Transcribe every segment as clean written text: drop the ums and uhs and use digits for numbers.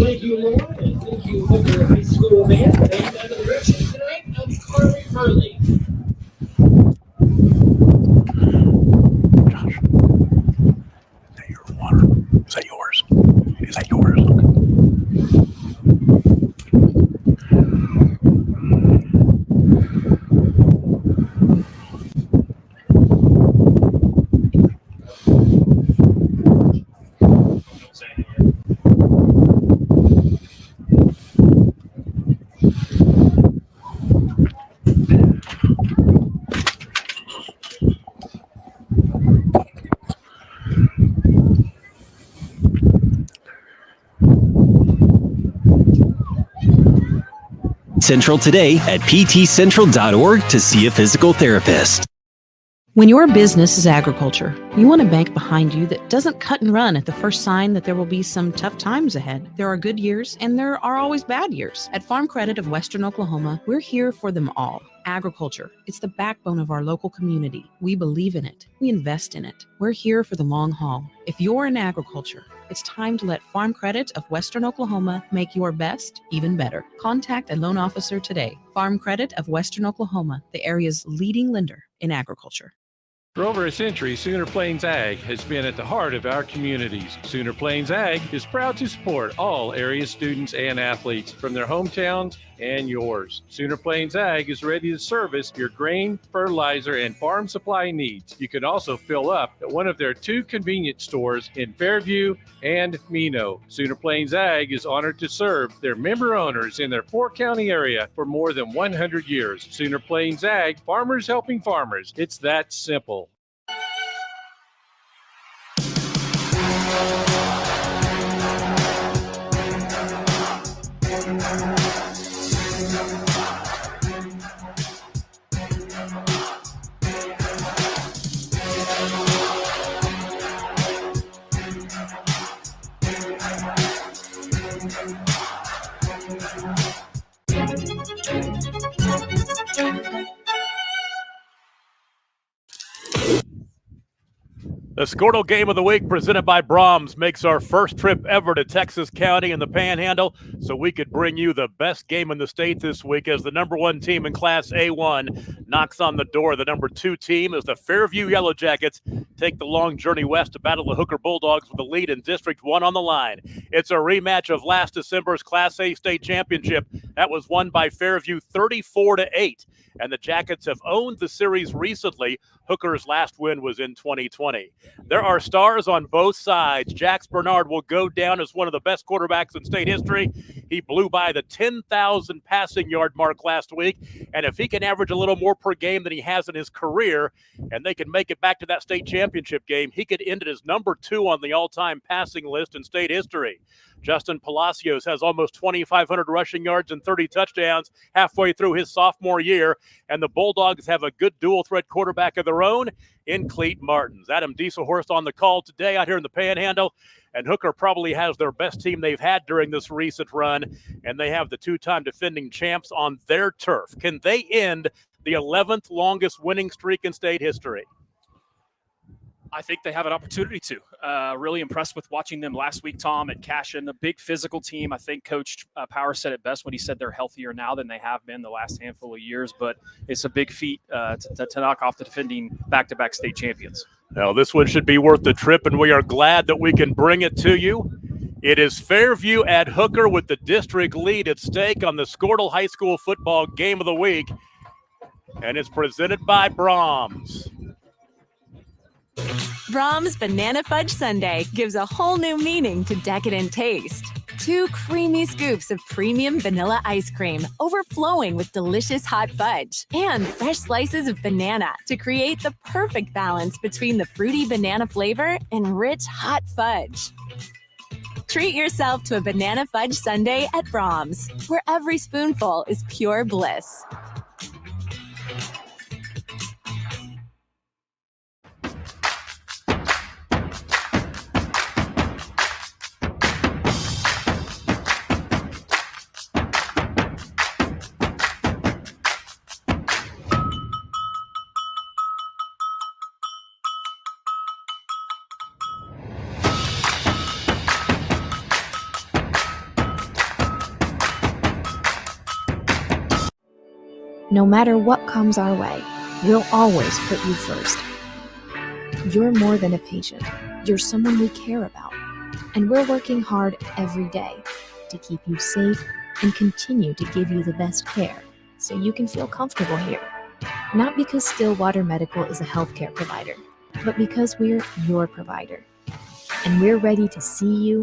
Thank you, Lord, and thank you, Hooker High School band, and under the direction tonight of Carly Hurley. Josh, is that your water? Is that yours? Is that yours? Central today at ptcentral.org to see a physical therapist. When your business is agriculture, you want a bank behind you that doesn't cut and run at the first sign that there will be some tough times ahead. There are good years and there are always bad years. At Farm Credit of Western Oklahoma, we're here for them all. Agriculture, it's the backbone of our local community. We believe in it. We invest in it. We're here for the long haul. If you're in agriculture, it's time to let Farm Credit of Western Oklahoma make your best even better. Contact a loan officer today. Farm Credit of Western Oklahoma, the area's leading lender in agriculture. For over a century, Sooner Plains Ag has been at the heart of our communities. Sooner Plains Ag is proud to support all area students and athletes from their hometowns and yours. Sooner Plains Ag is ready to service your grain, fertilizer, and farm supply needs. You can also fill up at one of their 2 convenience stores in Fairview and Mino. Sooner Plains Ag is honored to serve their member owners in their 4-county area for more than 100 years. Sooner Plains Ag, farmers helping farmers. It's that simple. The Squirtle Game of the Week presented by Brahms makes our first trip ever to Texas County and the Panhandle so we could bring you the best game in the state this week as the number 1 team in Class A1 knocks on the door. The number 2 team is the Fairview Yellow Jackets take the long journey west to battle the Hooker Bulldogs with the lead in District 1 on the line. It's a rematch of last December's Class A state championship. That was won by Fairview 34-8. And the Jackets have owned the series recently. Hooker's last win was in 2020. There are stars on both sides. Jax Bernard will go down as one of the best quarterbacks in state history. He blew by the 10,000 passing yard mark last week. And if he can average a little more per game than he has in his career, and they can make it back to that state championship game, he could end it as number 2 on the all-time passing list in state history. Justin Palacios has almost 2,500 rushing yards and 30 touchdowns halfway through his sophomore year, and the Bulldogs have a good dual-threat quarterback of their own in Cleet Martins. Adam Dieselhorst on the call today out here in the Panhandle, and Hooker probably has their best team they've had during this recent run, and they have the 2-time defending champs on their turf. Can they end the 11th longest winning streak in state history? I think they have an opportunity to. Really impressed with watching them last week, Tom, at Cashin, a big physical team. I think Coach Power said it best when he said they're healthier now than they have been the last handful of years, but it's a big feat to knock off the defending back-to-back state champions. Now, this one should be worth the trip, and we are glad that we can bring it to you. It is Fairview at Hooker with the district lead at stake on the Squirtle High School Football Game of the Week, and it's presented by Brahms. Brahms Banana Fudge Sundae gives a whole new meaning to decadent taste. 2 creamy scoops of premium vanilla ice cream overflowing with delicious hot fudge and fresh slices of banana to create the perfect balance between the fruity banana flavor and rich hot fudge. Treat yourself to a Banana Fudge Sundae at Brahms, where every spoonful is pure bliss. No matter what comes our way, we'll always put you first. You're more than a patient. You're someone we care about. And we're working hard every day to keep you safe and continue to give you the best care so you can feel comfortable here. Not because Stillwater Medical is a healthcare provider, but because we're your provider. And we're ready to see you.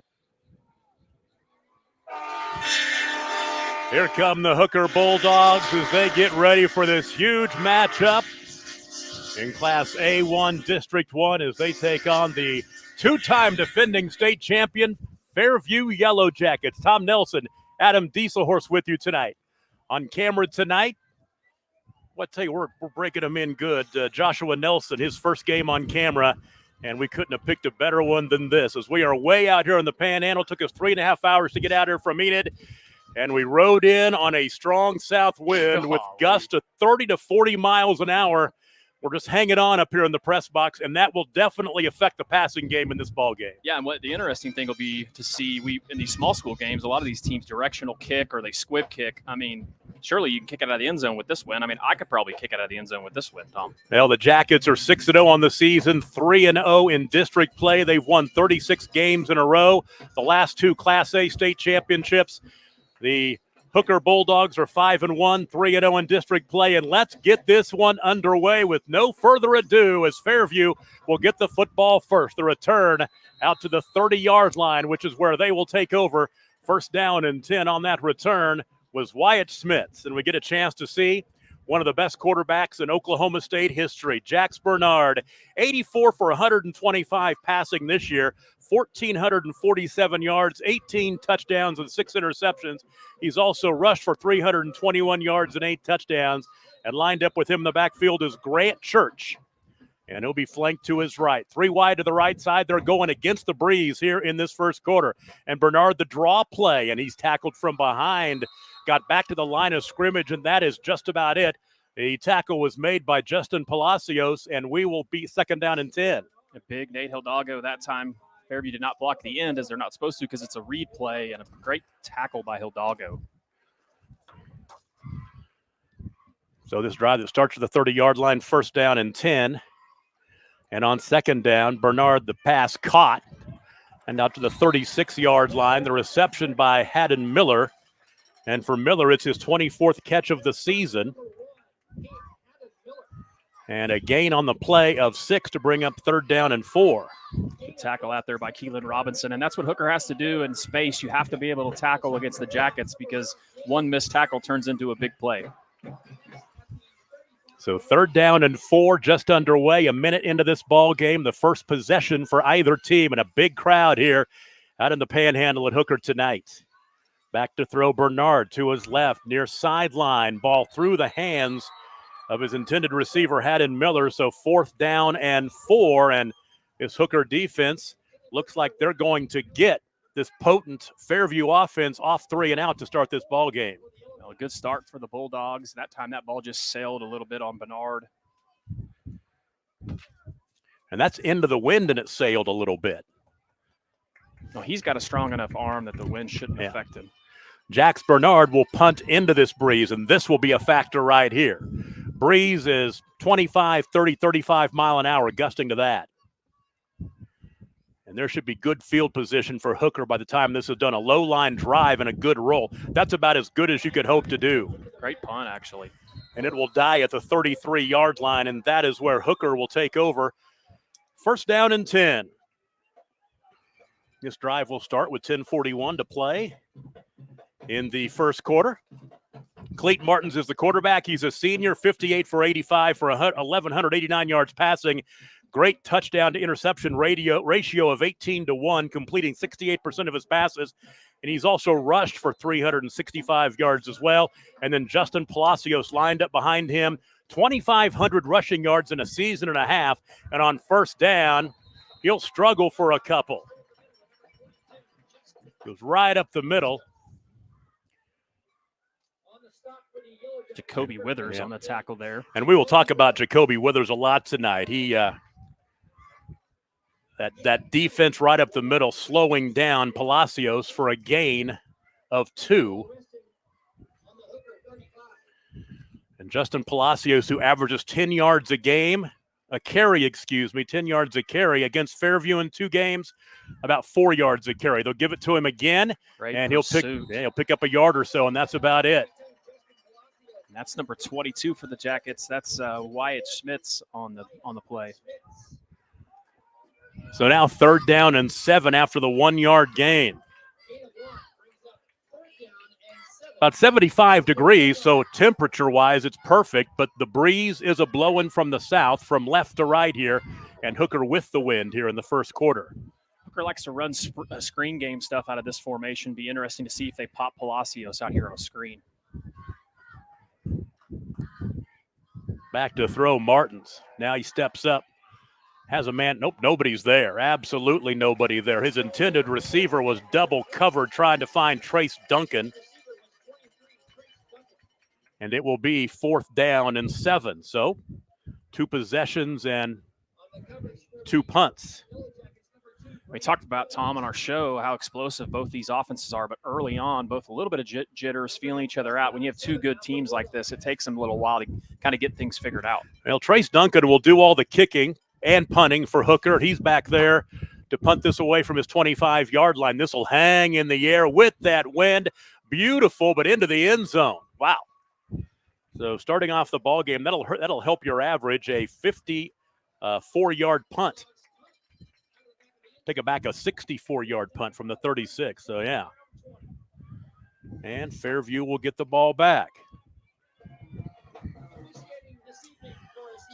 Here come the Hooker Bulldogs as they get ready for this huge matchup in Class A1 District 1 as they take on the two-time defending state champion Fairview Yellow Jackets. Tom Nelson, Adam Dieselhorse with you tonight. On camera tonight, tell you, we're breaking them in good. Joshua Nelson, his first game on camera, and we couldn't have picked a better one than this as we are way out here in the Panhandle. Took us 3.5 hours to get out here from Enid. And we rode in on a strong south wind with gusts of 30 to 40 miles an hour. We're just hanging on up here in the press box, and that will definitely affect the passing game in this ball game. Yeah, and what the interesting thing will be to see, in these small school games, a lot of these teams directional kick or they squib kick. I mean, surely you can kick it out of the end zone with this win. I mean, I could probably kick it out of the end zone with this win, Tom. Well, the Jackets are 6-0 on the season, 3-0 in district play. They've won 36 games in a row. The last two Class A state championships. The Hooker Bulldogs are 5-1, 3-0 in district play, and let's get this one underway with no further ado as Fairview will get the football first. The return out to the 30-yard line, which is where they will take over. First down and 10 on that return was Wyatt Smith, and we get a chance to see one of the best quarterbacks in Oklahoma State history, Jax Bernard, 84 for 125 passing this year, 1,447 yards, 18 touchdowns, and 6 interceptions. He's also rushed for 321 yards and 8 touchdowns. And lined up with him in the backfield is Grant Church. And he'll be flanked to his right. 3 wide to the right side. They're going against the breeze here in this first quarter. And Bernard, the draw play, and he's tackled from behind. Got back to the line of scrimmage, and that is just about it. The tackle was made by Justin Palacios, and we will be second down and 10. A big Nate Hidalgo that time. Fairview did not block the end as they're not supposed to because it's a read play, and a great tackle by Hidalgo. So this drive that starts at the 30-yard line, first down and 10. And on second down, Bernard, the pass caught. And out to the 36-yard line, the reception by Haddon Miller. And for Miller, it's his 24th catch of the season. And a gain on the play of 6 to bring up third down and 4. Good tackle out there by Keelan Robinson. And that's what Hooker has to do in space. You have to be able to tackle against the Jackets because one missed tackle turns into a big play. So third down and 4 just underway, a minute into this ball game, the first possession for either team, and a big crowd here out in the Panhandle at Hooker tonight. Back to throw Bernard to his left, near sideline, ball through the hands of his intended receiver, Haddon Miller. So fourth down and 4, and this Hooker defense looks like they're going to get this potent Fairview offense off 3 and out to start this ball game. A good start for the Bulldogs. That time that ball just sailed a little bit on Bernard. And that's into the wind, and it sailed a little bit. No, he's got a strong enough arm that the wind shouldn't affect him. Jax Bernard will punt into this breeze, and this will be a factor right here. Breeze is 25, 30, 35 mile an hour, gusting to that. And there should be good field position for Hooker by the time this is done. A low line drive and a good roll. That's about as good as you could hope to do. Great punt, actually. And it will die at the 33-yard line, and that is where Hooker will take over. First down and 10. This drive will start with 10:41 to play in the first quarter. Clayton Martins is the quarterback. He's a senior, 58 for 85 for 1,189 yards passing. Great touchdown to interception ratio of 18-1, completing 68% of his passes. And he's also rushed for 365 yards as well. And then Justin Palacios lined up behind him, 2,500 rushing yards in a season and a half. And on first down, he'll struggle for a couple. Goes right up the middle. Jacoby Withers on the tackle there. And we will talk about Jacoby Withers a lot tonight. He that defense right up the middle slowing down Palacios for a gain of 2. And Justin Palacios, who averages 10 yards a carry, 10 yards a carry against Fairview in 2 games, about 4 yards a carry. They'll give it to him again, and he'll pick up a yard or so, and that's about it. And that's number 22 for the Jackets. That's Wyatt Schmitz on the play. So now 3rd down and 7 after the 1-yard gain. About 75 degrees, so temperature-wise it's perfect, but the breeze is a-blowing from the south, from left to right here, and Hooker with the wind here in the first quarter. Hooker likes to run screen game stuff out of this formation. Be interesting to see if they pop Palacios out here on a screen. Back to throw Martins. Now he steps up. Has a man. Nope, nobody's there. Absolutely nobody there. His intended receiver was double covered trying to find Trace Duncan. And it will be 4th down and 7. So 2 possessions and 2 punts. We talked about, Tom, on our show how explosive both these offenses are, but early on, both a little bit of jitters, feeling each other out. When you have 2 good teams like this, it takes them a little while to kind of get things figured out. Well, Trace Duncan will do all the kicking and punting for Hooker. He's back there to punt this away from his 25-yard line. This will hang in the air with that wind. Beautiful, but into the end zone. Wow. So starting off the ball game, that'll help your average, a 54-yard punt. Take it back, a 64-yard punt from the 36. So, yeah. And Fairview will get the ball back.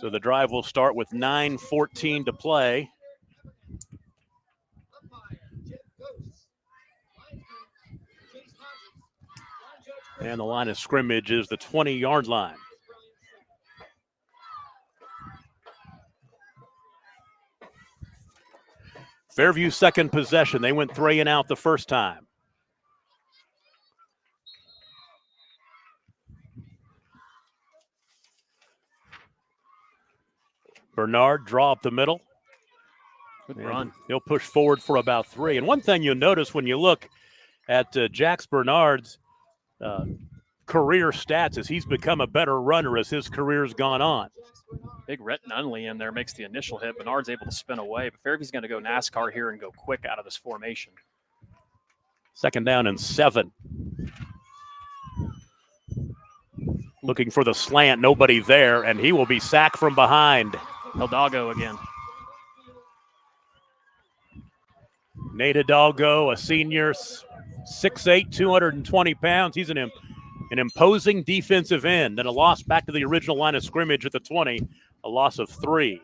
So the drive will start with 9:14 to play. And the line of scrimmage is the 20-yard line. Fairview second possession. They went 3 and out the first time. Bernard draw up the middle. Good run. He'll push forward for about 3. And one thing you'll notice when you look at Jax Bernard's career stats is he's become a better runner as his career's gone on. Big Rhett Nunley in there makes the initial hit. Bernard's able to spin away, but Fairview's going to go NASCAR here and go quick out of this formation. 2nd down and 7. Looking for the slant, nobody there, and he will be sacked from behind. Hidalgo again. Nate Hidalgo, a senior, 6'8", 220 pounds. He's an imposing defensive end, and a loss back to the original line of scrimmage at the 20, a loss of 3.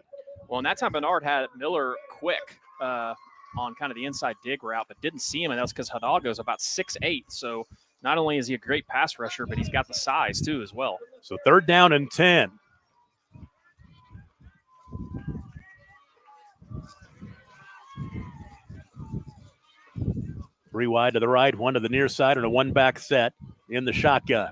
Well, and that time Bernard had Miller quick on kind of the inside dig route, but didn't see him, and that's because Hidalgo's about 6'8", so not only is he a great pass rusher, but he's got the size too as well. So 3rd down and 10. Three wide to the right, 1 to the near side, and a 1-back set in the shotgun.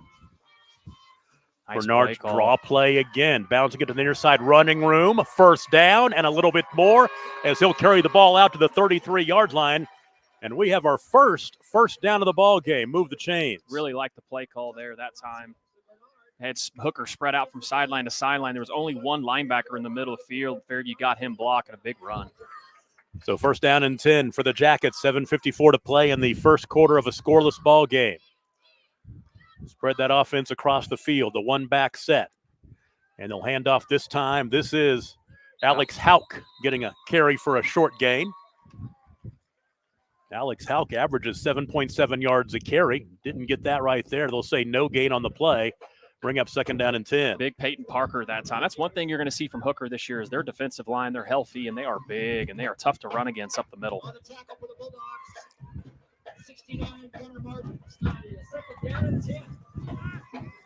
Nice Bernard's draw play again, bouncing it to the near side, running room, 1st down, and a little bit more as he'll carry the ball out to the 33-yard line. And we have our first down of the ball game. Move the chains. Really like the play call there that time. Had Hooker spread out from sideline to sideline. There was only one linebacker in the middle of the field. Fairview got him blocking a big run. So 1st down and 10 for the Jackets. 7:54 to play in the first quarter of a scoreless ball game. Spread that offense across the field. The 1-back set. And they'll hand off this time. This is Alex Hauk getting a carry for a short gain. Alex Hauk averages 7.7 yards a carry. Didn't get that right there. They'll say no gain on the play. Bring up 2nd down and 10. Big Peyton Parker that time. That's one thing you're going to see from Hooker this year is their defensive line. They're healthy, and they are big, and they are tough to run against up the middle.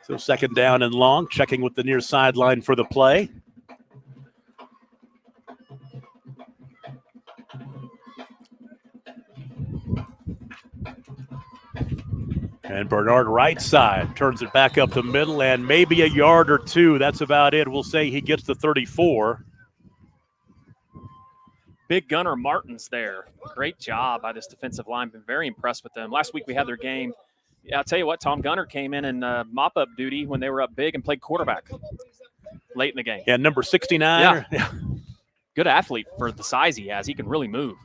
So 2nd down and long, checking with the near sideline for the play. And Bernard right side turns it back up the middle and maybe a yard or 2. That's about it. We'll say he gets the 34. Big gunner Martins there. Great job by this defensive line. Been very impressed with them. Last week we had their game Yeah, I'll tell you what, Tom Gunner came in mop-up duty when they were up big and played quarterback late in the game. Yeah, number 69. Yeah. Good athlete for the size he has. He can really move.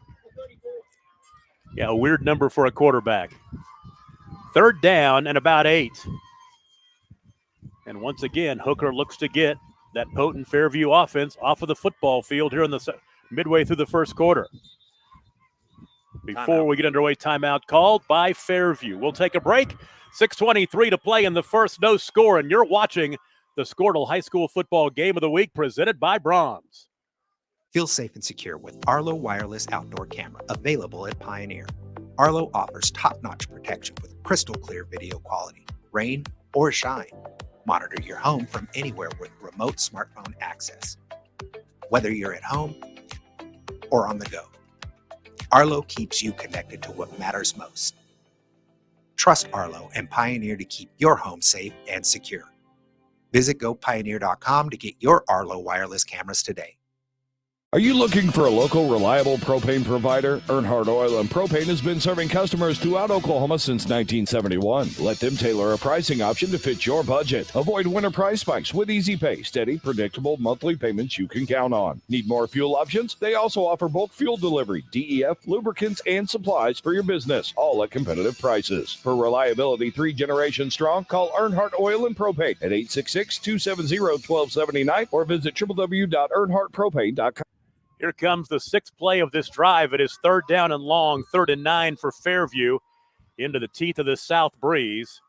Yeah, a weird number for a quarterback. 3rd down and about 8. And once again, Hooker looks to get that potent Fairview offense off of the football field here in the midway through the first quarter. Before we get underway, timeout called by Fairview. We'll take a break. 6:23 to play in the first, no score, and you're watching the Squirtle High School Football Game of the Week presented by Brahms. Feel safe and secure with Arlo Wireless Outdoor Camera, available at Pioneer. Arlo offers top-notch protection with crystal clear video quality, rain or shine. Monitor your home from anywhere with remote smartphone access, whether you're at home or on the go. Arlo keeps you connected to what matters most. Trust Arlo and Pioneer to keep your home safe and secure. Visit gopioneer.com to get your Arlo wireless cameras today. Are you looking for a local, reliable propane provider? Earnhardt Oil and Propane has been serving customers throughout Oklahoma since 1971. Let them tailor a pricing option to fit your budget. Avoid winter price spikes with easy pay, steady, predictable monthly payments you can count on. Need more fuel options? They also offer bulk fuel delivery, DEF, lubricants, and supplies for your business, all at competitive prices. For reliability 3 generations strong, call Earnhardt Oil and Propane at 866-270-1279 or visit www.earnhardtpropane.com. Here comes the 6th play of this drive. It is 3rd down and long, 3rd and 9 for Fairview into the teeth of this south breeze.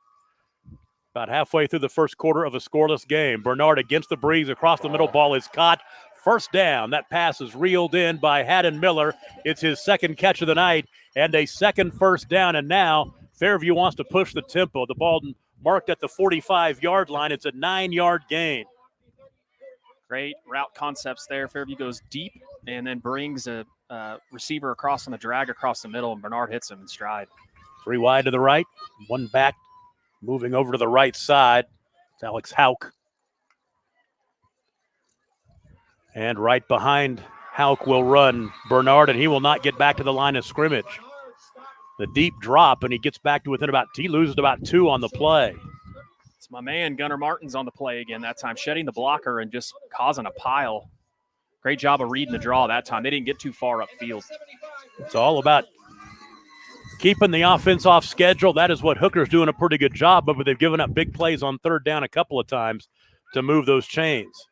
About halfway through the first quarter of a scoreless game. Bernard against the breeze across the middle. Ball is caught. 1st down. That pass is reeled in by Haddon Miller. It's his 2nd catch of the night and a 2nd 1st down. And now Fairview wants to push the tempo. The ball marked at the 45-yard line. It's a 9-yard gain. Great route concepts there. Fairview goes deep and then brings a receiver across on the drag across the middle, and Bernard hits him in stride. 3 wide to the right, 1 back, moving over to the right side. It's Alex Hauk. And right behind Hauk will run Bernard, and he will not get back to the line of scrimmage. The deep drop, and he gets back to he loses about 2 on the play. It's my man, Gunnar Martins, on the play again that time, shedding the blocker and just causing a pile. Great job of reading the draw that time. They didn't get too far upfield. It's all about keeping the offense off schedule. That is what Hooker's doing a pretty good job of, but they've given up big plays on 3rd down a couple of times to move those chains.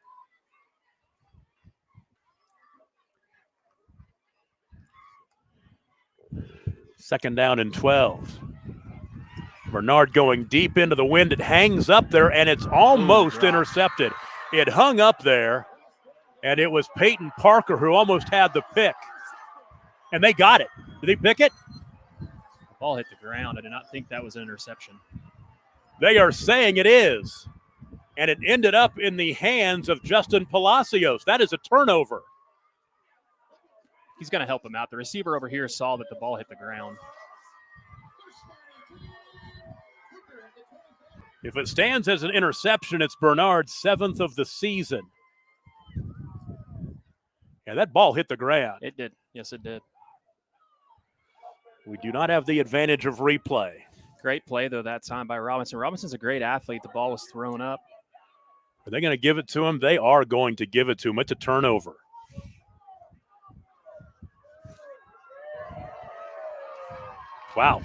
Second down and 12. Bernard going deep into the wind. It hangs up there, and it's almost intercepted. It hung up there, and it was Peyton Parker who almost had the pick. And they got it. Did they pick it? The ball hit the ground. I did not think that was an interception. They are saying it is. And it ended up in the hands of Justin Palacios. That is a turnover. He's going to help him out. The receiver over here saw that the ball hit the ground. If it stands as an interception, it's Bernard's 7th of the season. Yeah, that ball hit the ground. It did. Yes, it did. We do not have the advantage of replay. Great play, though, that time by Robinson. Robinson's a great athlete. The ball was thrown up. Are they going to give it to him? They are going to give it to him. It's a turnover. Wow.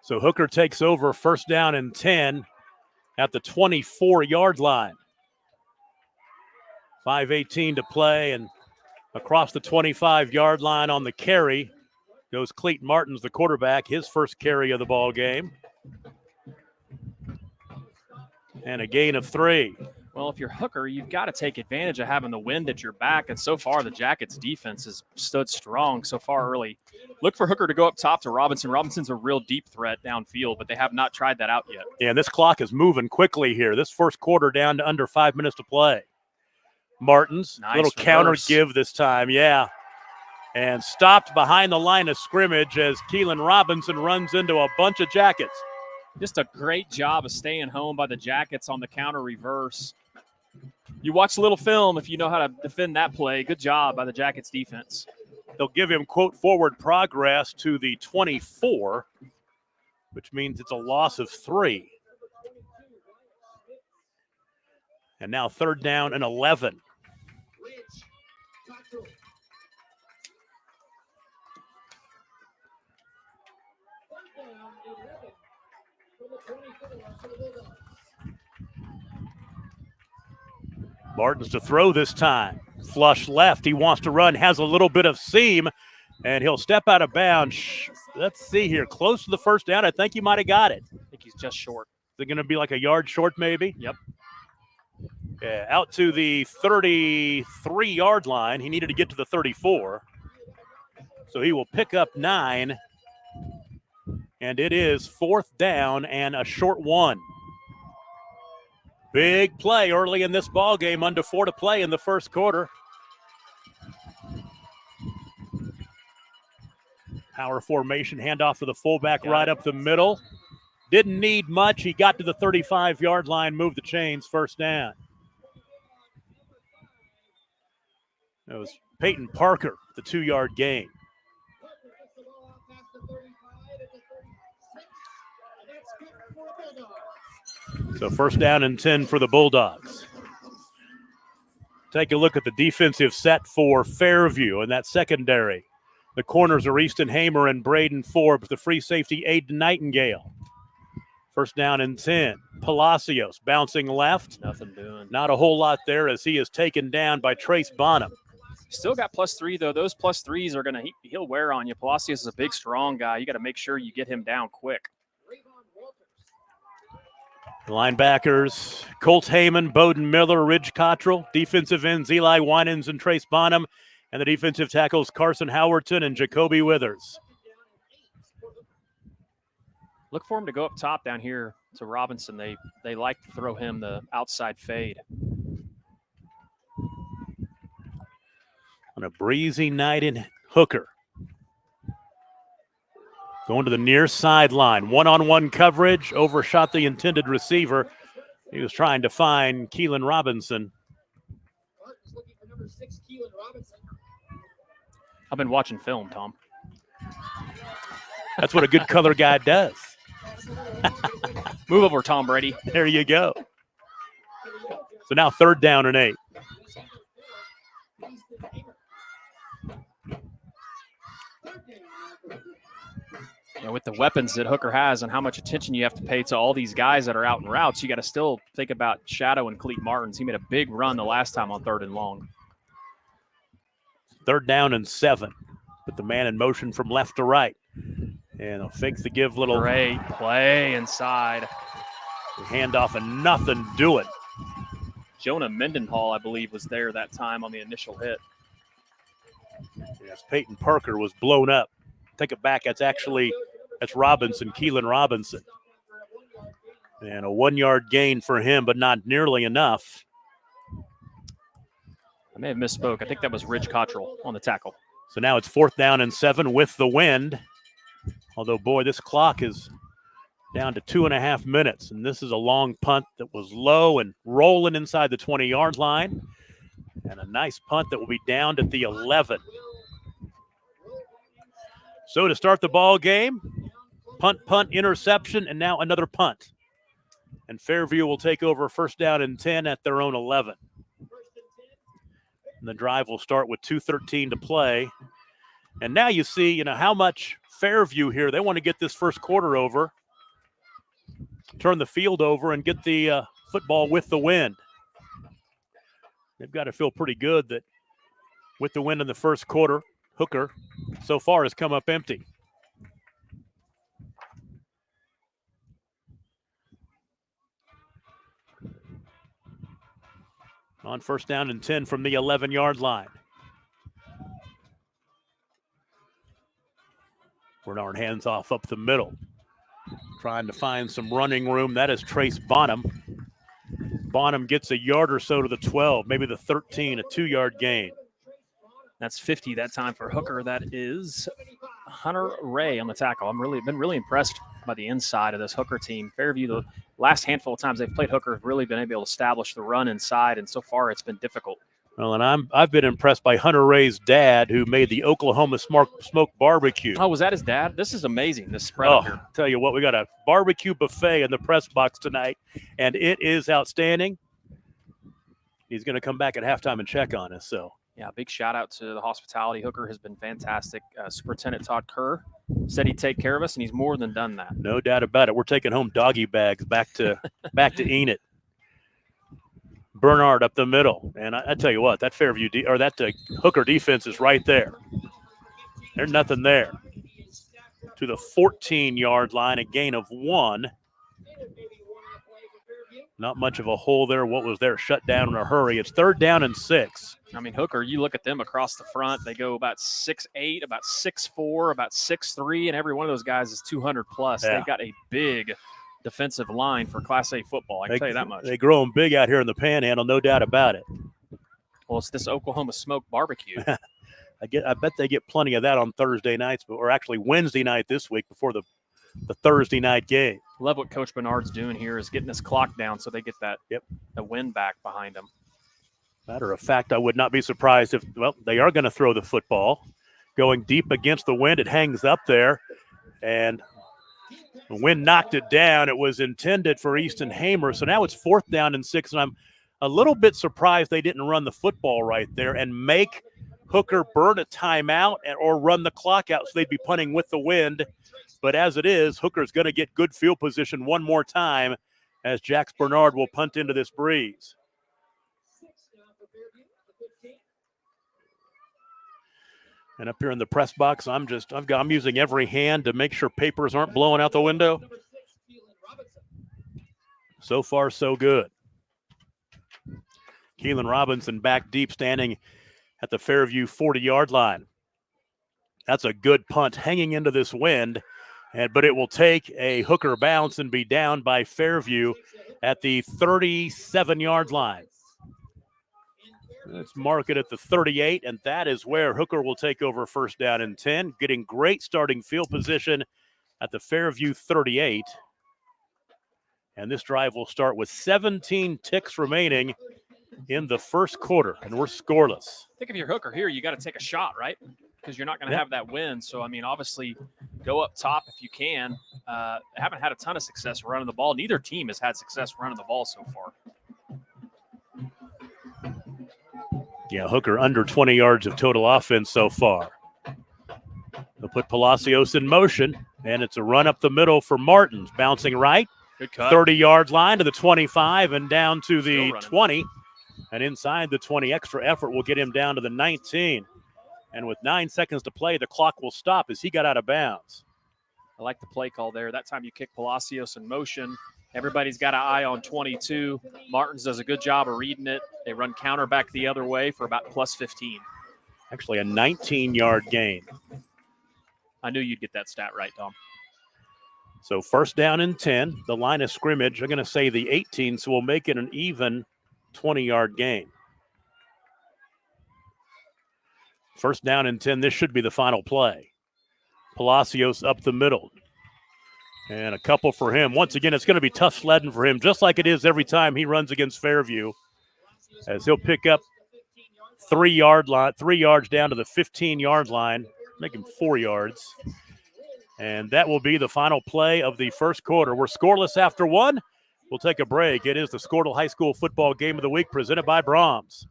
So Hooker takes over, 1st down and 10 at the 24-yard line. 5:18 to play, and across the 25-yard line on the carry goes Clayton Martins, the quarterback, his first carry of the ball game. And a gain of 3. Well, if you're Hooker, you've got to take advantage of having the wind at your back, and so far the Jackets' defense has stood strong so far early. Look for Hooker to go up top to Robinson. Robinson's a real deep threat downfield, but they have not tried that out yet. Yeah, and this clock is moving quickly here. This first quarter down to under 5 minutes to play. Martins, nice little reverse. Counter give this time, yeah. And stopped behind the line of scrimmage as Keelan Robinson runs into a bunch of Jackets. Just a great job of staying home by the Jackets on the counter reverse. You watch a little film if you know how to defend that play. Good job by the Jackets defense. They'll give him, quote, forward progress to the 24, which means it's a loss of 3. And now 3rd down and 11. Martin's to throw this time. Flush left. He wants to run, has a little bit of seam, and he'll step out of bounds. Let's see here. Close to the first down. I think he might have got it. I think he's just short. Is it going to be like a yard short maybe? Yep. Yeah, out to the 33-yard line. He needed to get to the 34. So he will pick up 9. And it is 4th down and a short 1. Big play early in this ball game, under 4 to play in the first quarter. Power formation, handoff to the fullback right up the middle. Didn't need much. He got to the 35-yard line, moved the chains, 1st down. It was Peyton Parker, the 2-yard gain. So 1st down and 10 for the Bulldogs. Take a look at the defensive set for Fairview and that secondary. The corners are Easton Hamer and Braden Forbes, the free safety Aiden Nightingale. 1st down and 10. Palacios bouncing left. Nothing doing. Not a whole lot there as he is taken down by Trace Bonham. Still got +3, though. Those +3s are going to – he'll wear on you. Palacios is a big, strong guy. You got to make sure you get him down quick. The linebackers, Colt Heyman, Bowden Miller, Ridge Cottrell. Defensive ends, Eli Winans and Trace Bonham. And the defensive tackles, Carson Howerton and Jacoby Withers. Look for him to go up top down here to Robinson. They like to throw him the outside fade. On a breezy night in Hooker. Going to the near sideline. One-on-one coverage. Overshot the intended receiver. He was trying to find Keelan Robinson. I've been watching film, Tom. That's what a good color guy does. Move over, Tom Brady. There you go. So now 3rd down and 8. You know, with the weapons that Hooker has and how much attention you have to pay to all these guys that are out in routes, you got to still think about Shadow and Cleet Martins. He made a big run the last time on 3rd and long. 3rd down and 7. Put the man in motion from left to right. And he'll fake the give little. Great play inside. Handoff and nothing doing. Jonah Mendenhall, I believe, was there that time on the initial hit. Yes, Peyton Parker was blown up. Take it back. That's Robinson, Keelan Robinson. And a 1-yard gain for him, but not nearly enough. I may have misspoke. I think that was Ridge Cottrell on the tackle. So now it's 4th down and 7 with the wind. Although, boy, this clock is down to 2.5 minutes. And this is a long punt that was low and rolling inside the 20-yard line. And a nice punt that will be downed at the 11. So to start the ball game, punt, interception, and now another punt. And Fairview will take over 1st down and 10 at their own 11. And the drive will start with 2:13 to play. And now you see, how much Fairview here, they want to get this first quarter over, turn the field over, and get the football with the wind. They've got to feel pretty good that with the wind in the first quarter, Hooker so far has come up empty. On 1st down and 10 from the 11-yard line. Bernard hands off up the middle. Trying to find some running room. That is Trace Bonham. Bonham gets a yard or so to the 12, maybe the 13, a 2-yard gain. That's 50 that time for Hooker. That is Hunter Ray on the tackle. Been really impressed by the inside of this Hooker team. Fairview, the last handful of times they've played Hooker, have really been able to establish the run inside, and so far it's been difficult. Well, and I've been impressed by Hunter Ray's dad, who made the Oklahoma smoked barbecue. Oh, was that his dad? This is amazing, this spread up here. Tell you what, we got a barbecue buffet in the press box tonight, and it is outstanding. He's going to come back at halftime and check on us. So, yeah, big shout out to the hospitality. Hooker has been fantastic. Superintendent Todd Kerr said he'd take care of us, and he's more than done that. No doubt about it. We're taking home doggy bags back to Enid. Bernard up the middle, and I tell you what, that Fairview Hooker defense is right there. There's nothing there. To the 14-yard line, a gain of 1. Not much of a hole there. What was there? Shut down in a hurry. It's 3rd down and 6. I mean, Hooker, you look at them across the front. They go about 6'8", about 6'4", about 6'3", and every one of those guys is 200 plus. Yeah. They've got a big defensive line for Class A football. I can tell you that much. They grow them big out here in the Panhandle, no doubt about it. Well, it's this Oklahoma smoked barbecue. I bet they get plenty of that on Thursday nights, or actually Wednesday night this week before the Thursday night game. Love what Coach Bernard's doing here is getting this clock down so they get that the wind back behind them. Matter of fact, I would not be surprised if, they are going to throw the football. Going deep against the wind, it hangs up there, and the wind knocked it down. It was intended for Easton Hamer, so now it's 4th down and 6, and I'm a little bit surprised they didn't run the football right there and make Hooker burn a timeout or run the clock out so they'd be punting with the wind. But as it is, Hooker's going to get good field position one more time as Jax Bernard will punt into this breeze. And up here in the press box, I'm using every hand to make sure papers aren't blowing out the window. So far, so good. Keelan Robinson back deep, standing at the Fairview 40-yard line. That's a good punt hanging into this wind, but it will take a Hooker bounce and be down by Fairview at the 37-yard line. Let's mark it at the 38, and that is where Hooker will take over 1st down and 10, getting great starting field position at the Fairview 38. And this drive will start with 17 ticks remaining in the first quarter, and we're scoreless. I think if you're Hooker here, you got to take a shot, right? Because you're not going to have that win. So, I mean, obviously, go up top if you can. Haven't had a ton of success running the ball. Neither team has had success running the ball so far. Yeah, Hooker under 20 yards of total offense so far. They'll put Palacios in motion, and it's a run up the middle for Martins. Bouncing right. Good cut. 30-yard line to the 25 and down to the 20. And inside the 20, extra effort will get him down to the 19. And with 9 seconds to play, the clock will stop as he got out of bounds. I like the play call there. That time you kick Palacios in motion. Everybody's got an eye on 22. Martins does a good job of reading it. They run counter back the other way for about plus 15. Actually, a 19-yard gain. I knew you'd get that stat right, Tom. So 1st down and 10. The line of scrimmage, I'm going to say the 18, so we'll make it an even 20-yard gain. 1st down and 10. This should be the final play. Palacios up the middle. And a couple for him. Once again, it's going to be tough sledding for him, just like it is every time he runs against Fairview, as he'll pick up 3 yards down to the 15-yard line, make him 4 yards. And that will be the final play of the first quarter. We're scoreless after 1. We'll take a break. It is the Squirtle High School Football Game of the Week presented by Brahms.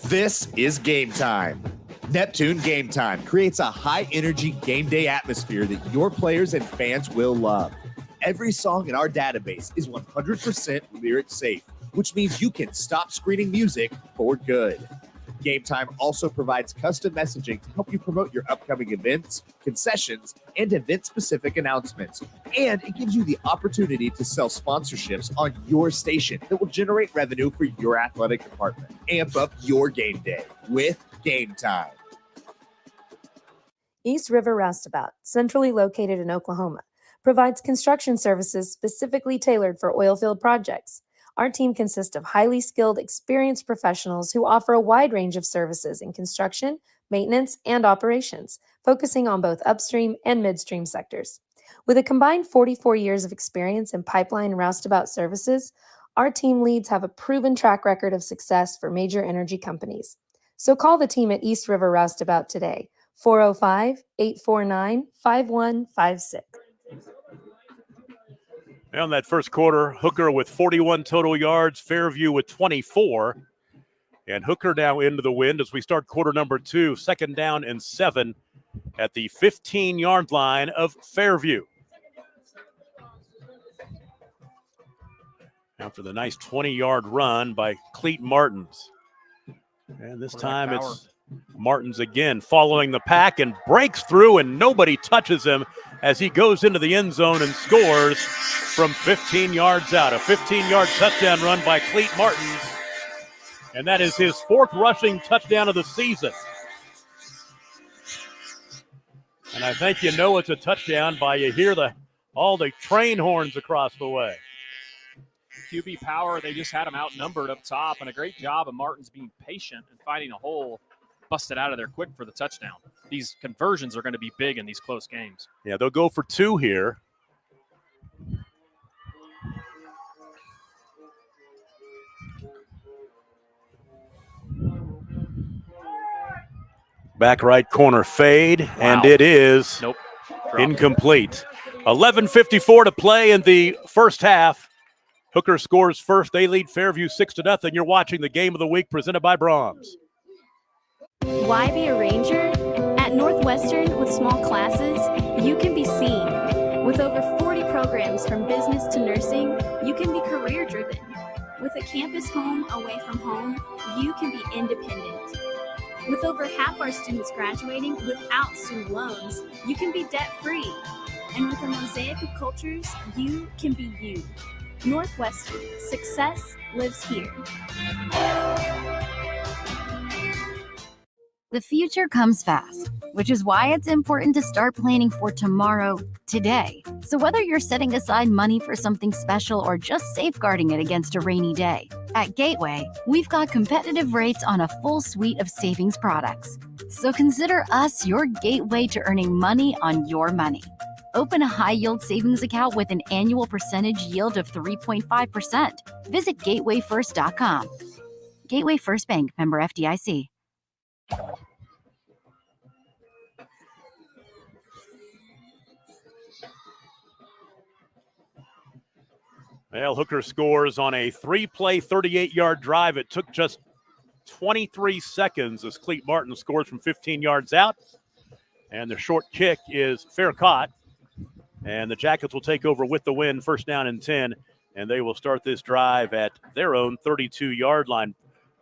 This is Game Time. Neptune Game Time creates a high-energy game day atmosphere that your players and fans will love. Every song in our database is 100% lyric safe, which means you can stop screening music for good. Game Time also provides custom messaging to help you promote your upcoming events, concessions, and event-specific announcements. And it gives you the opportunity to sell sponsorships on your station that will generate revenue for your athletic department. Amp up your game day with Game Time. East River Roustabout, centrally located in Oklahoma, provides construction services specifically tailored for oilfield projects. Our team consists of highly skilled, experienced professionals who offer a wide range of services in construction, maintenance, and operations, focusing on both upstream and midstream sectors. With a combined 44 years of experience in pipeline and roustabout services, Our team leads have a proven track record of success for major energy companies. So call the team at East River Rust about today, 405-849-5156. In that first quarter, Hooker with 41 total yards, Fairview with 24. And Hooker now into the wind as we start quarter number 2, 2nd down and 7 at the 15-yard line of Fairview. After the nice 20-yard run by Cleet Martins. And this time it's Martins again following the pack and breaks through, and nobody touches him as he goes into the end zone and scores from 15 yards out. A 15-yard touchdown run by Cleet Martins. And that is his 4th rushing touchdown of the season. And I think you know it's a touchdown by you hear all the train horns across the way. QB power, they just had him outnumbered up top, and a great job of Martins being patient and finding a hole, busted out of there quick for the touchdown. These conversions are going to be big in these close games. Yeah, they'll go for 2 here. Back right corner fade, and it is incomplete. 11:54 to play in the first half. Hooker scores first. They lead Fairview 6-0. You're watching the Game of the Week presented by Brahms. Why be a ranger? At Northwestern, with small classes, you can be seen. With over 40 programs from business to nursing, you can be career-driven. With a campus home away from home, you can be independent. With over half our students graduating without student loans, you can be debt-free. And with a mosaic of cultures, you can be you. Northwestern, success lives here. The future comes fast, which is why it's important to start planning for tomorrow, today. So whether you're setting aside money for something special or just safeguarding it against a rainy day, at Gateway, we've got competitive rates on a full suite of savings products. So consider us your gateway to earning money on your money. Open a high-yield savings account with an annual percentage yield of 3.5%. Visit gatewayfirst.com. Gateway First Bank, member FDIC. Well, Hooker scores on a 3-play, 38-yard drive. It took just 23 seconds as Cleet Martin scores from 15 yards out. And the short kick is fair caught. And the Jackets will take over with the win, 1st down and 10. And they will start this drive at their own 32-yard line.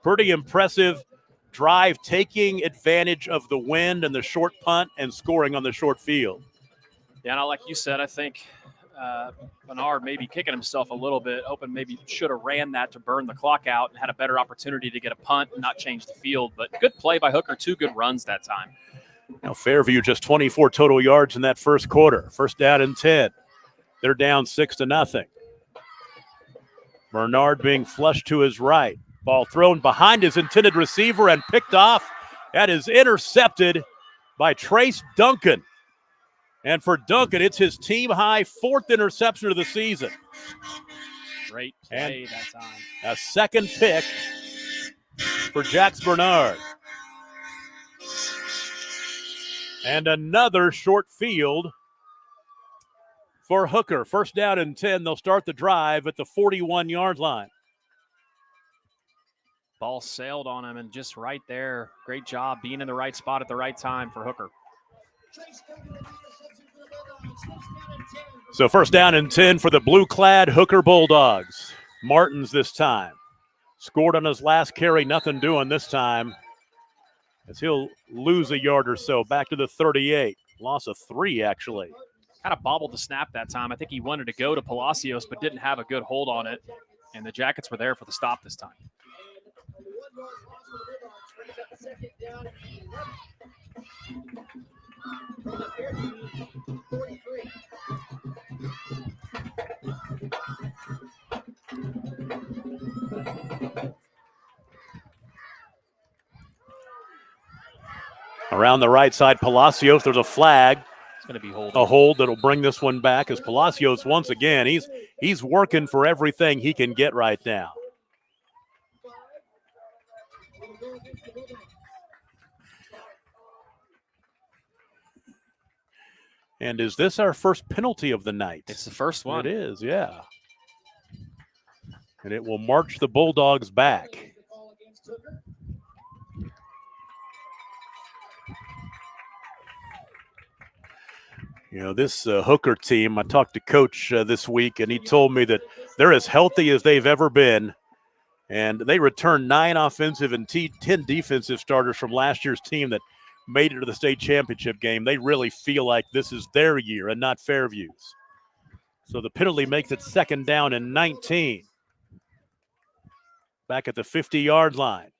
Pretty impressive drive, taking advantage of the wind and the short punt and scoring on the short field. Yeah, and like you said, I think Bernard maybe kicking himself a little bit, hoping maybe should have ran that to burn the clock out and had a better opportunity to get a punt and not change the field. But good play by Hooker, 2 good runs that time. Now Fairview just 24 total yards in that first quarter. 1st down and 10. They're down 6-0. Bernard being flushed to his right. Ball thrown behind his intended receiver and picked off. That is intercepted by Trace Duncan. And for Duncan, it's his team-high 4th interception of the season. Great play that time. A 2nd pick for Jax Bernard. And another short field for Hooker. 1st down and 10. They'll start the drive at the 41-yard line. Ball sailed on him and just right there. Great job being in the right spot at the right time for Hooker. So 1st down and 10 for the blue-clad Hooker Bulldogs. Martins this time. Scored on his last carry, nothing doing this time, as he'll lose a yard or so. Back to the 38. Loss of 3, actually. Kind of bobbled the snap that time. I think he wanted to go to Palacios, but didn't have a good hold on it. And the Jackets were there for the stop this time. Around the right side, Palacios, there's a flag. It's going to be hold. A hold that'll bring this one back as Palacios once again. He's working for everything he can get right now. And is this our first penalty of the night? It's the first one. It is, yeah. And it will march the Bulldogs back. You know, this Hooker team, I talked to Coach this week, and he told me that they're as healthy as they've ever been. And they returned 9 offensive and 10 defensive starters from last year's team that made it to the state championship game. They really feel like this is their year and not Fairview's. So the penalty makes it 2nd down and 19. Back at the 50-yard line.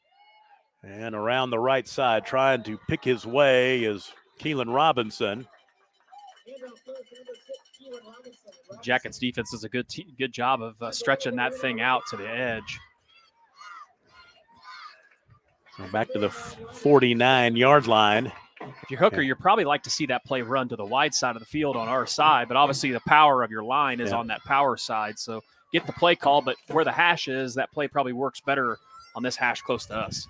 And around the right side, trying to pick his way is Keelan Robinson. Jackets defense does a good job of stretching that thing out to the edge. So back to the 49-yard line. If you're Hooker, you'd probably like to see that play run to the wide side of the field on our side, but obviously the power of your line is on that power side. So get the play call, but where the hash is, that play probably works better on this hash close to us.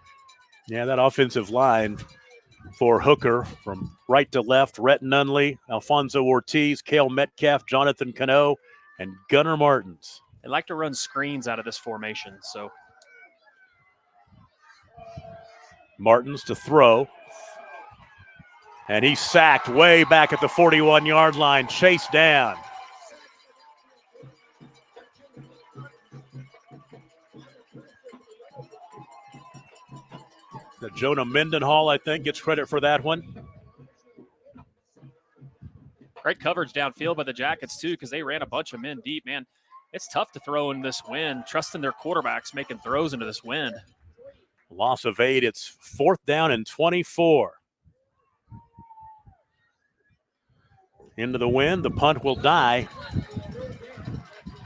Yeah, that offensive line for Hooker from right to left, Rhett Nunley, Alfonso Ortiz, Cale Metcalf, Jonathan Cano, and Gunnar Martins. They like to run screens out of this formation. So Martins to throw. And he's sacked way back at the 41-yard line, chased down. The Jonah Mendenhall, I think, gets credit for that one. Great coverage downfield by the Jackets, too, because they ran a bunch of men deep. Man, it's tough to throw in this wind, trusting their quarterbacks making throws into this wind. Loss of 8. It's 4th down and 24. Into the wind. The punt will die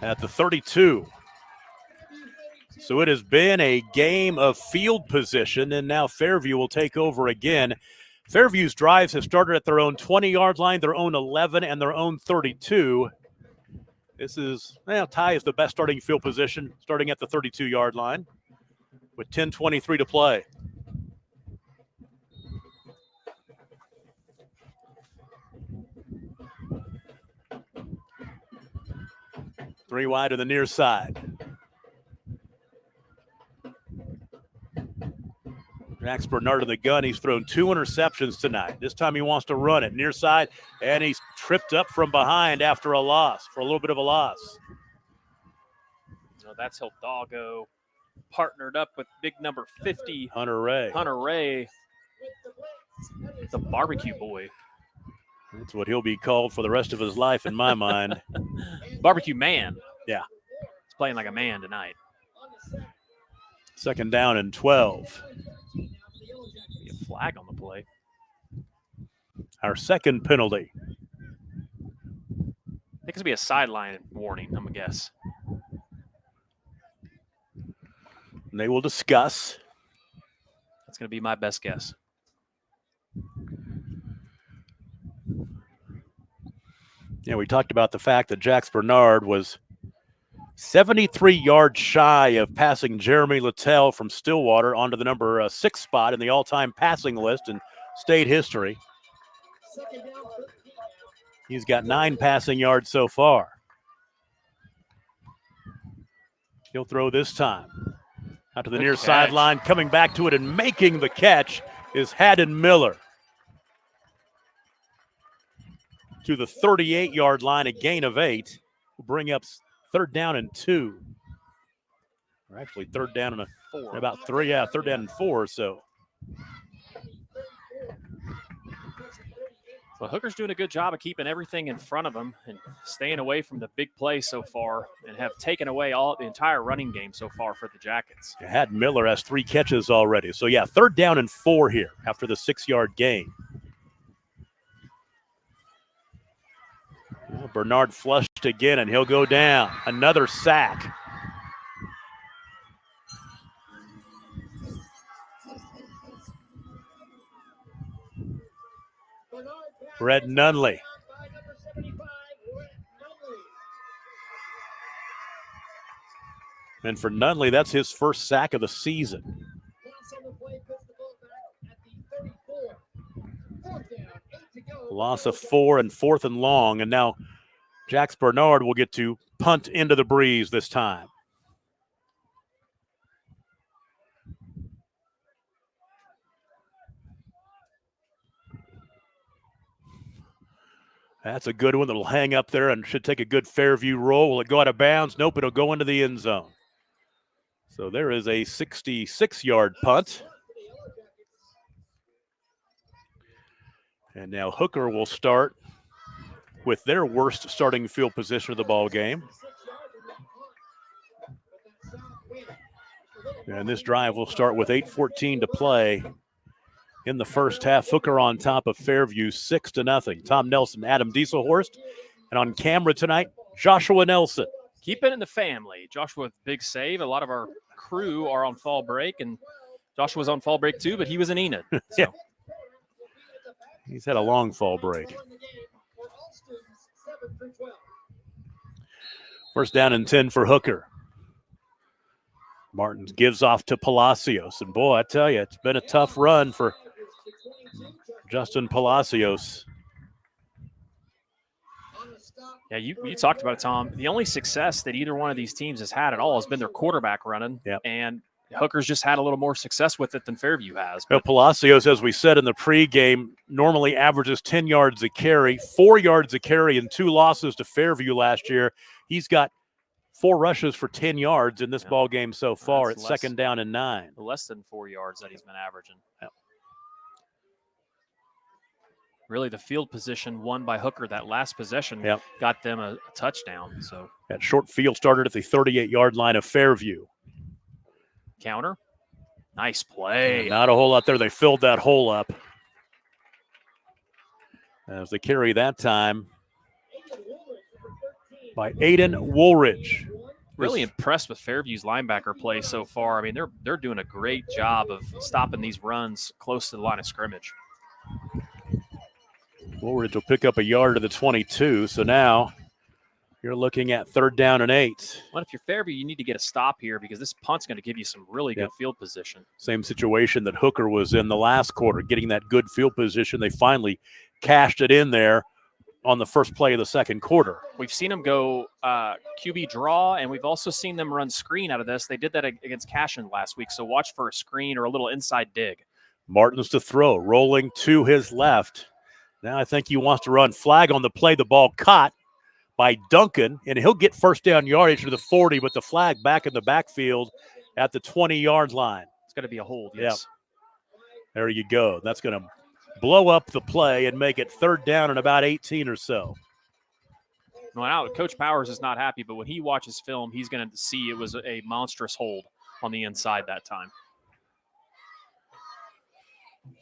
at the 32. So it has been a game of field position, and now Fairview will take over again. Fairview's drives have started at their own 20-yard line, their own 11, and their own 32. This is, Ty is the best starting field position, starting at the 32-yard line with 10:23 to play. Three wide to the near side. Max Bernard in the gun. He's thrown 2 interceptions tonight. This time he wants to run it near side, and he's tripped up from behind after a loss, for a little bit of a loss. So that's Hidalgo partnered up with big number 50. Hunter Ray. The barbecue boy. That's what he'll be called for the rest of his life in my mind. Barbecue man. Yeah. He's playing like a man tonight. 2nd down and 12. Be a flag on the play. Our second penalty. I think it's going to be a sideline warning, I'm going to guess. And they will discuss. That's going to be my best guess. Yeah, we talked about the fact that Jax Bernard was 73 yards shy of passing Jeremy Littell from Stillwater onto the number 6 spot in the all-time passing list in state history. He's got 9 passing yards so far. He'll throw this time. Out to the near sideline, coming back to it and making the catch is Haddon Miller. To the 38-yard line, a gain of 8. Will bring up 3rd down and 2. Or actually 3rd down and 4. About 3, 3rd down and 4 or so. Well, Hooker's doing a good job of keeping everything in front of him and staying away from the big play so far, and have taken away the entire running game so far for the Jackets. Haddon Miller has 3 catches already. So, 3rd down and 4 here after the 6-yard gain. Well, Bernard flushed again, and he'll go down. Another sack. Brett Nunley And for Nunley, that's his first sack of the season. Loss of 4 and 4th and long. And now Jax Bernard will get to punt into the breeze this time. That's a good one that'll hang up there and should take a good Fairview roll. Will it go out of bounds? Nope, it'll go into the end zone. So there is a 66-yard punt. And now Hooker will start with their worst starting field position of the ball game. And this drive will start with 8:14 to play in the first half. Hooker on top of Fairview 6-0. Tom Nelson, Adam Dieselhorst, and on camera tonight, Joshua Nelson. Keep it in the family. Joshua with big save. A lot of our crew are on fall break, and Joshua's on fall break too, but he was in Enid. So. Yeah. He's had a long fall break. First down and 10 for Hooker. Martins gives off to Palacios. And boy, I tell you, it's been a tough run for Justin Palacios. Yeah, you talked about it, Tom. The only success that either one of these teams has had at all has been their quarterback running. Yep. And Hooker's just had a little more success with it than Fairview has. Well, Palacios, as we said in the pregame, normally averages 10 yards a carry, 4 yards a carry, and 2 losses to Fairview last year. He's got 4 rushes for 10 yards in this ball game so far. It's second down and 9. Less than 4 yards that he's been averaging. Yep. Really, the field position won by Hooker. That last possession got them a touchdown. So that short field started at the 38-yard line of Fairview. Counter. Nice play. Not a whole lot there. They filled that hole up. As they carry that time by Aiden Woolridge. Really impressed with Fairview's linebacker play so far. I mean, they're doing a great job of stopping these runs close to the line of scrimmage. Woolridge will pick up a yard to the 22. So now you're looking at 3rd down and 8. Well, if you're Fairview, you need to get a stop here because this punt's going to give you some really good field position. Same situation that Hooker was in the last quarter, getting that good field position. They finally cashed it in there on the first play of the second quarter. We've seen them go QB draw, and we've also seen them run screen out of this. They did that against Cashin last week, so watch for a screen or a little inside dig. Martins to throw, rolling to his left. Now I think he wants to run flag on the play. The ball caught by Duncan, and he'll get first down yardage to the 40, but the flag back in the backfield at the 20-yard line. It's going to be a hold, yes. Yeah. There you go. That's going to blow up the play and make it 3rd down and about 18 or so. Well, Coach Powers is not happy, but when he watches film, he's going to see it was a monstrous hold on the inside that time.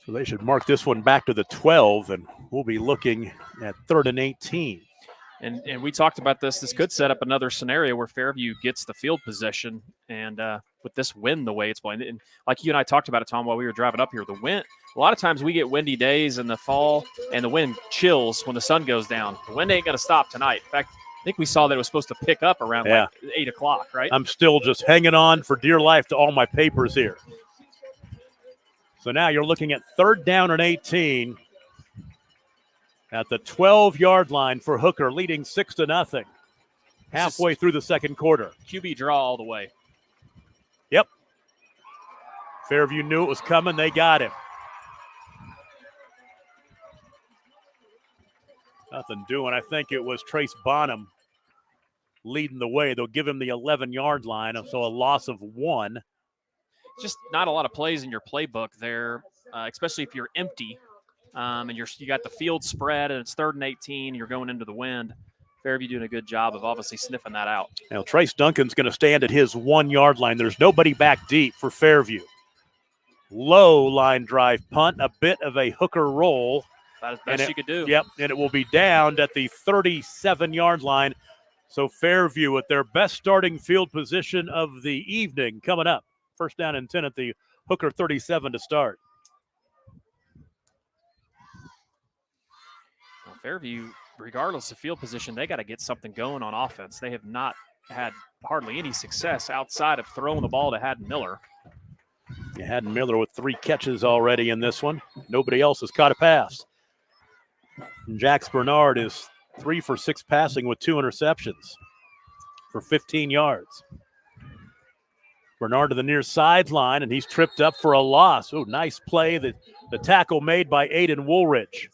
So they should mark this one back to the 12, and we'll be looking at 3rd and 18. And we talked about this. This could set up another scenario where Fairview gets the field possession, and with this wind the way it's blowing. And like you and I talked about it, Tom, while we were driving up here, the wind, a lot of times we get windy days in the fall, and the wind chills when the sun goes down. The wind ain't going to stop tonight. In fact, I think we saw that it was supposed to pick up around like 8 o'clock, right? I'm still just hanging on for dear life to all my papers here. So now you're looking at 3rd down and 18 at the 12-yard line for Hooker, leading 6-0 halfway through the second quarter. QB draw all the way. Yep. Fairview knew it was coming. They got him. Nothing doing. I think it was Trace Bonham leading the way. They'll give him the 11-yard line, so a loss of 1. Just not a lot of plays in your playbook there, especially if you're empty and you got the field spread and it's 3rd and 18. You're going into the wind. Fairview doing a good job of obviously sniffing that out. Now Trace Duncan's going to stand at his 1-yard line. There's nobody back deep for Fairview. Low line drive punt, a bit of a Hooker roll. About as best you could do. Yep, and it will be downed at the 37-yard line. So Fairview with their best starting field position of the evening coming up. 1st down and 10 at the Hooker 37 to start. Well, Fairview, regardless of field position, they got to get something going on offense. They have not had hardly any success outside of throwing the ball to Haddon Miller. You had Miller with 3 catches already in this one. Nobody else has caught a pass. And Jax Bernard is 3 for 6 passing with 2 interceptions for 15 yards. Bernard to the near sideline, and he's tripped up for a loss. Oh, nice play. The tackle made by Aiden Woolridge.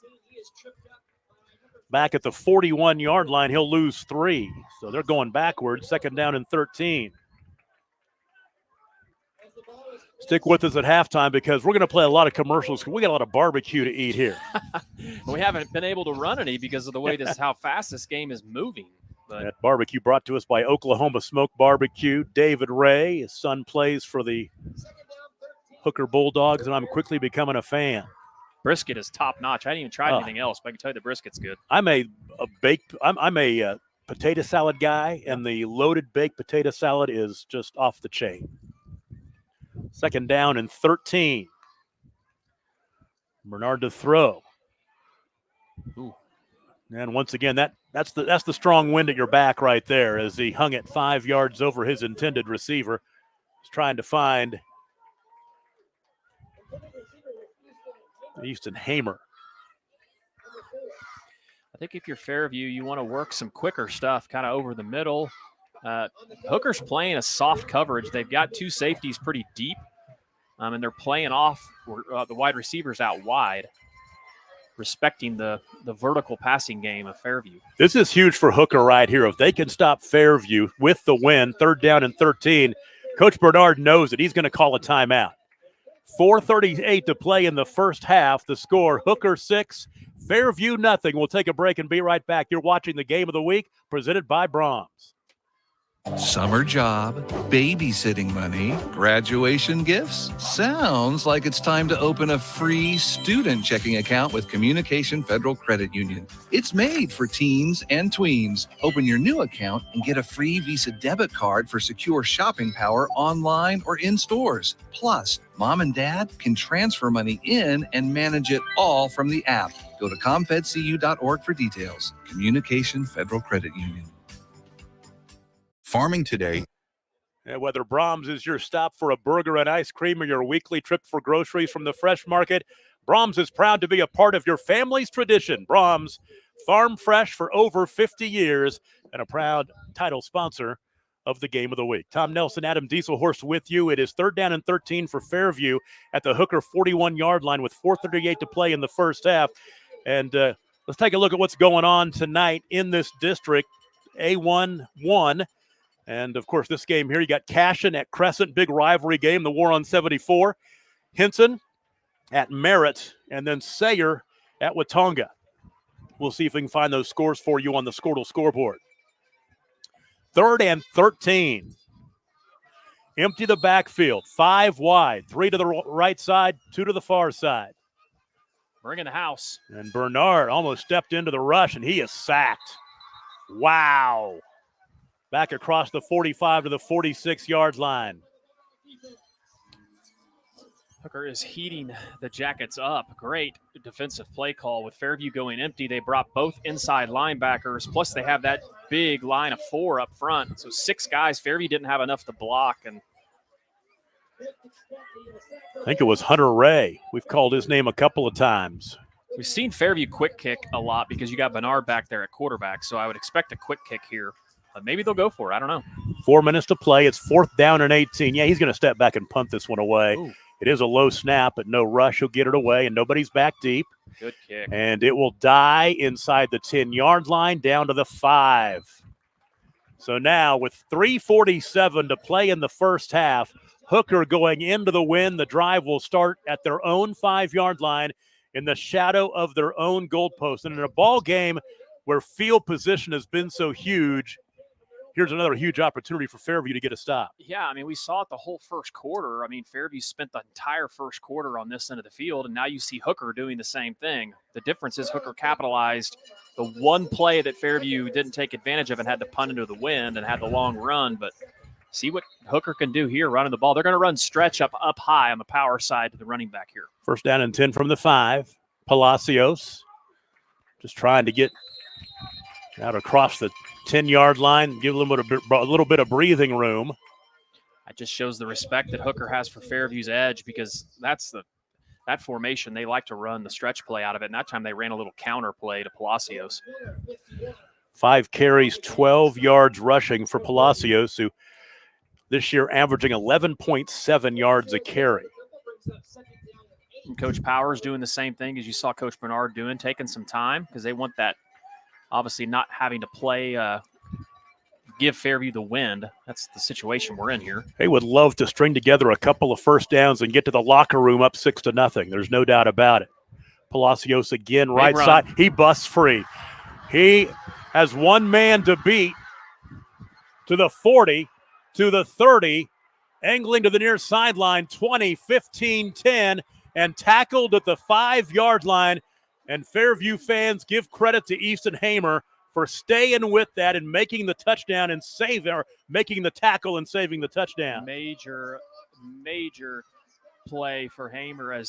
Back at the 41-yard line, he'll lose 3. So they're going backwards, 2nd down and 13. Stick with us at halftime because we're going to play a lot of commercials. We got a lot of barbecue to eat here. We haven't been able to run any because of the way how fast this game is moving. But that barbecue brought to us by Oklahoma Smoke Barbecue. David Ray, his son, plays for the Hooker Bulldogs, and I'm quickly becoming a fan. Brisket is top notch. I didn't even try anything else, but I can tell you the brisket's good. I'm a potato salad guy, and the loaded baked potato salad is just off the chain. 2nd down and 13. Bernard to throw. Ooh. And once again, that's the strong wind at your back right there as he hung it 5 yards over his intended receiver. He's trying to find Easton Hamer. I think if you're Fairview, you want to work some quicker stuff kind of over the middle. Hooker's playing a soft coverage. They've got 2 safeties pretty deep, and they're playing off the wide receivers out wide, respecting the vertical passing game of Fairview. This is huge for Hooker right here. If they can stop Fairview with the win, 3rd down and 13, Coach Bernard knows that he's going to call a timeout. 4:38 to play in the first half. The score, Hooker 6, Fairview nothing. We'll take a break and be right back. You're watching the Game of the Week presented by Brahms. Summer job, babysitting money, graduation gifts. Sounds like it's time to open a free student checking account with Communication Federal Credit Union. It's made for teens and tweens. Open your new account and get a free Visa debit card for secure shopping power online or in stores. Plus, mom and dad can transfer money in and manage it all from the app. Go to comfedcu.org for details. Communication Federal Credit Union. Farming today. And whether Brahms is your stop for a burger and ice cream or your weekly trip for groceries from the fresh market, Brahms is proud to be a part of your family's tradition. Brahms, farm fresh for over 50 years and a proud title sponsor of the Game of the Week. Tom Nelson, Adam Dieselhorst with you. It is 3rd down and 13 for Fairview at the Hooker 41-yard line with 4:38 to play in the first half. And let's take a look at what's going on tonight in this district. A1-1. And, of course, this game here, you got Cashin at Crescent, big rivalry game, the War on 74. Hinson at Merritt, and then Sayer at Watonga. We'll see if we can find those scores for you on the Squirtle scoreboard. 3rd and 13. Empty the backfield, 5 wide, 3 to the right side, 2 to the far side. Bringing the house. And Bernard almost stepped into the rush, and he is sacked. Wow. Back across the 45 to the 46-yard line. Hooker is heating the Jackets up. Great defensive play call with Fairview going empty. They brought both inside linebackers, plus they have that big line of 4 up front. So 6 guys. Fairview didn't have enough to block. And I think it was Hunter Ray. We've called his name a couple of times. We've seen Fairview quick kick a lot because you got Bernard back there at quarterback. So I would expect a quick kick here. But maybe they'll go for it. I don't know. 4 minutes to play. It's 4th down and 18. Yeah, he's going to step back and punt this one away. Ooh. It is a low snap, but no rush. He'll get it away, and nobody's back deep. Good kick. And it will die inside the 10-yard line down to the 5. So now with 3:47 to play in the first half, Hooker going into the win. The drive will start at their own 5-yard line in the shadow of their own goalpost. And in a ball game where field position has been so huge, here's another huge opportunity for Fairview to get a stop. Yeah, I mean, we saw it the whole first quarter. I mean, Fairview spent the entire first quarter on this end of the field, and now you see Hooker doing the same thing. The difference is Hooker capitalized the one play that Fairview didn't take advantage of and had to punt into the wind and had the long run. But see what Hooker can do here running the ball. They're going to run stretch up high on the power side to the running back here. 1st down and 10 from the 5. Palacios just trying to get out across the 10-yard line, give a little bit of breathing room. That just shows the respect that Hooker has for Fairview's edge, because that formation, they like to run the stretch play out of it. And that time they ran a little counter play to Palacios. 5 carries, 12 yards rushing for Palacios, who this year averaging 11.7 yards a carry. And Coach Powers doing the same thing as you saw Coach Bernard doing, taking some time, because they want that, obviously not having to play, give Fairview the wind. That's the situation we're in here. They would love to string together a couple of first downs and get to the locker room up 6-0. There's no doubt about it. Palacios again, right side. He busts free. He has one man to beat to the 40, to the 30, angling to the near sideline, 20, 15, 10, and tackled at the 5-yard line. And Fairview fans give credit to Easton Hamer for staying with that and making the touchdown and making the tackle and saving the touchdown. Major play for Hamer,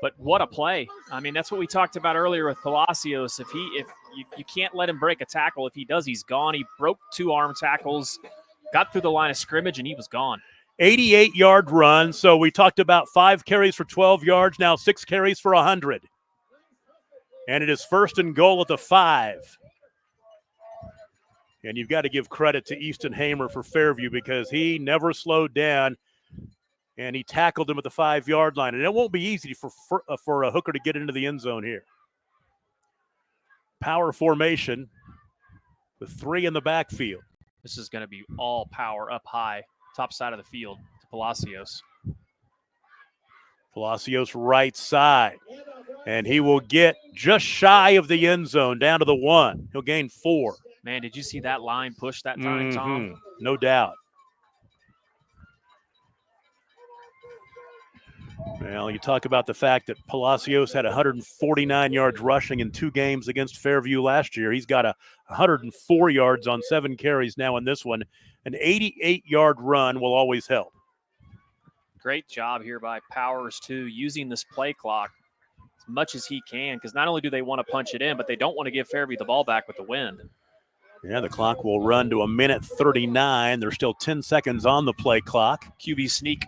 but what a play. I mean, that's what we talked about earlier with Palacios. If you can't let him break a tackle. If he does, he's gone. He broke 2 arm tackles, got through the line of scrimmage, and he was gone. 88-yard run. So we talked about 5 carries for 12 yards, now 6 carries for 100. And it is 1st and goal at the 5. And you've got to give credit to Easton Hamer for Fairview, because he never slowed down, and he tackled him at the 5-yard line. And it won't be easy for a Hooker to get into the end zone here. Power formation with 3 in the backfield. This is going to be all power up high, top side of the field to Palacios. Palacios right side. And he will get just shy of the end zone, down to the 1. He'll gain 4. Man, did you see that line push that time, Tom? No doubt. Well, you talk about the fact that Palacios had 149 yards rushing in 2 games against Fairview last year. He's got 104 yards on 7 carries now in this one. An 88-yard run will always help. Great job here by Powers, too, using this play clock as much as he can, because not only do they want to punch it in, but they don't want to give Fairview the ball back with the wind. Yeah, the clock will run to 1:39. There's still 10 seconds on the play clock. QB sneak.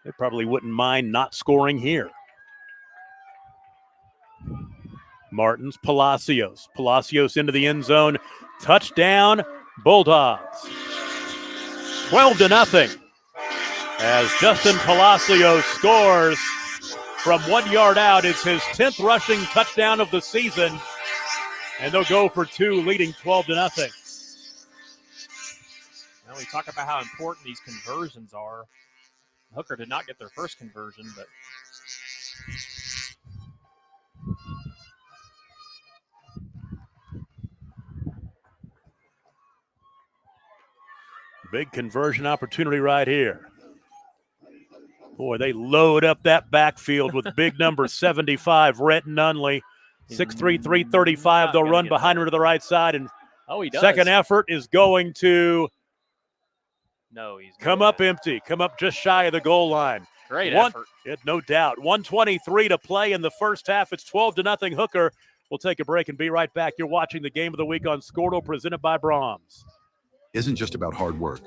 They probably wouldn't mind not scoring here. Martins, Palacios. Palacios into the end zone. Touchdown, Bulldogs. 12-0. As Justin Palacios scores from 1 yard out. It's his 10th rushing touchdown of the season. And they'll go for 2, leading 12-0. Now we talk about how important these conversions are. Hooker did not get their first conversion, but big conversion opportunity right here. Boy, they load up that backfield with big number 75, Rhett Nunley. 6'3", 335. They'll run behind him to the right side. And he does. Second effort is going to he's come up empty, come up just shy of the goal line. Great effort. No doubt. 1:23 to play in the first half. It's 12-0 Hooker. We'll take a break and be right back. You're watching the Game of the Week on Scordo, presented by Brahms. Isn't just about hard work.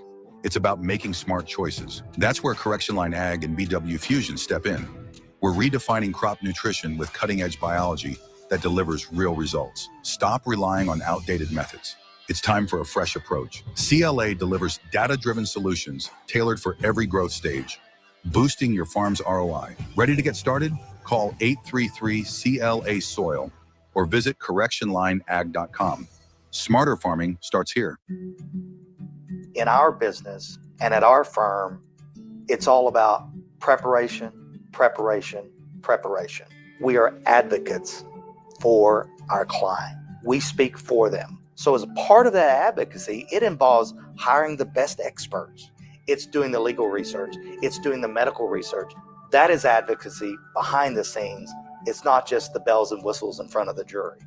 It's about making smart choices. That's where Correction Line Ag and BW Fusion step in. We're redefining crop nutrition with cutting-edge biology that delivers real results. Stop relying on outdated methods. It's time for a fresh approach. CLA delivers data-driven solutions tailored for every growth stage, boosting your farm's ROI. Ready to get started? Call 833-CLA-SOIL or visit correctionlineag.com. Smarter farming starts here. In our business and at our firm, it's all about preparation, preparation, preparation. We are advocates for our client. We speak for them. So as a part of that advocacy, it involves hiring the best experts. It's doing the legal research. It's doing the medical research. That is advocacy behind the scenes. It's not just the bells and whistles in front of the jury.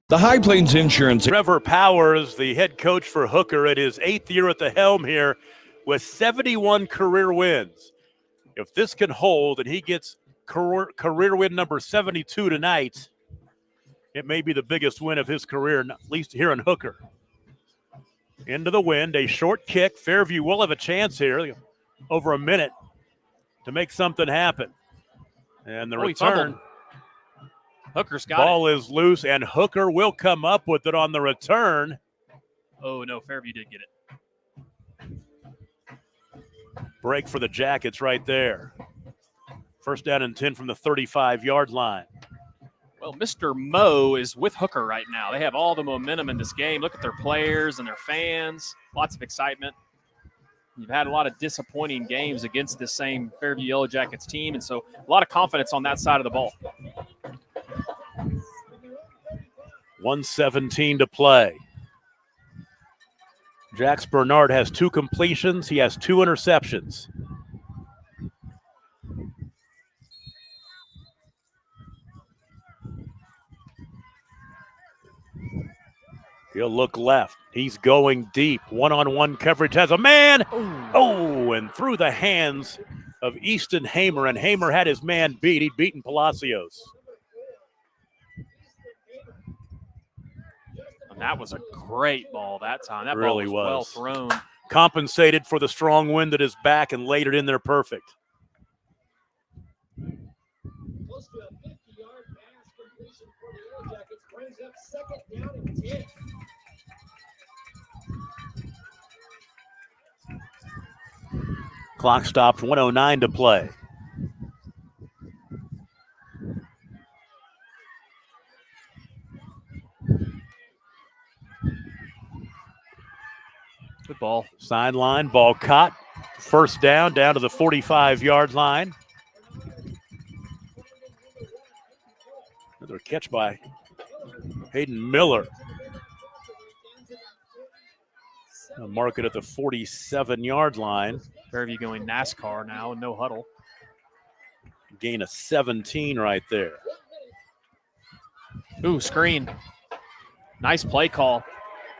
The High Plains Insurance. Trevor Powers, the head coach for Hooker, at his 8th year at the helm here with 71 career wins. If this can hold and he gets career win number 72 tonight. It may be the biggest win of his career, at least here in Hooker. Into the wind, a short kick. Fairview will have a chance here, over a minute, to make something happen. And the return. Hooker's got ball is loose, and Hooker will come up with it on the return. Oh, no, Fairview did get it. Break for the Jackets right there. First down and 10 from the 35-yard line. Well, Mr. Moe is with Hooker right now. They have all the momentum in this game. Look at their players and their fans. Lots of excitement. You've had a lot of disappointing games against this same Fairview Yellow Jackets team, and so a lot of confidence on that side of the ball. 1:17 to play. Jax Bernard has 2 completions. He has 2 interceptions. He'll look left. He's going deep. One-on-one coverage has a man. Oh, and through the hands of Easton Hamer, and Hamer had his man beat. He'd beaten Palacios. And that was a great ball that time. That really ball was well thrown. Compensated for the strong wind at his back and laid it in there perfect. Close to a 50-yard pass completion for the Yellow Jackets brings up 2nd down and 10. Clock stopped, 1:09 to play. Good ball. Sideline, ball caught. First down to the 45-yard line. Another catch by Hayden Miller. They'll mark it at the 47-yard line. Fairview going NASCAR now and no huddle. Gain of 17 right there. Ooh, screen. Nice play call.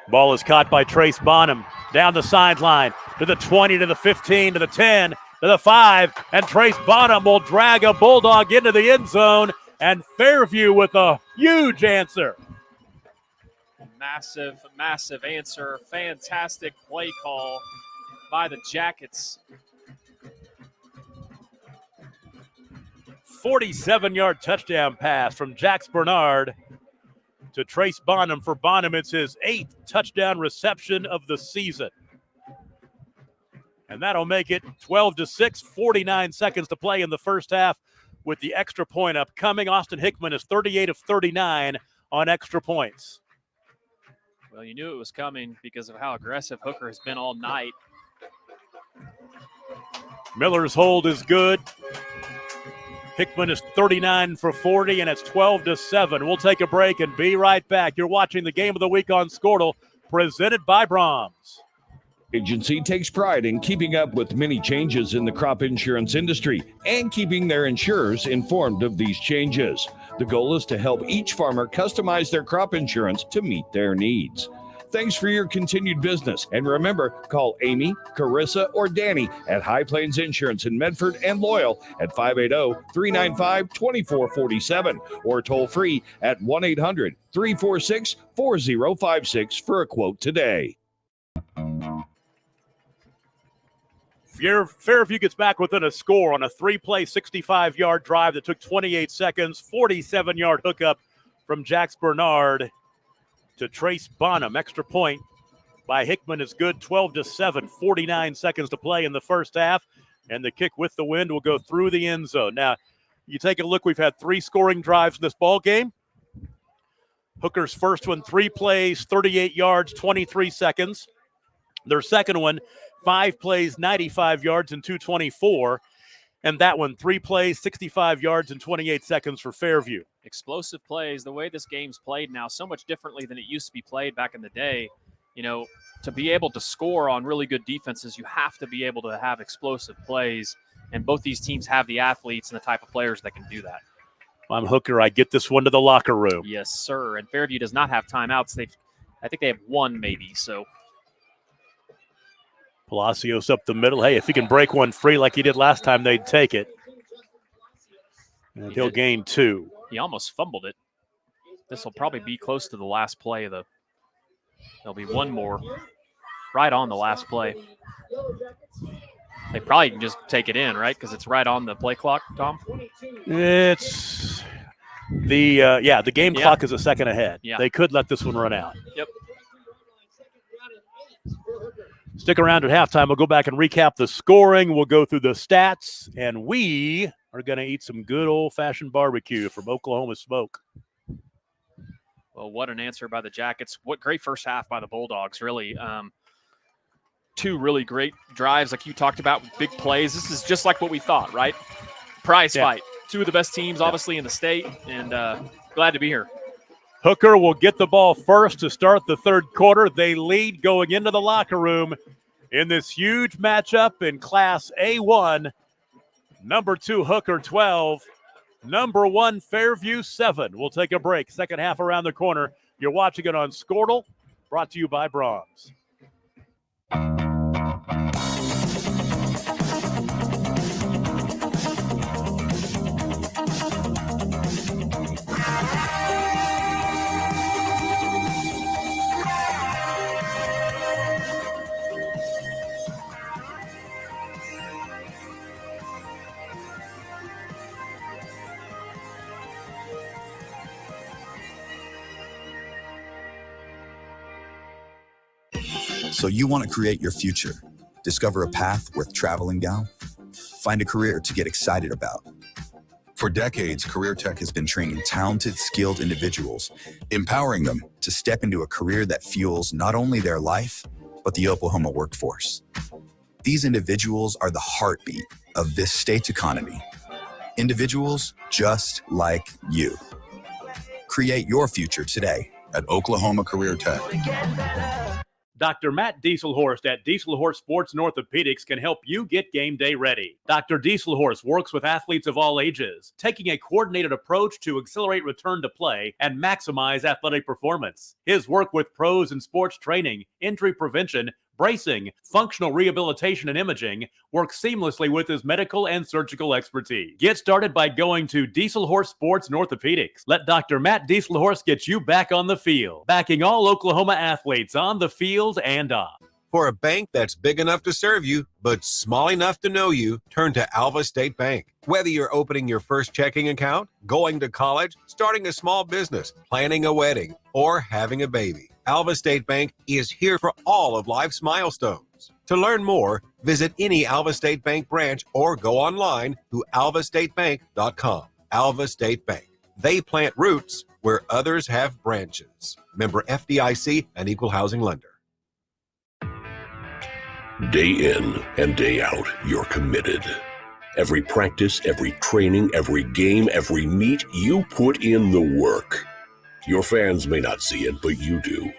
Ball is caught by Trace Bonham. Down the sideline to the 20, to the 15, to the 10, to the 5. And Trace Bonham will drag a Bulldog into the end zone. And Fairview with a huge answer. Massive, massive answer. Fantastic play call by the Jackets. 47-yard touchdown pass from Jax Bernard to Trace Bonham. For Bonham, it's his 8th touchdown reception of the season. And that'll make it 12-6, 49 seconds to play in the first half with the extra point upcoming. Austin Hickman is 38 of 39 on extra points. Well, you knew it was coming because of how aggressive Hooker has been all night. Miller's hold is good. Hickman is 39 for 40, and it's 12-7. We'll take a break and be right back. You're watching the Game of the Week on Squirtle, presented by Brahms. Agency takes pride in keeping up with many changes in the crop insurance industry and keeping their insurers informed of these changes. The goal is to help each farmer customize their crop insurance to meet their needs. Thanks for your continued business. And remember, call Amy, Carissa, or Danny at High Plains Insurance in Medford and Loyal at 580-395-2447 or toll free at 1-800-346-4056 for a quote today. Fairview gets back within a score on a 3-play, 65-yard drive that took 28 seconds, 47-yard hookup from Jax Bernard to Trace Bonham. Extra point by Hickman is good, 12-7, 49 seconds to play in the first half, and the kick with the wind will go through the end zone. Now, you take a look, we've had 3 scoring drives in this ball game. Hooker's first one, 3 plays, 38 yards, 23 seconds. Their second one, 5 plays, 95 yards, and 2:24. And that one, 3 plays, 65 yards, and 28 seconds for Fairview. Explosive plays. The way this game's played now, so much differently than it used to be played back in the day. You know, to be able to score on really good defenses, you have to be able to have explosive plays. And both these teams have the athletes and the type of players that can do that. I'm Hooker. I get this one to the locker room. Yes, sir. And Fairview does not have timeouts. I think they have 1 maybe, so. Palacios up the middle. Hey, if he can break one free like he did last time, they'd take it. And he'll gain 2. He almost fumbled it. This will probably be close to the last play of the. There'll be one more right on the last play. They probably can just take it in, right? Because it's right on the play clock, Tom. It's the game clock is a second ahead. Yeah. They could let this one run out. Yep. Stick around at halftime. We'll go back and recap the scoring. We'll go through the stats, and we are going to eat some good old-fashioned barbecue from Oklahoma Smoke. Well, what an answer by the Jackets. What great first half by the Bulldogs, really. 2 really great drives like you talked about, big plays. This is just like what we thought, right? Prize fight. 2 of the best teams, obviously, in the state, and glad to be here. Hooker will get the ball first to start the third quarter. They lead going into the locker room in this huge matchup in Class A1. Number 2, Hooker 12. Number 1, Fairview 7. We'll take a break. Second half around the corner. You're watching it on Squirtle, brought to you by Brahms. So you want to create your future, discover a path worth traveling down, find a career to get excited about. For decades, Career Tech has been training talented, skilled individuals, empowering them to step into a career that fuels not only their life, but the Oklahoma workforce. These individuals are the heartbeat of this state's economy. Individuals just like you. Create your future today at Oklahoma Career Tech. Dr. Matt Dieselhorst at Dieselhorst Sports and Orthopedics can help you get game day ready. Dr. Dieselhorst works with athletes of all ages, taking a coordinated approach to accelerate return to play and maximize athletic performance. His work with pros in sports training, injury prevention, bracing, functional rehabilitation, and imaging works seamlessly with his medical and surgical expertise. Get started by going to Dieselhorst Sports and Orthopedics. Let Dr. Matt Dieselhorst get you back on the field, backing all Oklahoma athletes on the field and off. For a bank that's big enough to serve you, but small enough to know you, turn to Alva State Bank. Whether you're opening your first checking account, going to college, starting a small business, planning a wedding, or having a baby, Alva State Bank is here for all of life's milestones. To learn more, visit any Alva State Bank branch or go online to alvastatebank.com. Alva State Bank. They plant roots where others have branches. Member FDIC and Equal Housing Lender. Day in and day out, you're committed. Every practice, every training, every game, every meet, you put in the work. Your fans may not see it, but you do.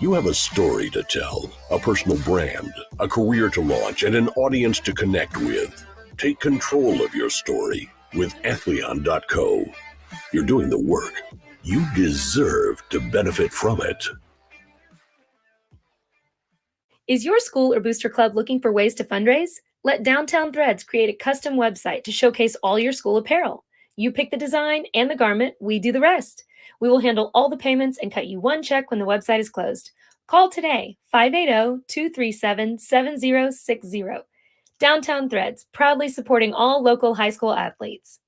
You have a story to tell, a personal brand, a career to launch, and an audience to connect with. Take control of your story with Athleon.co. You're doing the work. You deserve to benefit from it. Is your school or booster club looking for ways to fundraise? Let Downtown Threads create a custom website to showcase all your school apparel. You pick the design and the garment, we do the rest. We will handle all the payments and cut you one check when the website is closed. Call today, 580-237-7060. Downtown Threads, proudly supporting all local high school athletes.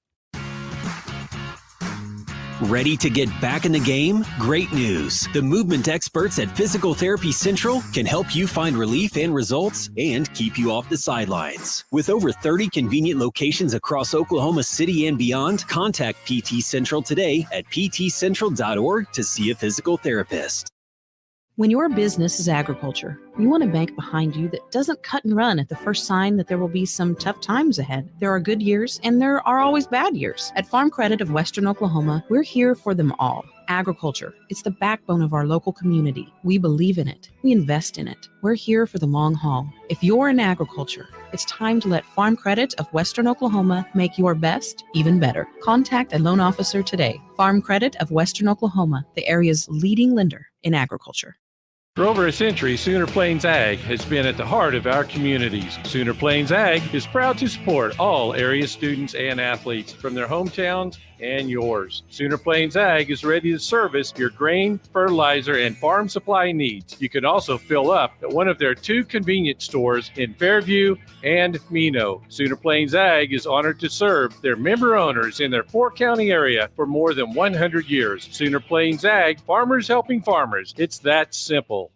Ready to get back in the game? Great news. The movement experts at Physical Therapy Central can help you find relief and results and keep you off the sidelines. With over 30 convenient locations across Oklahoma City and beyond, contact PT Central today at ptcentral.org to see a physical therapist. When your business is agriculture, you want a bank behind you that doesn't cut and run at the first sign that there will be some tough times ahead. There are good years and there are always bad years. At Farm Credit of Western Oklahoma, we're here for them all. Agriculture, it's the backbone of our local community. We believe in it. We invest in it. We're here for the long haul. If you're in agriculture, it's time to let Farm Credit of Western Oklahoma make your best even better. Contact a loan officer today. Farm Credit of Western Oklahoma, the area's leading lender in agriculture. For over a century, Sooner Plains Ag has been at the heart of our communities. Sooner Plains Ag is proud to support all area students and athletes from their hometowns and yours. Sooner Plains Ag is ready to service your grain, fertilizer, and farm supply needs. You can also fill up at one of their 2 convenience stores in Fairview and Mino. Sooner Plains Ag is honored to serve their member owners in their 4-county area for more than 100 years. Sooner Plains Ag, farmers helping farmers. It's that simple.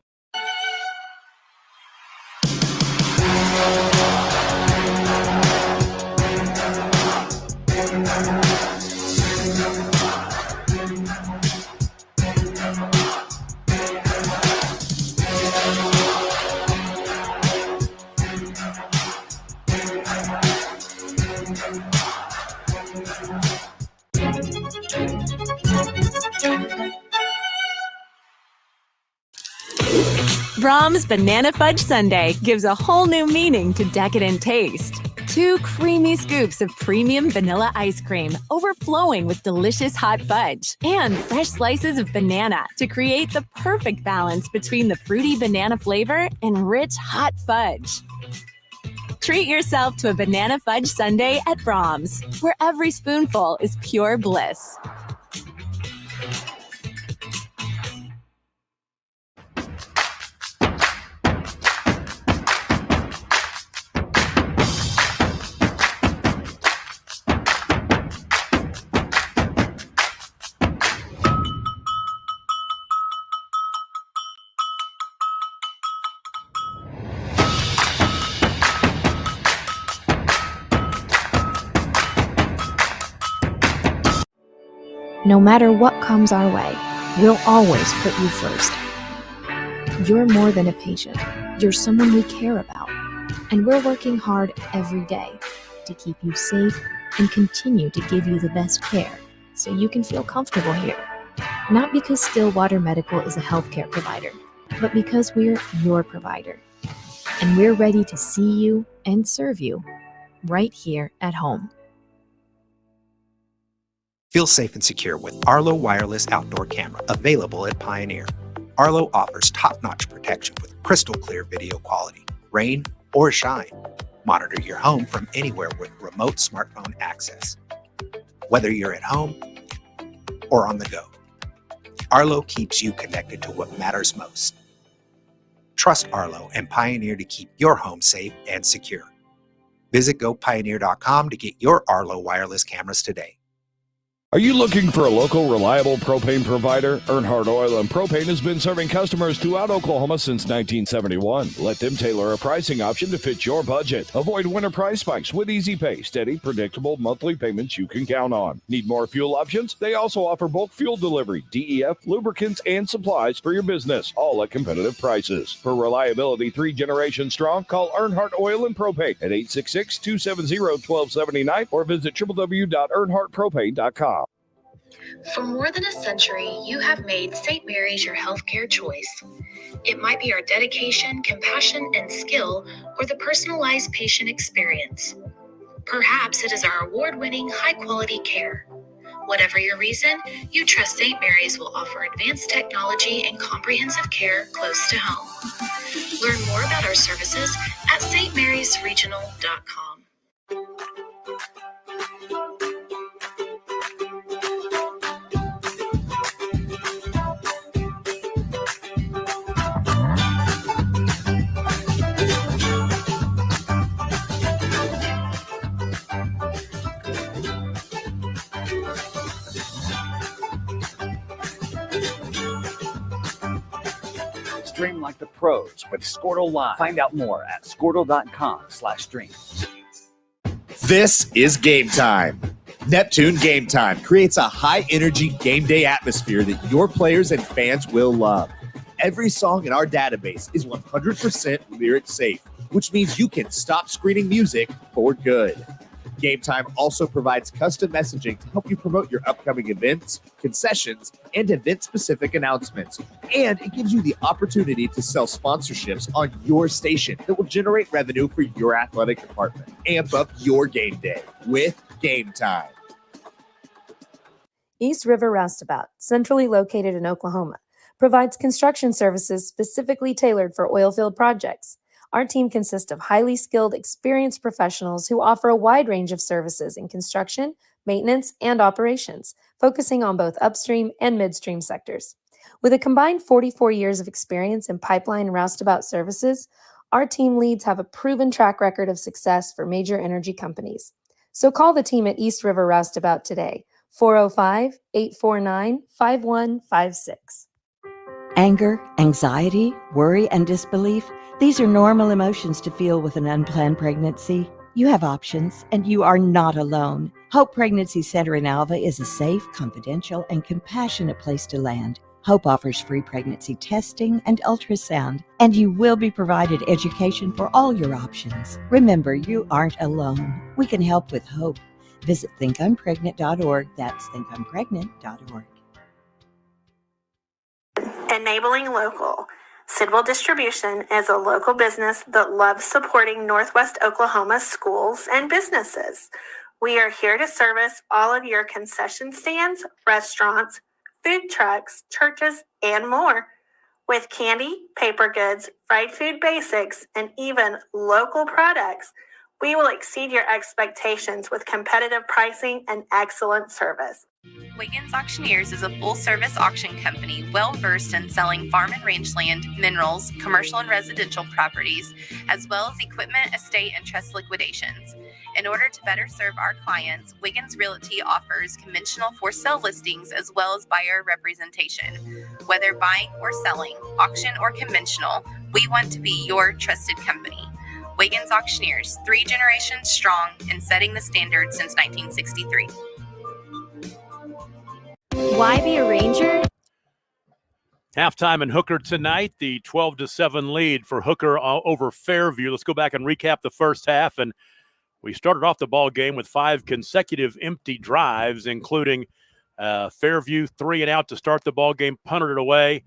Brahms Banana Fudge Sundae gives a whole new meaning to decadent taste. 2 creamy scoops of premium vanilla ice cream overflowing with delicious hot fudge and fresh slices of banana to create the perfect balance between the fruity banana flavor and rich hot fudge. Treat yourself to a banana fudge sundae at Brahms, where every spoonful is pure bliss. No matter what comes our way, we'll always put you first. You're more than a patient. You're someone we care about. And we're working hard every day to keep you safe and continue to give you the best care so you can feel comfortable here. Not because Stillwater Medical is a healthcare provider, but because we're your provider. And we're ready to see you and serve you right here at home. Feel safe and secure with Arlo Wireless Outdoor Camera, available at Pioneer. Arlo offers top-notch protection with crystal clear video quality, rain or shine. Monitor your home from anywhere with remote smartphone access. Whether you're at home or on the go, Arlo keeps you connected to what matters most. Trust Arlo and Pioneer to keep your home safe and secure. Visit gopioneer.com to get your Arlo wireless cameras today. Are you looking for a local, reliable propane provider? Earnhardt Oil and Propane has been serving customers throughout Oklahoma since 1971. Let them tailor a pricing option to fit your budget. Avoid winter price spikes with easy pay, steady, predictable monthly payments you can count on. Need more fuel options? They also offer bulk fuel delivery, DEF, lubricants, and supplies for your business, all at competitive prices. For reliability 3 generations strong, call Earnhardt Oil and Propane at 866-270-1279 or visit www.earnhardtpropane.com. For more than a century, you have made St. Mary's your healthcare choice. It might be our dedication, compassion, and skill, or the personalized patient experience. Perhaps it is our award-winning, high-quality care. Whatever your reason, you trust St. Mary's will offer advanced technology and comprehensive care close to home. Learn more about our services at stmarysregional.com. Stream like the pros with Squirtle Live. Find out more at squirtle.com/stream. This is Game Time. Neptune Game Time creates a high-energy game day atmosphere that your players and fans will love. Every song in our database is 100% lyric safe, which means you can stop screening music for good. Game Time also provides custom messaging to help you promote your upcoming events, concessions, and event-specific announcements. And it gives you the opportunity to sell sponsorships on your station that will generate revenue for your athletic department. Amp up your game day with Game Time. East River Roustabout, centrally located in Oklahoma, provides construction services specifically tailored for oilfield projects. Our team consists of highly skilled, experienced professionals who offer a wide range of services in construction, maintenance, and operations, focusing on both upstream and midstream sectors. With a combined 44 years of experience in pipeline and roustabout services, our team leads have a proven track record of success for major energy companies. So call the team at East River Roustabout today, 405-849-5156. Anger, anxiety, worry, and disbelief, these are normal emotions to feel with an unplanned pregnancy. You have options, and you are not alone. Hope Pregnancy Center in Alva is a safe, confidential, and compassionate place to land. Hope offers free pregnancy testing and ultrasound, and you will be provided education for all your options. Remember, you aren't alone. We can help with hope. Visit thinkumpregnant.org. That's thinkumpregnant.org. Enabling local. Sidwell Distribution is a local business that loves supporting Northwest Oklahoma schools and businesses. We are here to service all of your concession stands, restaurants, food trucks, churches, and more. With candy, paper goods, fried food basics, and even local products, we will exceed your expectations with competitive pricing and excellent service. Wiggins Auctioneers is a full-service auction company well-versed in selling farm and range land, minerals, commercial and residential properties, as well as equipment, estate, and trust liquidations. In order to better serve our clients, Wiggins Realty offers conventional for-sale listings as well as buyer representation. Whether buying or selling, auction or conventional, we want to be your trusted company. Wiggins Auctioneers, 3 generations strong and setting the standard since 1963. Why be a Ranger? Halftime in Hooker tonight, the 12-7 lead for Hooker over Fairview. Let's go back and recap the first half. And we started off the ball game with 5 consecutive empty drives, including Fairview 3 and out to start the ball game, punted it away.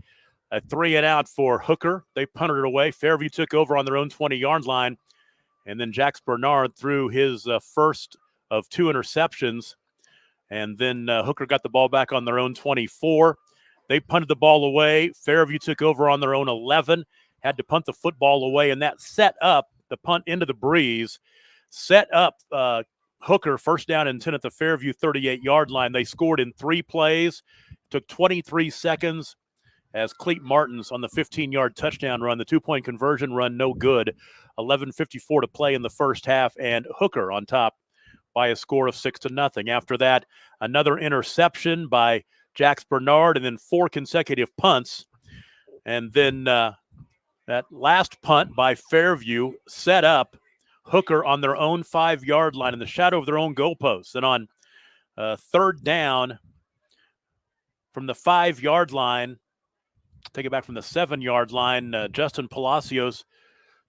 A 3 and out for Hooker. They punted it away. Fairview took over on their own 20-yard line. And then Jax Bernard threw his first of 2 interceptions. And then Hooker got the ball back on their own 24. They punted the ball away. Fairview took over on their own 11, had to punt the football away, and that set up the punt into the breeze, set up Hooker first down and 10 at the Fairview 38-yard line. They scored in 3 plays, took 23 seconds as Cleet Martins on the 15-yard touchdown run. The 2-point conversion run, no good. 11:54 to play in the first half, and Hooker on top by a score of 6-0. After that, another interception by Jax Bernard, and then 4 consecutive punts. And then that last punt by Fairview set up Hooker on their own 5-yard line in the shadow of their own goalposts. And on third down from the 5-yard line, take it back from the 7-yard line, Justin Palacios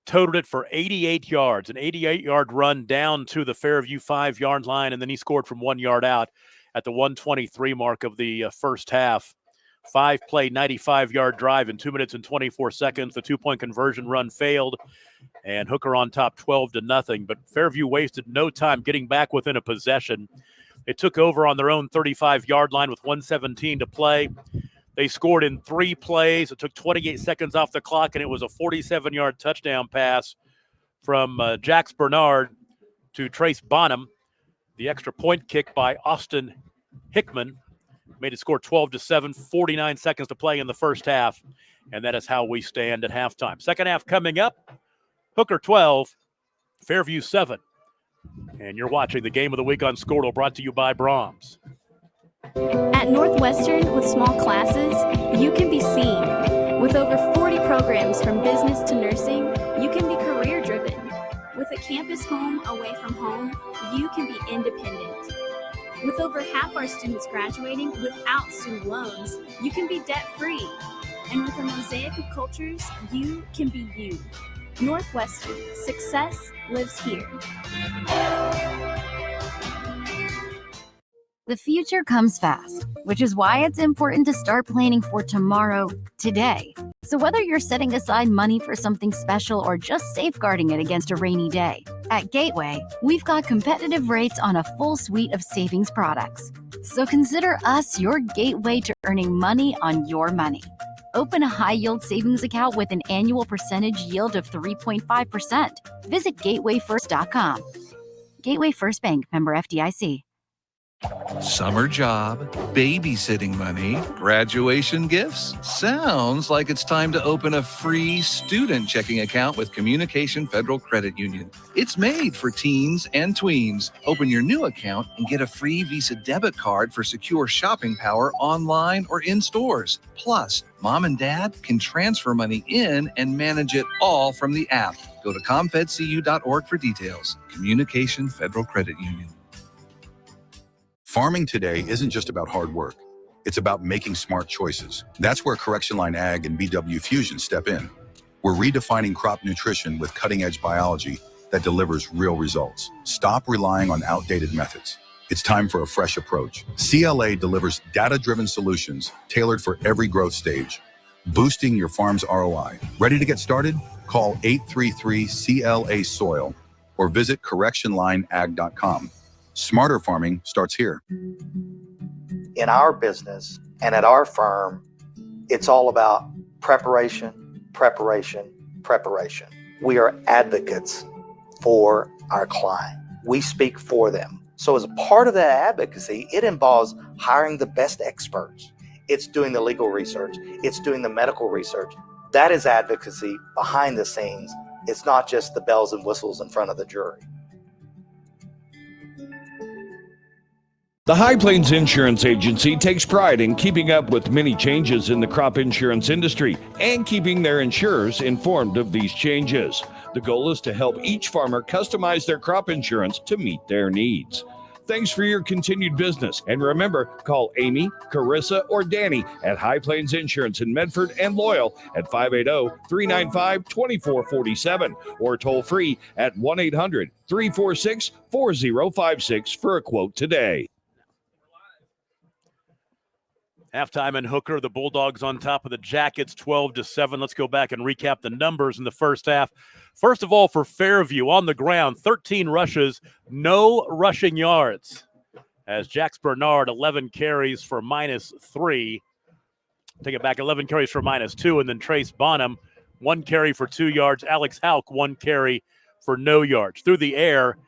totaled it for 88 yards, an 88-yard run down to the Fairview 5-yard line, and then he scored from 1 yard out at the 1:23 mark of the first half. 5-play, 95-yard drive in 2 minutes and 24 seconds. The 2-point conversion run failed, and Hooker on top 12-0. But Fairview wasted no time getting back within a possession. They took over on their own 35-yard line with 1:17 to play. They scored in 3 plays. It took 28 seconds off the clock, and it was a 47-yard touchdown pass from Jax Bernard to Trace Bonham. The extra point kick by Austin Hickman made it score 12-7, 49 seconds to play in the first half, and that is how we stand at halftime. Second half coming up, Hooker 12, Fairview 7. And you're watching the Game of the Week on Squirtle, brought to you by Brahms. At Northwestern, with small classes, you can be seen. With over 40 programs from business to nursing, you can be career-driven. With a campus home away from home, you can be independent. With over half our students graduating without student loans, you can be debt-free. And with a mosaic of cultures, you can be you. Northwestern, success lives here. The future comes fast, which is why it's important to start planning for tomorrow, today. So whether you're setting aside money for something special or just safeguarding it against a rainy day, at Gateway, we've got competitive rates on a full suite of savings products. So consider us your gateway to earning money on your money. Open a high-yield savings account with an annual percentage yield of 3.5%. Visit gatewayfirst.com. Gateway First Bank, member FDIC. Summer job, babysitting money, graduation gifts. Sounds like it's time to open a free student checking account with Communication Federal Credit Union. It's made for teens and tweens. Open your new account and get a free Visa debit card for secure shopping power online or in stores. Plus, mom and dad can transfer money in and manage it all from the app. Go to comfedcu.org for details. Communication Federal Credit Union. Farming today isn't just about hard work. It's about making smart choices. That's where Correction Line Ag and BW Fusion step in. We're redefining crop nutrition with cutting-edge biology that delivers real results. Stop relying on outdated methods. It's time for a fresh approach. CLA delivers data-driven solutions tailored for every growth stage, boosting your farm's ROI. Ready to get started? Call 833-CLA-SOIL or visit correctionlineag.com. Smarter farming starts here. In our business and at our firm, it's all about preparation, preparation, preparation. We are advocates for our client. We speak for them. So as a part of that advocacy, it involves hiring the best experts. It's doing the legal research. It's doing the medical research. That is advocacy behind the scenes. It's not just the bells and whistles in front of the jury. The High Plains Insurance Agency takes pride in keeping up with many changes in the crop insurance industry and keeping their insurers informed of these changes. The goal is to help each farmer customize their crop insurance to meet their needs. Thanks for your continued business. And remember, call Amy, Carissa, or Danny at High Plains Insurance in Medford and Loyal at 580-395-2447 or toll free at 1-800-346-4056 for a quote today. Halftime in Hooker, the Bulldogs on top of the Jackets, 12-7. Let's go back and recap the numbers in the first half. First of all, for Fairview on the ground, 13 rushes, no rushing yards. As Jax Bernard, 11 carries for -3. Take it back, 11 carries for -2. And then Trace Bonham, 1 carry for 2 yards. Alex Hauk, 1 carry for no yards. Through the air,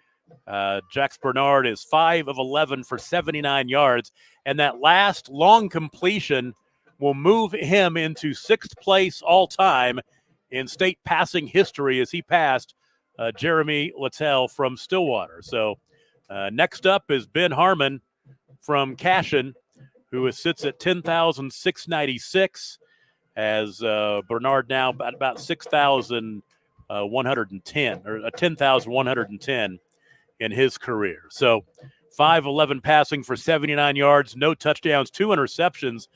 Jax Bernard is 5 of 11 for 79 yards. And that last long completion will move him into 6th place all-time in state passing history as he passed Jeremy Littell from Stillwater. So next up is Ben Harmon from Cashin, who sits at 10,696 as Bernard now at about 6,110 or 10,110 in his career. So 5-11 passing for 79 yards, no touchdowns, 2 interceptions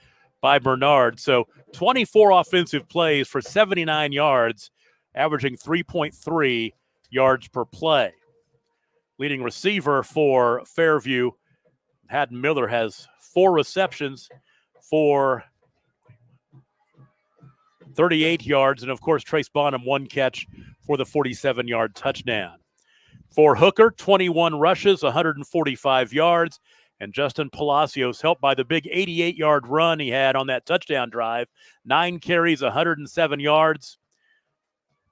by Bernard. So 24 offensive plays for 79 yards, averaging 3.3 yards per play. Leading receiver for Fairview, Haddon Miller, has 4 receptions for 38 yards. And, of course, Trace Bonham, 1 catch for the 47-yard touchdown. For Hooker, 21 rushes, 145 yards. And Justin Palacios, helped by the big 88-yard run he had on that touchdown drive, 9 carries, 107 yards.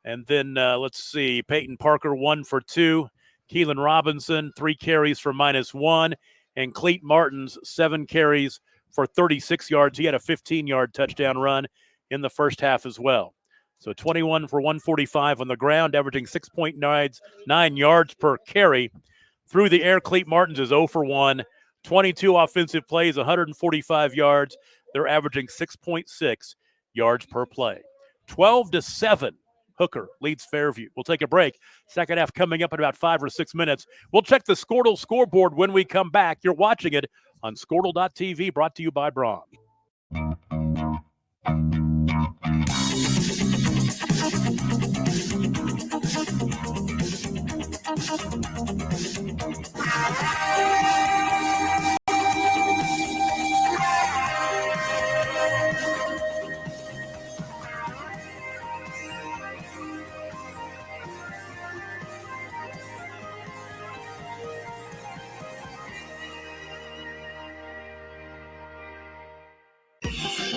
And then, let's see, Peyton Parker, 1 for 2. Keelan Robinson, 3 carries for -1. And Cleet Martins, 7 carries for 36 yards. He had a 15-yard touchdown run in the first half as well. So 21 for 145 on the ground, averaging 6.9 yards per carry. Through the air, Cleet Martins is 0 for 1. 22 offensive plays, 145 yards. They're averaging 6.6 yards per play. 12-7. Hooker leads Fairview. We'll take a break. Second half coming up in about 5 or 6 minutes. We'll check the Squirtle scoreboard when we come back. You're watching it on Squirtle.tv, brought to you by Braum.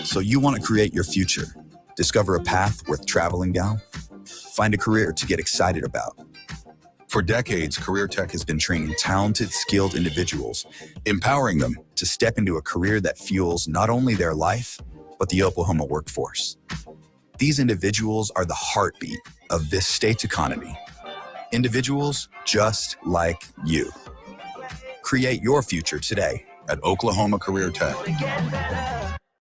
So you want to create your future, discover a path worth traveling down, find a career to get excited about. For decades, Career Tech has been training talented, skilled individuals, empowering them to step into a career that fuels not only their life, but the Oklahoma workforce. These individuals are the heartbeat of this state's economy. Individuals just like you. Create your future today at Oklahoma Career Tech.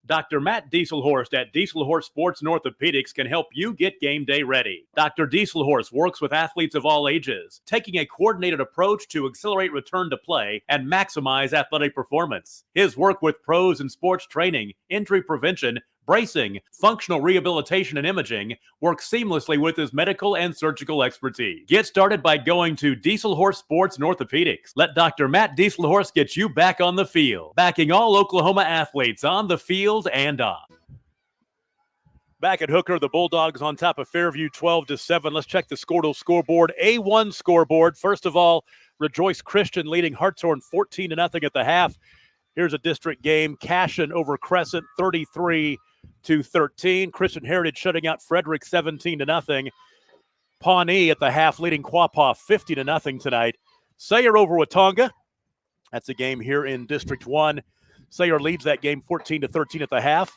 Dr. Matt Dieselhorst at Dieselhorst Sports and Orthopedics can help you get game day ready. Dr. Dieselhorst works with athletes of all ages, taking a coordinated approach to accelerate return to play and maximize athletic performance. His work with pros in sports training, injury prevention, bracing, functional rehabilitation, and imaging works seamlessly with his medical and surgical expertise. Get started by going to Dieselhorst Sports and Orthopedics. Let Dr. Matt Dieselhorst get you back on the field, backing all Oklahoma athletes on the field and off. Back at Hooker, the Bulldogs on top of Fairview 12-7. Let's check the Squirtle scoreboard. A1 scoreboard. First of all, Rejoice Christian leading Hartshorn 14-0 at the half. Here's a district game. Cashin over Crescent 33-13. Christian Heritage shutting out Frederick 17-0. Pawnee at the half leading Quapaw 50-0 tonight. Sayre over Watonga. That's a game here in District 1. Sayre leads that game 14-13 at the half.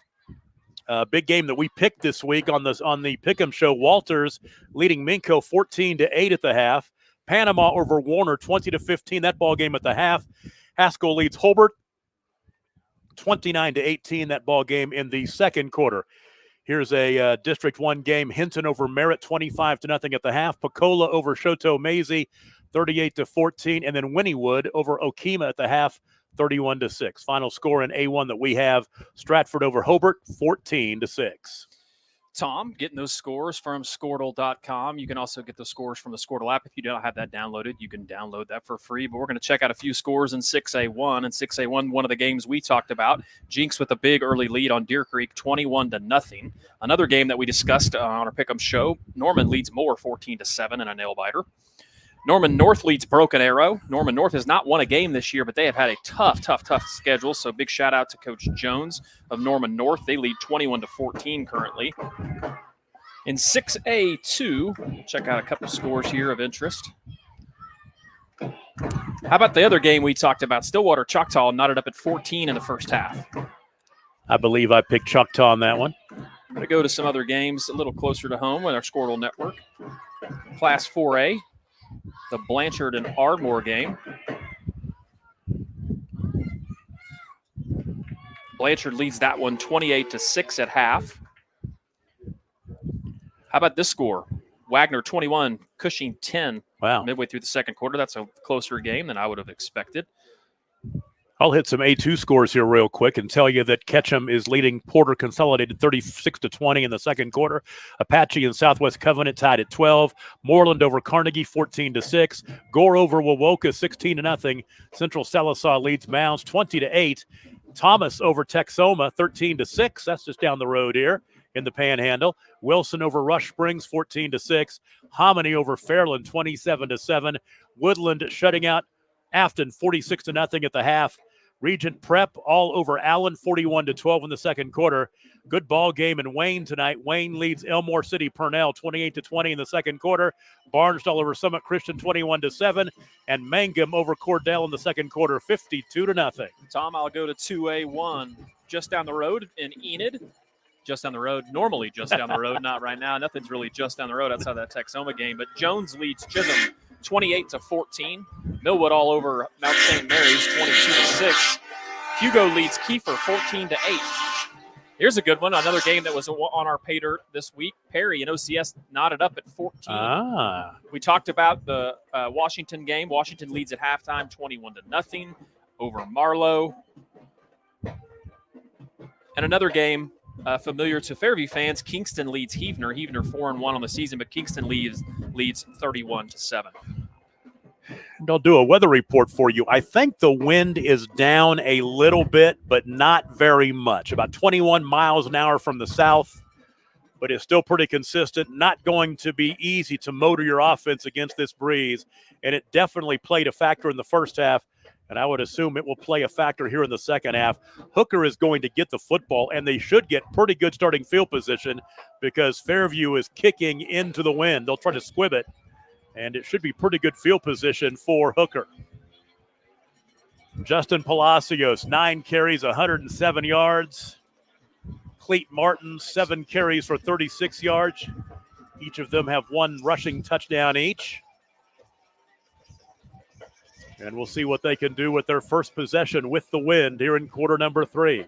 Big game that we picked this week on the Pick'em show. Walters leading Minco 14-8 at the half. Panama over Warner 20-15. That ball game at the half. Haskell leads Holbert 29-18. That ball game in the second quarter. Here's a District 1 game. Hinton over Merritt 25-0 at the half. Pecola over Choteau Maisie 38-14. And then Wynnewood over Okemah at the half 31-6. Final score in A1 that we have: Stratford over Hobart 14-6. Tom, getting those scores from Squirtle.com. You can also get the scores from the Squirtle app. If you don't have that downloaded, you can download that for free. But we're going to check out a few scores in 6A1. And 6A1, one of the games we talked about, Jinx with a big early lead on Deer Creek, 21-0. Another game that we discussed on our Pick'em show, Norman leads Moore 14-7 in a nail-biter. Norman North leads Broken Arrow. Norman North has not won a game this year, but they have had a tough schedule. So big shout out to Coach Jones of Norman North. They lead 21-14 currently. In 6A2, check out a couple scores here of interest. How about the other game we talked about? Stillwater Choctaw knotted up at 14 in the first half. I believe I picked Choctaw on that one. I'm going to go to some other games a little closer to home with our Squirtle Network. Class 4A. The Blanchard and Ardmore game. Blanchard leads that one 28-6 at half. How about this score? Wagner 21, Cushing 10. Wow. Midway through the second quarter. That's a closer game than I would have expected. I'll hit some A2 scores here real quick and tell you that Ketchum is leading Porter Consolidated 36-20 in the second quarter. Apache and Southwest Covenant tied at 12. Moreland over Carnegie 14-6. Gore over Wawoka 16-0. Central Sallisaw leads Mounds 20-8. Thomas over Texoma 13-6. That's just down the road here in the Panhandle. Wilson over Rush Springs 14-6. Hominy over Fairland 27-7. Woodland shutting out Afton 46-0 at the half. Regent Prep all over Allen 41-12 in the second quarter. Good ball game in Wayne tonight. Wayne leads Elmore City Purnell 28-20 in the second quarter. Barnsdall over Summit Christian 21-7. And Mangum over Cordell in the second quarter 52-0. Tom, I'll go to 2A1 just down the road in Enid. Just down the road, normally just down the road, not right now. Nothing's really just down the road outside that Texoma game. But Jones leads Chisholm 28-14. Millwood all over Mount St. Mary's 22-6. Hugo leads Kiefer 14-8. Here's a good one. Another game that was on our pay dirt this week. Perry and OCS knotted up at 14. We talked about the Washington game. Washington leads at halftime 21-0 over Marlowe. And another game familiar to Fairview fans, Kingston leads Heavener. Heavener 4-1 on the season, but Kingston leads 31-7. And I'll do a weather report for you. I think the wind is down a little bit, but not very much. About 21 miles an hour from the south, but it's still pretty consistent. Not going to be easy to motor your offense against this breeze, and it definitely played a factor in the first half. and I would assume it will play a factor here in the second half. Hooker is going to get the football, and they should get pretty good starting field position because Fairview is kicking into the wind. They'll try to squib it, and it should be pretty good field position for Hooker. Justin Palacios, 9 carries, 107 yards. Cleet Martin, 7 carries for 36 yards. Each of them have 1 rushing touchdown each. And we'll see what they can do with their first possession with the wind here in quarter number 3.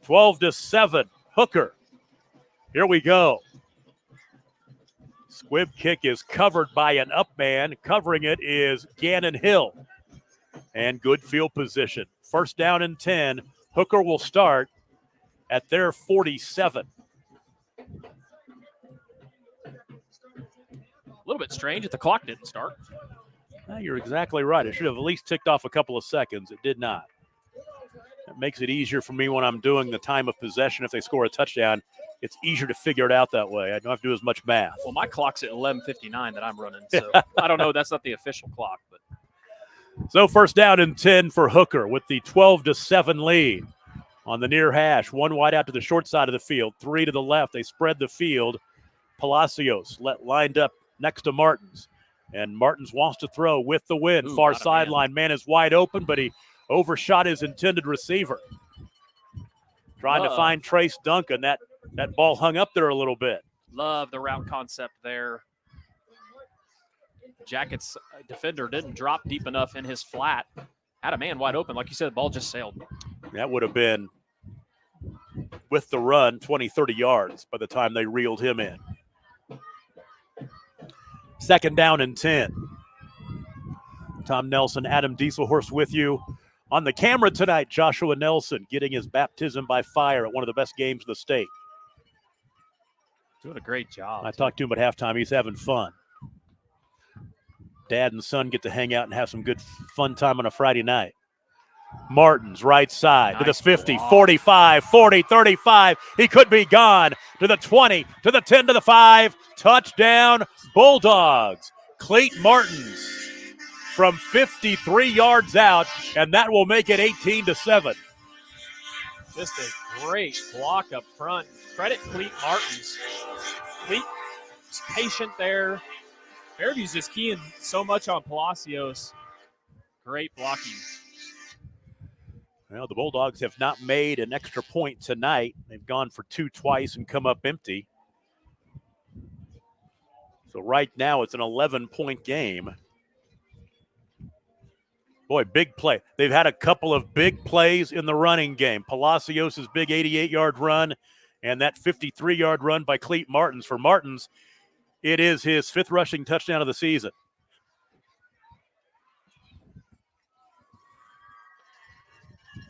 12-7, Hooker. Here we go. Squib kick is covered by an up man. Covering it is Gannon Hill. And good field position. First down and 10. Hooker will start at their 47. A little bit strange that the clock didn't start. You're exactly right. It should have at least ticked off a couple of seconds. It did not. It makes it easier for me when I'm doing the time of possession. If they score a touchdown, it's easier to figure it out that way. I don't have to do as much math. Well, my clock's at 11:59 that I'm running, so I don't know. That's not the official clock. But So first down and 10 for Hooker with the 12-7 lead. On the near hash, 1 wide out to the short side of the field, 3 to the left. They spread the field. Palacios lined up next to Martins. And Martins wants to throw with the wind. Ooh, far sideline. Man is wide open, but he overshot his intended receiver. Trying to find Trace Duncan. That ball hung up there a little bit. Love the route concept there. Jackets defender didn't drop deep enough in his flat. Had a man wide open. Like you said, the ball just sailed. That would have been, with the run, 20, 30 yards by the time they reeled him in. Second down and 10. Tom Nelson, Adam Dieselhorst with you. On the camera tonight, Joshua Nelson getting his baptism by fire at one of the best games in the state. Doing a great job. I talked to him at halftime. He's having fun. Dad and son get to hang out and have some good fun time on a Friday night. Martins, right side, to the 50, block. 45, 40, 35. He could be gone. To the 20, to the 10, to the 5. Touchdown, Bulldogs. Cleet Martins from 53 yards out, and that will make it 18-7. Just a great block up front. Credit Cleet Martins. Cleet is patient there. Fairview's just keying so much on Palacios. Great blocking. Well, the Bulldogs have not made an extra point tonight. They've gone for 2 twice and come up empty. So right now it's an 11-point game. Boy, big play. They've had a couple of big plays in the running game. Palacios' big 88-yard run and that 53-yard run by Cleet Martins. For Martins, it is his 5th rushing touchdown of the season.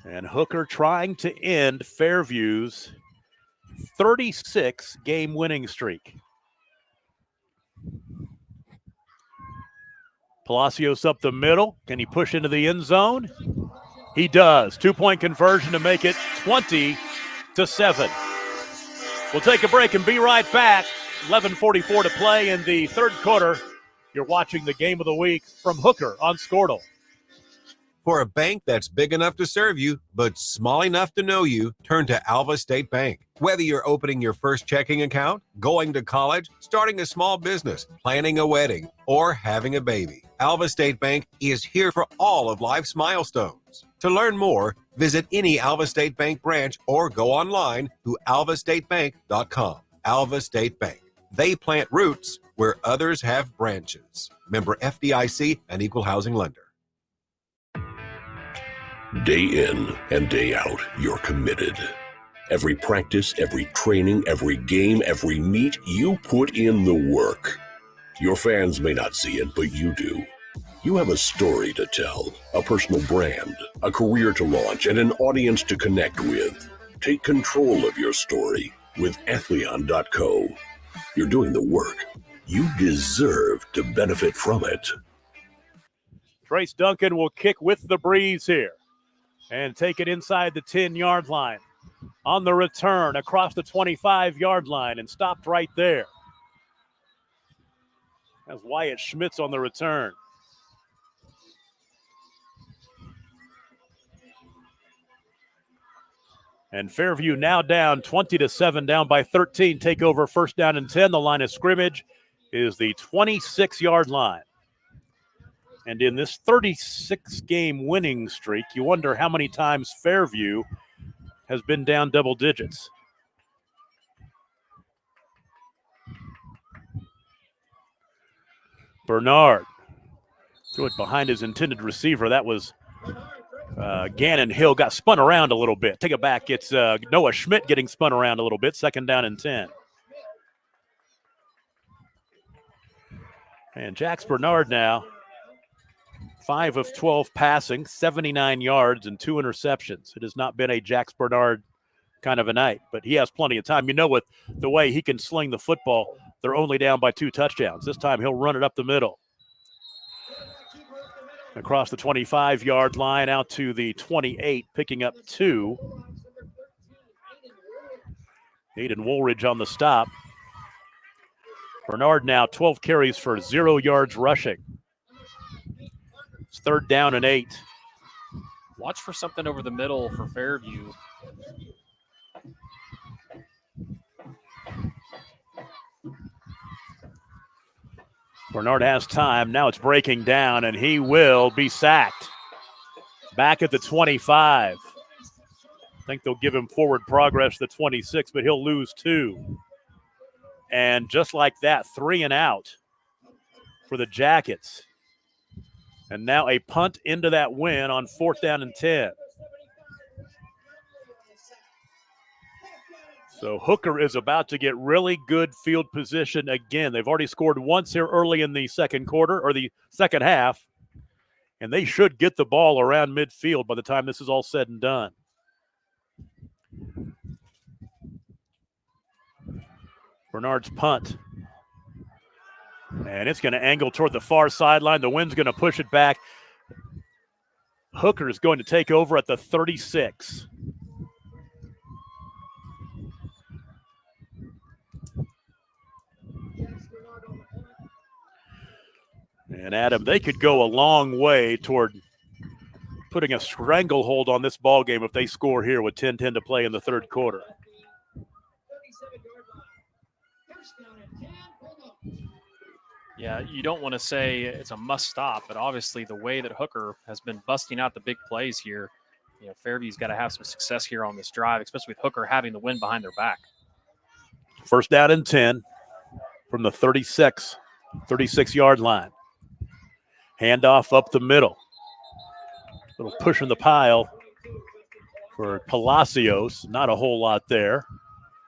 And Hooker trying to end Fairview's 36-game winning streak. Palacios up the middle. Can he push into the end zone? He does. 2-point conversion to make it 20-7. We'll take a break and be right back. 11:44 to play in the third quarter. You're watching the game of the week from Hooker on Squirtle. For a bank that's big enough to serve you, but small enough to know you, turn to Alva State Bank. Whether you're opening your first checking account, going to college, starting a small business, planning a wedding, or having a baby, Alva State Bank is here for all of life's milestones. To learn more, visit any Alva State Bank branch or go online to alvastatebank.com. Alva State Bank. They plant roots where others have branches. Member FDIC and Equal Housing Lender. Day in and day out, you're committed. Every practice, every training, every game, every meet, you put in the work. Your fans may not see it, but you do. You have a story to tell, a personal brand, a career to launch, and an audience to connect with. Take control of your story with Athleon.co. You're doing the work. You deserve to benefit from it. Trace Duncan will kick with the breeze here and take it inside the 10-yard line. On the return, across the 25-yard line, and stopped right there. That's Wyatt Schmitz on the return. And Fairview now down 20-7, down by 13. Take over first down and 10. The line of scrimmage is the 26-yard line. And in this 36-game winning streak, you wonder how many times Fairview has been down double digits. Bernard threw it behind his intended receiver. That was Gannon Hill. Got spun around a little bit. Take it back. It's Noah Schmidt getting spun around a little bit. Second down and 10. And Jax Bernard now, 5 of 12 passing, 79 yards and 2 interceptions. It has not been a Jax Bernard kind of a night, but he has plenty of time. You know, with the way he can sling the football, they're only down by 2 touchdowns. This time he'll run it up the middle. Across the 25-yard line out to the 28, picking up 2. Aiden Woolridge on the stop. Bernard now 12 carries for 0 yards rushing. It's third down and 8. Watch for something over the middle for Fairview. Bernard has time. Now it's breaking down, and he will be sacked. Back at the 25. I think they'll give him forward progress to the 26, but he'll lose 2. And just like that, 3 and out for the Jackets. And now a punt into that win on fourth down and 10. So Hooker is about to get really good field position again. They've already scored once here early in the second quarter, or the second half, and they should get the ball around midfield by the time this is all said and done. Bernard's punt. And it's going to angle toward the far sideline. The wind's going to push it back. Hooker is going to take over at the 36. And Adam, they could go a long way toward putting a stranglehold on this ball game if they score here with 10-10 to play in the third quarter. Yeah, you don't want to say it's a must stop, but obviously the way that Hooker has been busting out the big plays here, you know, Fairview's got to have some success here on this drive, especially with Hooker having the win behind their back. First down and 10 from the 36-yard line. Handoff up the middle. Little push in the pile for Palacios. Not a whole lot there.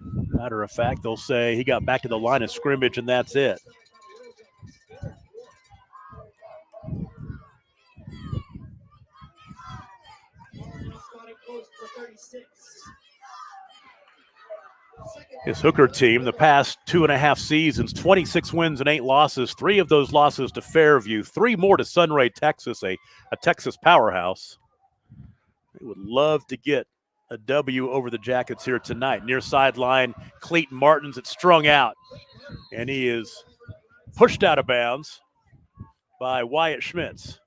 Matter of fact, they'll say he got back to the line of scrimmage and that's it. His Hooker team, the past 2.5 seasons, 26 wins and 8 losses. 3 of those losses to Fairview, 3 more to Sunray, Texas, a Texas powerhouse. They would love to get a W over the Jackets here tonight. Near sideline, Clayton Martins, it's strung out, and he is pushed out of bounds by Wyatt Schmitz.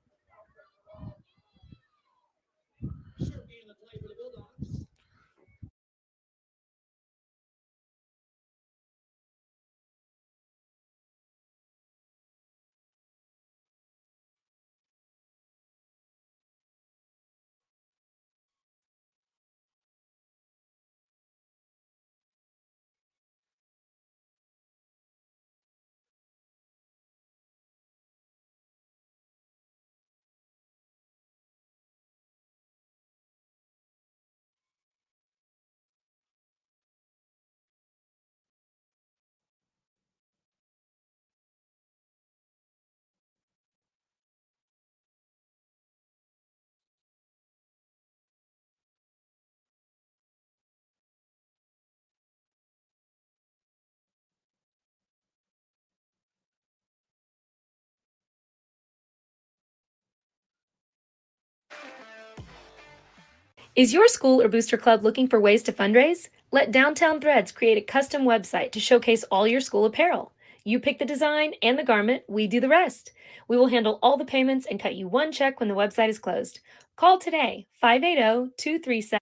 Is your school or booster club looking for ways to fundraise? Let Downtown Threads create a custom website to showcase all your school apparel. You pick the design and the garment, we do the rest. We will handle all the payments and cut you one check when the website is closed. Call today, 580-237.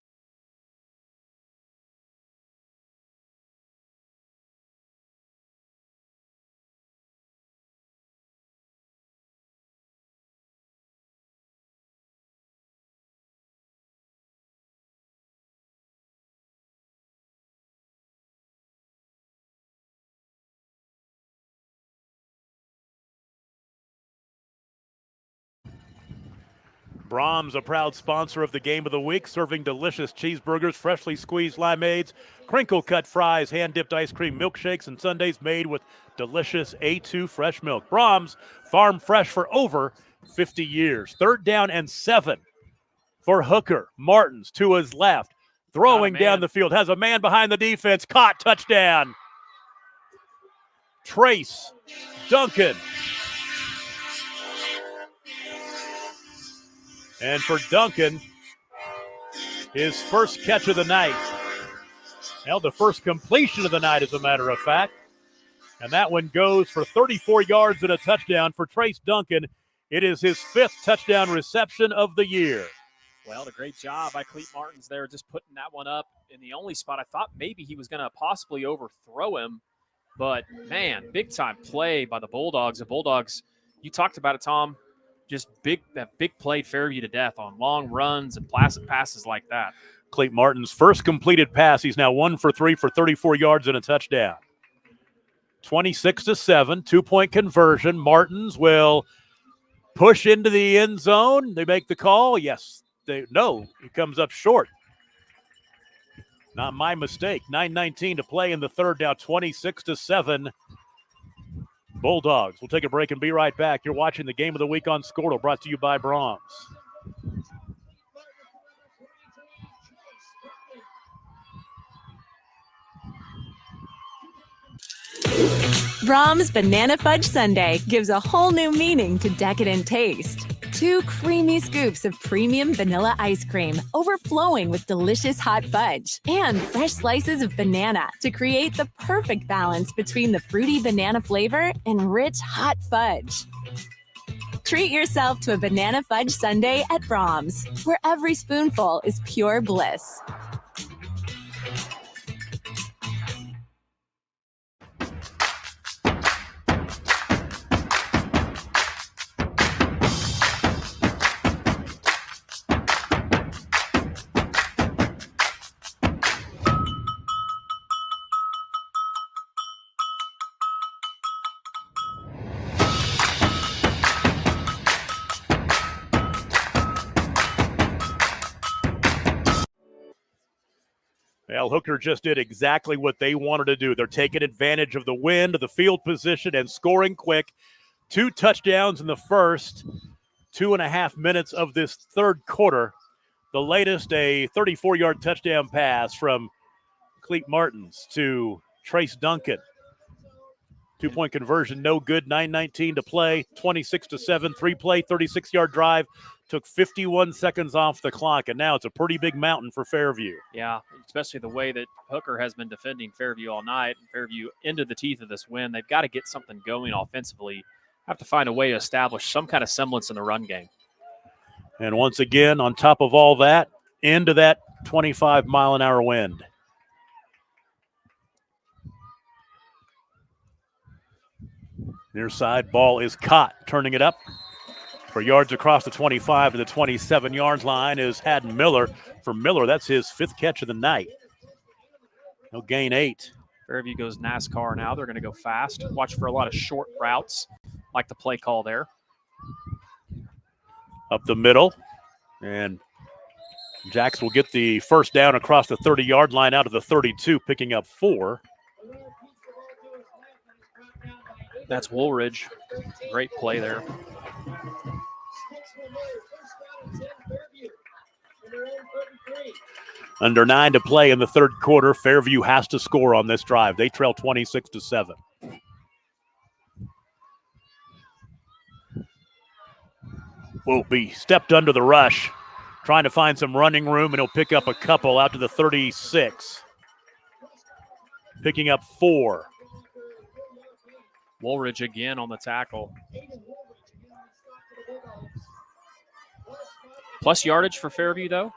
Brahms, a proud sponsor of the Game of the Week, serving delicious cheeseburgers, freshly squeezed limeades, crinkle-cut fries, hand-dipped ice cream, milkshakes, and sundaes made with delicious A2 fresh milk. Brahms, farm fresh for over 50 years. 3rd down and 7 for Hooker. Martins to his left, throwing down the field, has a man behind the defense, caught, touchdown. Trace Duncan. And for Duncan, his first catch of the night. Well, the first completion of the night, as a matter of fact. And that one goes for 34 yards and a touchdown for Trace Duncan. It is his 5th touchdown reception of the year. Well, a great job by Cleet Martins there, just putting that one up in the only spot. I thought maybe he was going to possibly overthrow him. But, man, big-time play by the Bulldogs. The Bulldogs, you talked about it, Tom, just big played Fairview to death on long runs and placid passes like that. Cleet Martin's first completed pass. He's now 1 for 3 for 34 yards and a touchdown. 26-7, 2-point conversion. Martins will push into the end zone. They make the call. Yes, no, he comes up short. Not my mistake. 9:19 to play in the third, now 26-7. Bulldogs. We'll take a break and be right back. You're watching the Game of the Week on Squirtle, brought to you by Brahms. Brahms Banana Fudge Sundae gives a whole new meaning to decadent taste. 2 creamy scoops of premium vanilla ice cream overflowing with delicious hot fudge and fresh slices of banana to create the perfect balance between the fruity banana flavor and rich hot fudge. Treat yourself to a banana fudge sundae at Brahms, where every spoonful is pure bliss. Well, Hooker just did exactly what they wanted to do. They're taking advantage of the wind, the field position, and scoring quick. 2 touchdowns in the first 2.5 minutes of this third quarter. The latest, a 34-yard touchdown pass from Cleet Martins to Trace Duncan. 2-point conversion, no good. 9:19 to play. 26-7, 3-play, 36-yard drive. Took 51 seconds off the clock, and now it's a pretty big mountain for Fairview. Yeah, especially the way that Hooker has been defending Fairview all night. Fairview into the teeth of this win. They've got to get something going offensively. Have to find a way to establish some kind of semblance in the run game. And once again, on top of all that, into that 25-mile-an-hour wind. Near side, ball is caught. Turning it up for yards across the 25 to the 27-yard line is Haddon Miller. For Miller, that's his 5th catch of the night. He'll gain 8. Fairview goes NASCAR now. They're going to go fast. Watch for a lot of short routes, like the play call there. Up the middle, and Jacks will get the first down across the 30-yard line out of the 32, picking up 4. That's Woolridge. Great play there. Under 9 to play in the third quarter. Fairview has to score on this drive. They trail 26-7. Will be stepped under the rush, trying to find some running room, and he'll pick up a couple out to the 36. Picking up 4. Woolridge again on the tackle. Plus yardage for Fairview, though?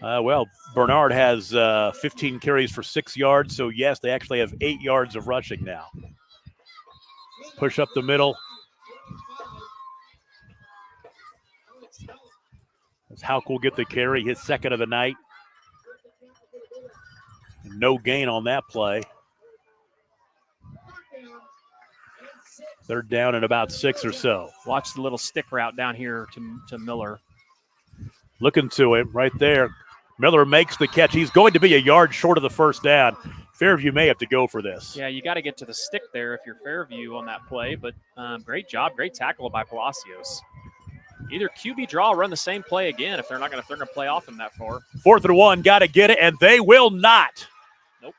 Well, Bernard has 15 carries for 6 yards, so yes, they actually have 8 yards of rushing now. Push up the middle. As Hauk will get the carry, his 2nd of the night. No gain on that play. 3rd down and about 6 or so. Watch the little stick route down here to Miller. Looking to him right there. Miller makes the catch. He's going to be a yard short of the first down. Fairview may have to go for this. Yeah, you got to get to the stick there if you're Fairview on that play, but great job, great tackle by Palacios. Either QB draw or run the same play again if they're going to play off him that far. 4th and 1, got to get it, and they will not. Nope.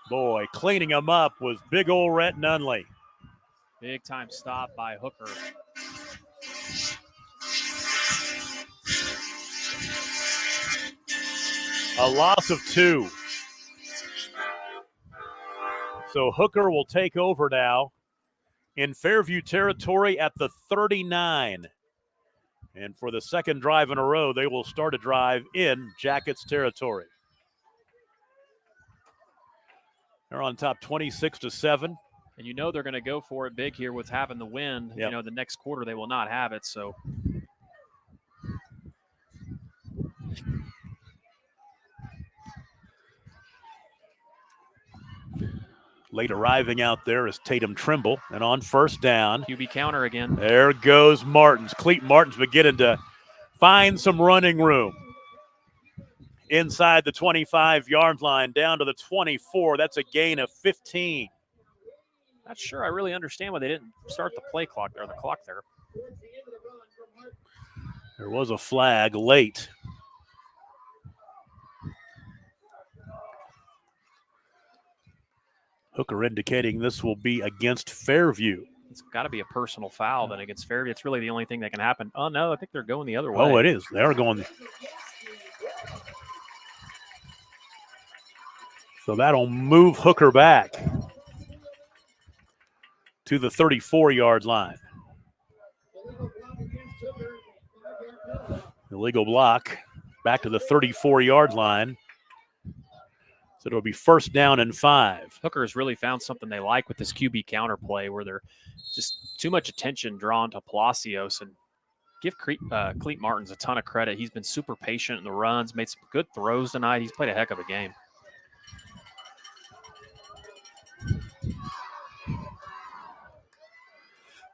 Boy, cleaning him up was big old Rhett Nunley. Big time stop by Hooker. A loss of 2. So Hooker will take over now in Fairview territory at the 39. And for the second drive in a row, they will start a drive in Jackets territory. They're on top 26-7. And you know they're going to go for it big here with having the win. Yep. You know, the next quarter they will not have it, so. Late arriving out there is Tatum Trimble. And on first down. QB counter again. There goes Martins. Cleet Martins beginning to find some running room. Inside the 25-yard line, down to the 24. That's a gain of 15. Not sure I really understand why they didn't start the play clock there, the clock there. There was a flag late. Hooker indicating this will be against Fairview. It's got to be a personal foul then against Fairview. It's really the only thing that can happen. Oh, no, I think they're going the other way. Oh, it is. They're going. So that'll move Hooker back to the 34-yard line. Illegal block back to the 34-yard line. So it'll be first down and 5. Hooker has really found something they like with this QB counter play where they're just too much attention drawn to Palacios, and give Cleet Martins a ton of credit. He's been super patient in the runs, made some good throws tonight. He's played a heck of a game.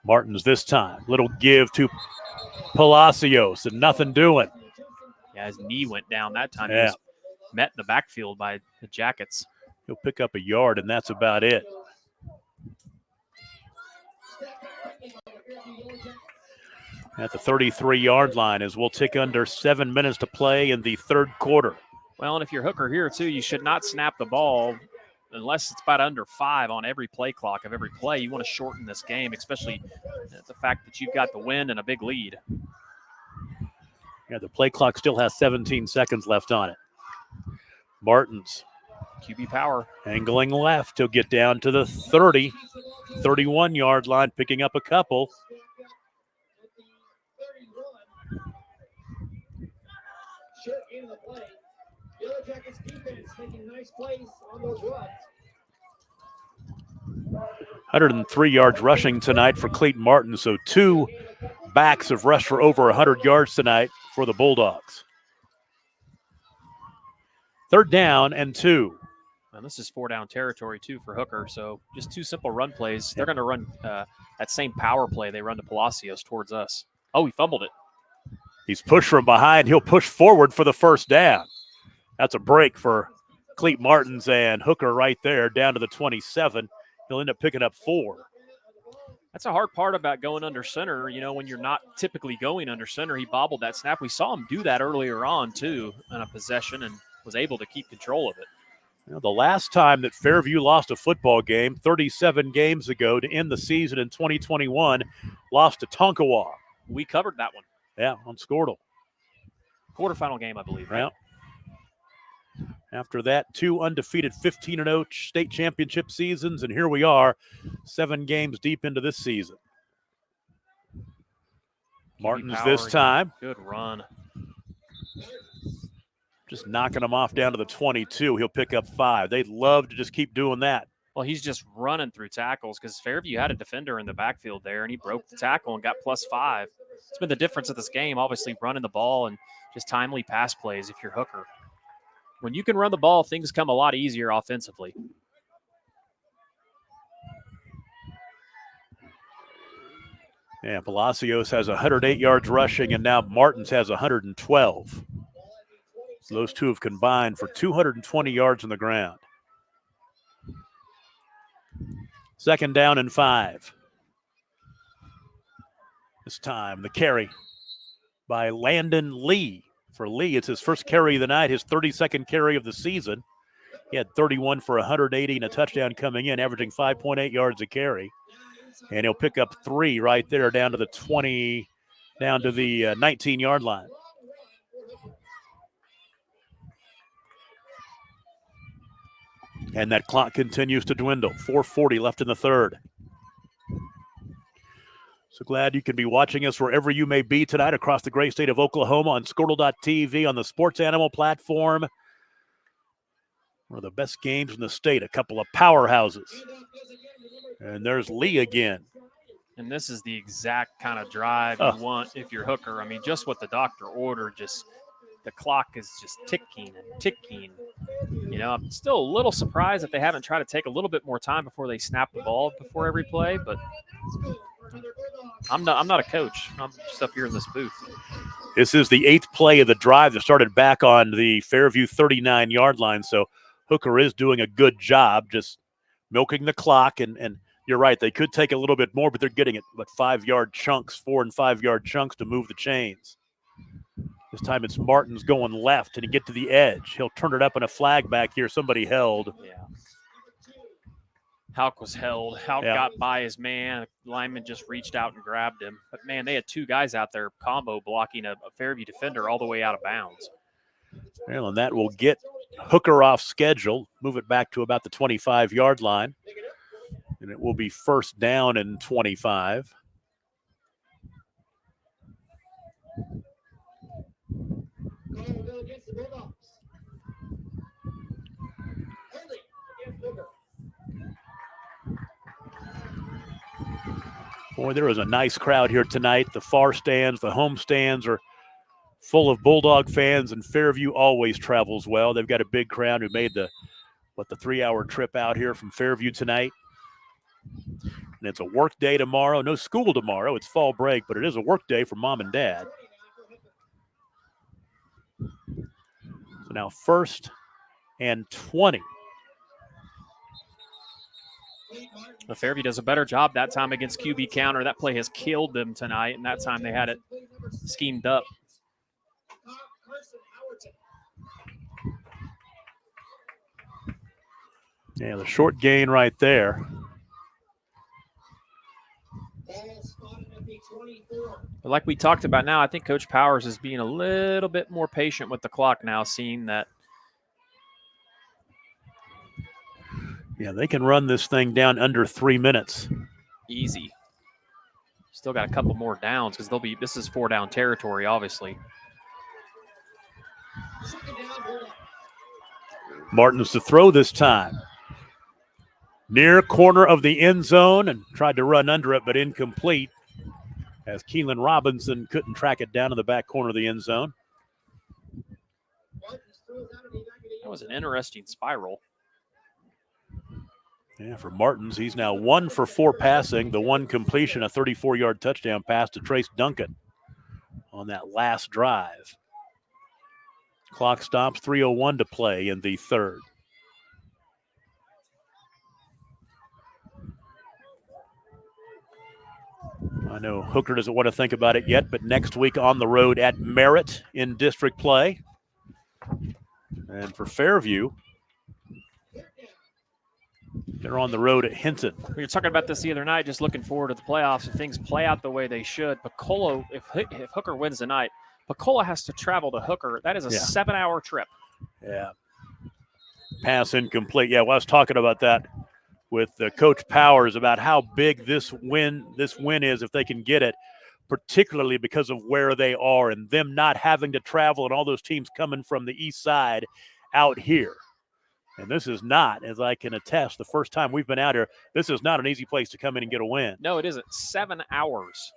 Martins this time. Little give to Palacios and nothing doing. Yeah, his knee went down that time. Yeah. He was met in the backfield by the Jackets. He'll pick up a yard, and that's about it. At the 33-yard line as we'll tick under 7 minutes to play in the third quarter. Well, and if you're Hooker here, too, you should not snap the ball unless it's about under 5 on every play clock of every play. You want to shorten this game, especially the fact that you've got the win and a big lead. Yeah, the play clock still has 17 seconds left on it. Martins. QB power. Angling left. He'll get down to the 30, 31-yard line, picking up a couple. In the play. Yellow Jackets defense making nice plays on those runs. 103 yards rushing tonight for Cleet Martin, so 2 backs have rushed for over 100 yards tonight for the Bulldogs. Third down and 2. And this is 4-down territory, too, for Hooker, so just 2 simple run plays. They're going to run that same power play they run to Palacios towards us. Oh, he fumbled it. He's pushed from behind. He'll push forward for the first down. That's a break for Cleet Martins and Hooker right there down to the 27. He'll end up picking up 4. That's a hard part about going under center. You know, when you're not typically going under center, he bobbled that snap. We saw him do that earlier on, too, in a possession and was able to keep control of it. You know, the last time that Fairview lost a football game, 37 games ago to end the season in 2021, lost to Tonkawa. We covered that one. Yeah, on Squirtle. Quarterfinal game, I believe, right? Yeah. After that, 2 undefeated 15-0 state championship seasons, and here we are, 7 games deep into this season. Martins this time. Good run. Just knocking him off down to the 22. He'll pick up 5. They'd love to just keep doing that. Well, he's just running through tackles because Fairview had a defender in the backfield there, and he broke the tackle and got +5. It's been the difference of this game, obviously running the ball and just timely pass plays if you're Hooker. When you can run the ball, things come a lot easier offensively. Yeah, Palacios has 108 yards rushing, and now Martins has 112. So those two have combined for 220 yards on the ground. 2nd down and 5. This time the carry by Landon Lee. For Lee, it's his first carry of the night, his 32nd carry of the season. He had 31 for 180 and a touchdown coming in, averaging 5.8 yards a carry. And he'll pick up 3 right there down to the 19-yard line. And that clock continues to dwindle. 4:40 left in the 3rd. So glad you can be watching us wherever you may be tonight across the great state of Oklahoma on Squirtle.tv, on the Sports Animal platform. One of the best games in the state, a couple of powerhouses. And there's Lee again. And this is the exact kind of drive you want if you're Hooker. I mean, just what the doctor ordered, just the clock is just ticking and ticking. You know, I'm still a little surprised that they haven't tried to take a little bit more time before they snap the ball before every play, but I'm not a coach. I'm just up here in this booth. This is the 8th play of the drive that started back on the Fairview 39-yard line, so Hooker is doing a good job just milking the clock, and you're right, they could take a little bit more, but they're getting it, 5-yard chunks, 4- and 5-yard chunks to move the chains. This time it's Martins going left, and he get to the edge. He'll turn it up in a flag back here. Somebody held. Yeah. Houck was held. Houck got by his man. The lineman just reached out and grabbed him. But, man, they had 2 guys out there combo blocking a Fairview defender all the way out of bounds. Well, and that will get Hooker off schedule, move it back to about the 25-yard line. And it will be 1st down and 25. Boy, there is a nice crowd here tonight. The far stands, the home stands are full of Bulldog fans, and Fairview always travels well. They've got a big crowd who made the 3-hour trip out here from Fairview tonight. And it's a work day tomorrow. No school tomorrow. It's fall break, but it is a work day for mom and dad. So now 1st and 20. The Fairview does a better job that time against QB counter. That play has killed them tonight, and that time they had it schemed up. Yeah, the short gain right there. But like we talked about now, I think Coach Powers is being a little bit more patient with the clock now, seeing that. Yeah, they can run this thing down under 3 minutes. Easy. Still got a couple more downs because this is 4-down territory, obviously. Martins to throw this time. Near corner of the end zone and tried to run under it, but incomplete as Keelan Robinson couldn't track it down in the back corner of the end zone. That was an interesting spiral. Yeah, for Martins, he's now 1 for 4 passing. The 1 completion, a 34-yard touchdown pass to Trace Duncan on that last drive. Clock stops, 3:01 to play in the 3rd. I know Hooker doesn't want to think about it yet, but next week on the road at Merritt in district play. And for Fairview, they're on the road at Hinton. We were talking about this the other night, just looking forward to the playoffs. If things play out the way they should, Picola, if Hooker wins tonight, Picola has to travel to Hooker. That is a 7-hour trip. Yeah. Pass incomplete. Yeah, well, I was talking about that with Coach Powers about how big this win is if they can get it, particularly because of where they are and them not having to travel and all those teams coming from the east side out here. And this is not, as I can attest, the first time we've been out here, this is not an easy place to come in and get a win. No, it isn't. 7 hours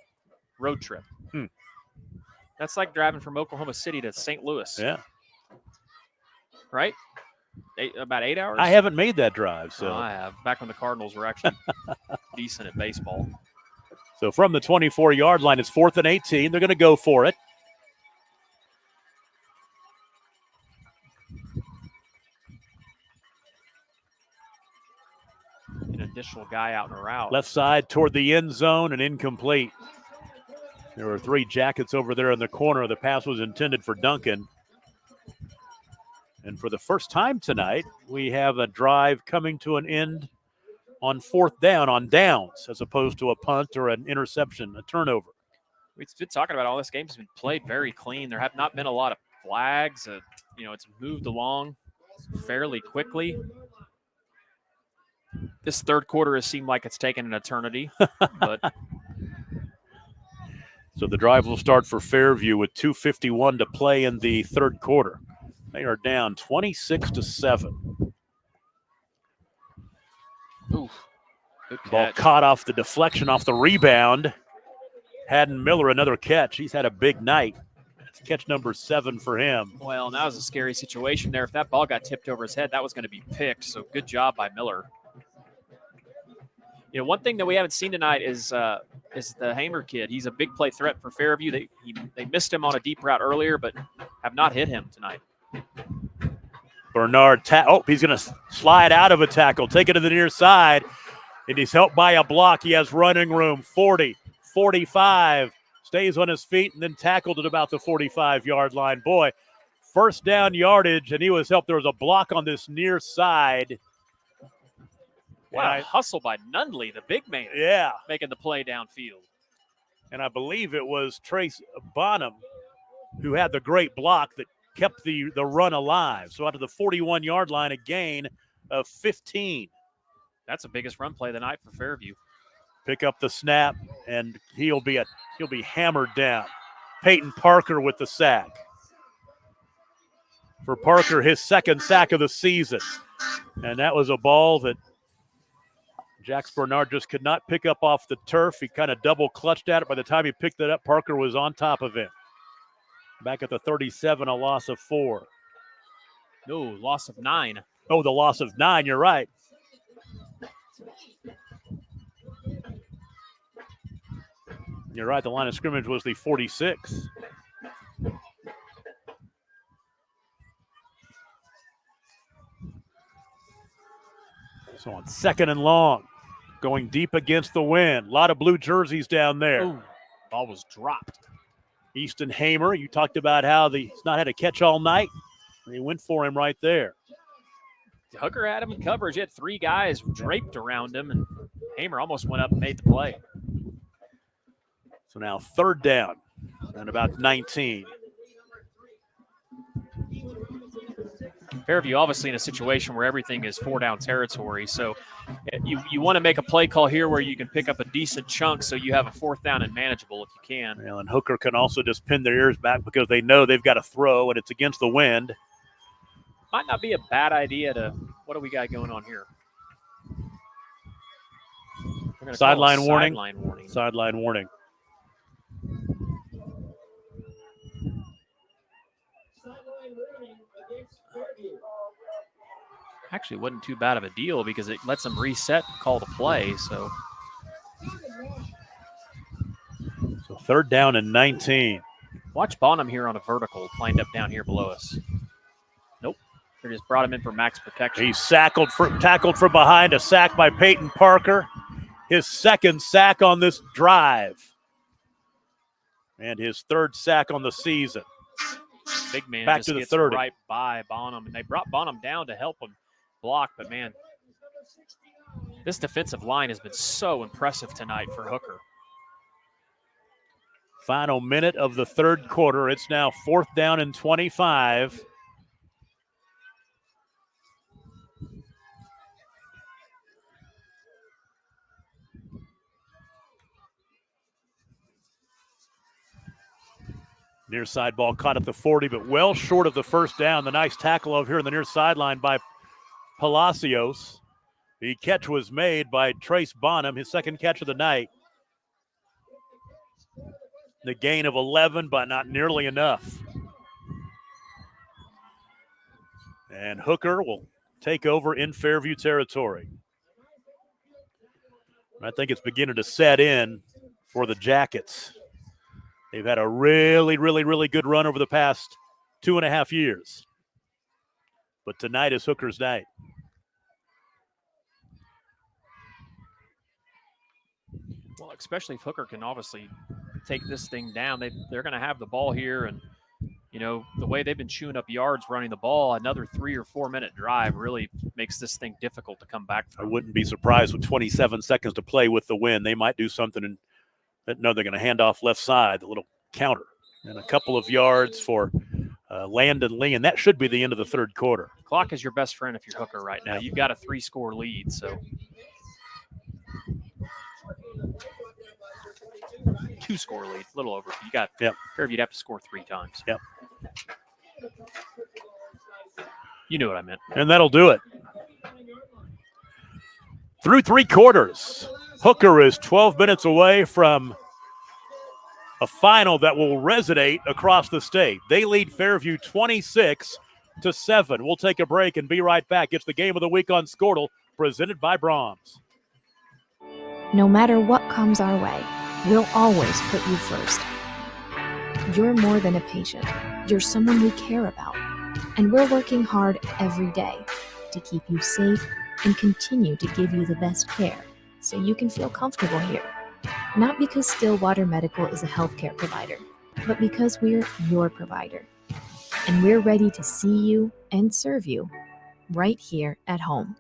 road trip. That's like driving from Oklahoma City to St. Louis. Yeah. Right? About 8 hours? I haven't made that drive. So I have. Back when the Cardinals were actually decent at baseball. So from the 24-yard line, it's 4th and 18. They're going to go for it. An additional guy out in a route. Left side toward the end zone and incomplete. There were 3 jackets over there in the corner. The pass was intended for Duncan. And for the first time tonight, we have a drive coming to an end on 4th down on downs as opposed to a punt or an interception, a turnover. We've been talking about all this game has been played very clean. There have not been a lot of flags. It's moved along fairly quickly. This third quarter has seemed like it's taken an eternity, but so the drive will start for Fairview with 2:51 to play in the third quarter. They are down 26-7. Ooh, good Ball catch. caught off the deflection, off the rebound. Haddon Miller, another catch. He's had a big night. That's catch number 7 for him. Well, and that was a scary situation there. If that ball got tipped over his head, that was going to be picked. So good job by Miller. One thing that we haven't seen tonight is the Hamer kid. He's a big play threat for Fairview. They missed him on a deep route earlier, but have not hit him tonight. Bernard, he's going to slide out of a tackle, take it to the near side, and he's helped by a block. He has running room, 40, 45, stays on his feet, and then tackled at about the 45-yard line. Boy, first down yardage, and he was helped. There was a block on this near side. Wow, hustle by Nunley, the big man. Yeah. Making the play downfield. And I believe it was Trace Bonham who had the great block that kept the run alive. So out of the 41-yard line, a gain of 15. That's the biggest run play of the night for Fairview. Pick up the snap, and he'll be hammered down. Peyton Parker with the sack. For Parker, his second sack of the season. And that was a ball that Jax Bernard just could not pick up off the turf. He kind of double clutched at it. By the time he picked it up, Parker was on top of him. Back at the 37, a loss of 4. No, loss of 9. Oh, the loss of 9, you're right. You're right, the line of scrimmage was the 46. So on 2nd and long, going deep against the wind. A lot of blue jerseys down there. Ooh, ball was dropped. Easton Hamer, you talked about how he's not had a catch all night. They went for him right there. Hooker had him in coverage. He had 3 guys draped around him, and Hamer almost went up and made the play. So now 3rd down and about 19. Fairview obviously in a situation where everything is 4-down territory. So you want to make a play call here where you can pick up a decent chunk so you have a 4th down and manageable if you can. Well, and Hooker can also just pin their ears back because they know they've got to throw and it's against the wind. Might not be a bad idea to – what do we got going on here? Sideline warning. Sideline warning. Sideline warning. Actually wasn't too bad of a deal because it lets them reset and call the play. So 3rd down and 19. Watch Bonham here on a vertical lined up down here below us. Nope. They just brought him in for max protection. He's tackled from behind, a sack by Peyton Parker. His 2nd sack on this drive. And his 3rd sack on the season. Big man back just to the gets 30. right by Bonham, and they brought Bonham down to help him block. But, man, this defensive line has been so impressive tonight for Hooker. Final minute of the 3rd quarter. It's now 4th down and 25. Near side ball caught at the 40, but well short of the 1st down. The nice tackle over here on the near sideline by Palacios. The catch was made by Trace Bonham, his 2nd catch of the night. The gain of 11, but not nearly enough. And Hooker will take over in Fairview territory. I think it's beginning to set in. for the Jackets. They've had a really, really, really good run over the past 2.5 years. But tonight is Hooker's night. Well, especially if Hooker can obviously take this thing down. They're going to have the ball here, and the way they've been chewing up yards running the ball, another 3 or 4 minute drive really makes this thing difficult to come back from. I wouldn't be surprised with 27 seconds to play with the win. They might do something and no, they're going to hand off left side, the little counter, and a couple of yards for Landon Lee, and that should be the end of the third quarter. Clock is your best friend if you're Hooker right now. You've got a 3-score lead, so 2-score lead, a little over. You got Fairview, you'd have to score 3 times. Yep. You knew what I meant. And that'll do it. Through 3 quarters, Hooker is 12 minutes away from a final that will resonate across the state. They lead Fairview 26-7. We'll take a break and be right back. It's the game of the week on Squirtle, presented by Brahms. No matter what comes our way, we'll always put you first. You're more than a patient. You're someone we care about. And we're working hard every day to keep you safe and continue to give you the best care so you can feel comfortable here. Not because Stillwater Medical is a healthcare provider, but because we're your provider. And we're ready to see you and serve you right here at home.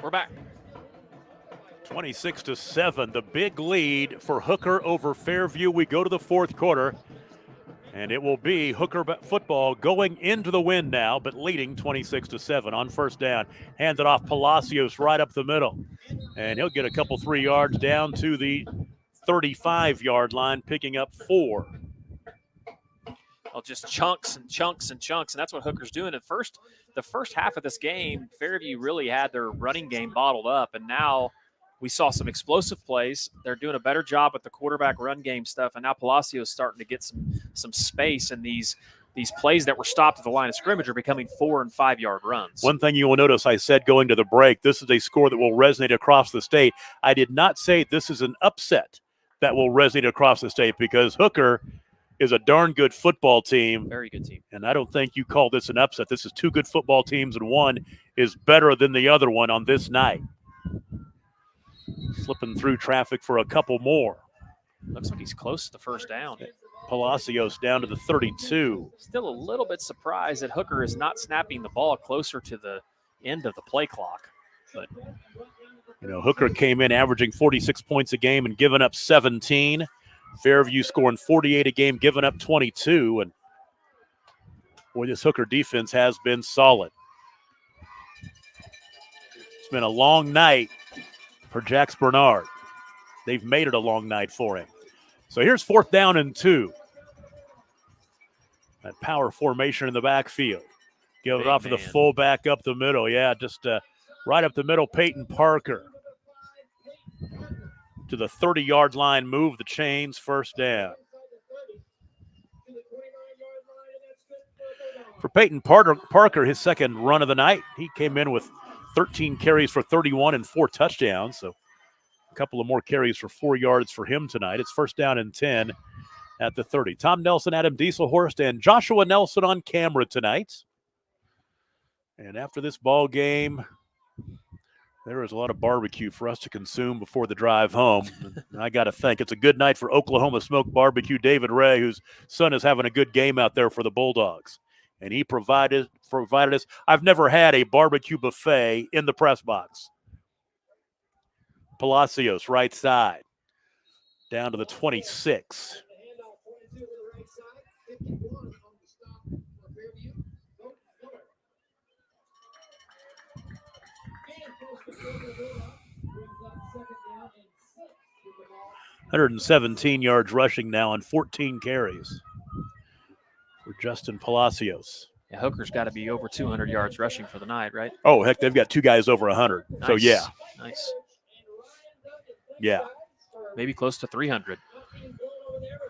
We're back. 26-7, the big lead for Hooker over Fairview. We go to the fourth quarter, and it will be Hooker football going into the win now, but leading 26-7 on first down. Hand it off Palacios right up the middle, and he'll get a couple 3 yards down to the 35-yard line, picking up 4. Well, just chunks and chunks and chunks, and that's what Hooker's doing. At first, the first half of this game, Fairview really had their running game bottled up, and now we saw some explosive plays. They're doing a better job with the quarterback run game stuff, and now Palacios starting to get some space, and these plays that were stopped at the line of scrimmage are becoming 4- and 5-yard runs. One thing you will notice, I said going to the break, this is a score that will resonate across the state. I did not say this is an upset that will resonate across the state, because Hooker is a darn good football team. Very good team. And I don't think you call this an upset. This is 2 good football teams, and one is better than the other one on this night. Slipping through traffic for a couple more. Looks like he's close to the first down. Palacios down to the 32. Still a little bit surprised that Hooker is not snapping the ball closer to the end of the play clock. But Hooker came in averaging 46 points a game and giving up 17. Fairview scoring 48 a game, giving up 22. And boy, this Hooker defense has been solid. It's been a long night for Jax Bernard. They've made it a long night for him. So here's 4th down and 2. That power formation in the backfield. Give it off to the fullback up the middle. Yeah, just right up the middle, Peyton Parker. To the 30-yard line, move the chains, first down. For Peyton Parker, his second run of the night, he came in with 13 carries for 31 and 4 touchdowns. So a couple of more carries for 4 yards for him tonight. It's first down and 10 at the 30. Tom Nelson, Adam Dieselhorst, and Joshua Nelson on camera tonight. And after this ball game, there is a lot of barbecue for us to consume before the drive home. And I got to think it's a good night for Oklahoma Smoked Barbecue. David Ray, whose son is having a good game out there for the Bulldogs. And he provided us. I've never had a barbecue buffet in the press box. Palacios, right side. Down to the 26. 117 yards rushing now on 14 carries for Justin Palacios. Yeah, Hooker's got to be over 200 yards rushing for the night, right? Oh, heck, they've got two guys over 100. Nice. So, yeah. Nice. Yeah. Maybe close to 300.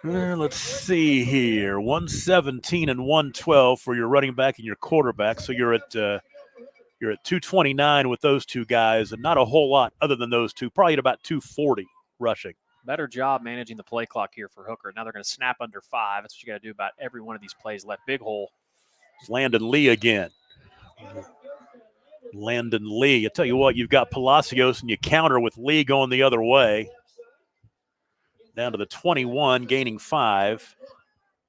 Let's see here. 117 and 112 for your running back and your quarterback. So you're at 229 with those two guys, and not a whole lot other than those two. Probably at about 240 rushing. Better job managing the play clock here for Hooker. Now they're going to snap under 5. That's what you got to do about every one of these plays left. Big hole. It's Landon Lee again. Landon Lee. I tell you what, you've got Palacios, and you counter with Lee going the other way. Down to the 21, gaining 5.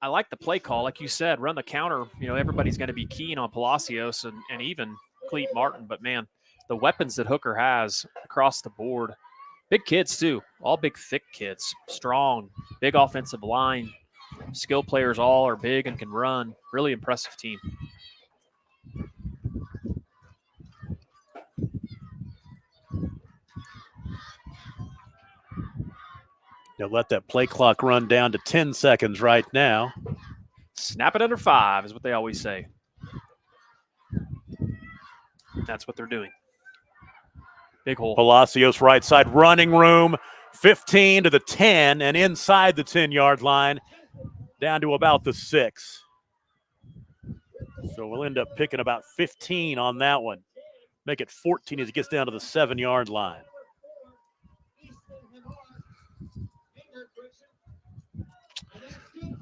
I like the play call. Like you said, run the counter. You know, everybody's going to be keen on Palacios and even Cleet Martin. But, man, the weapons that Hooker has across the board. Big kids, too. All big, thick kids. Strong, big offensive line. Skill players all are big and can run. Really impressive team. They'll let that play clock run down to 10 seconds right now. Snap it under 5 is what they always say. That's what they're doing. Big hole. Palacios right side, running room, 15 to the 10, and inside the 10-yard line, down to about the 6. So we'll end up picking about 15 on that one. Make it 14 as he gets down to the 7-yard line.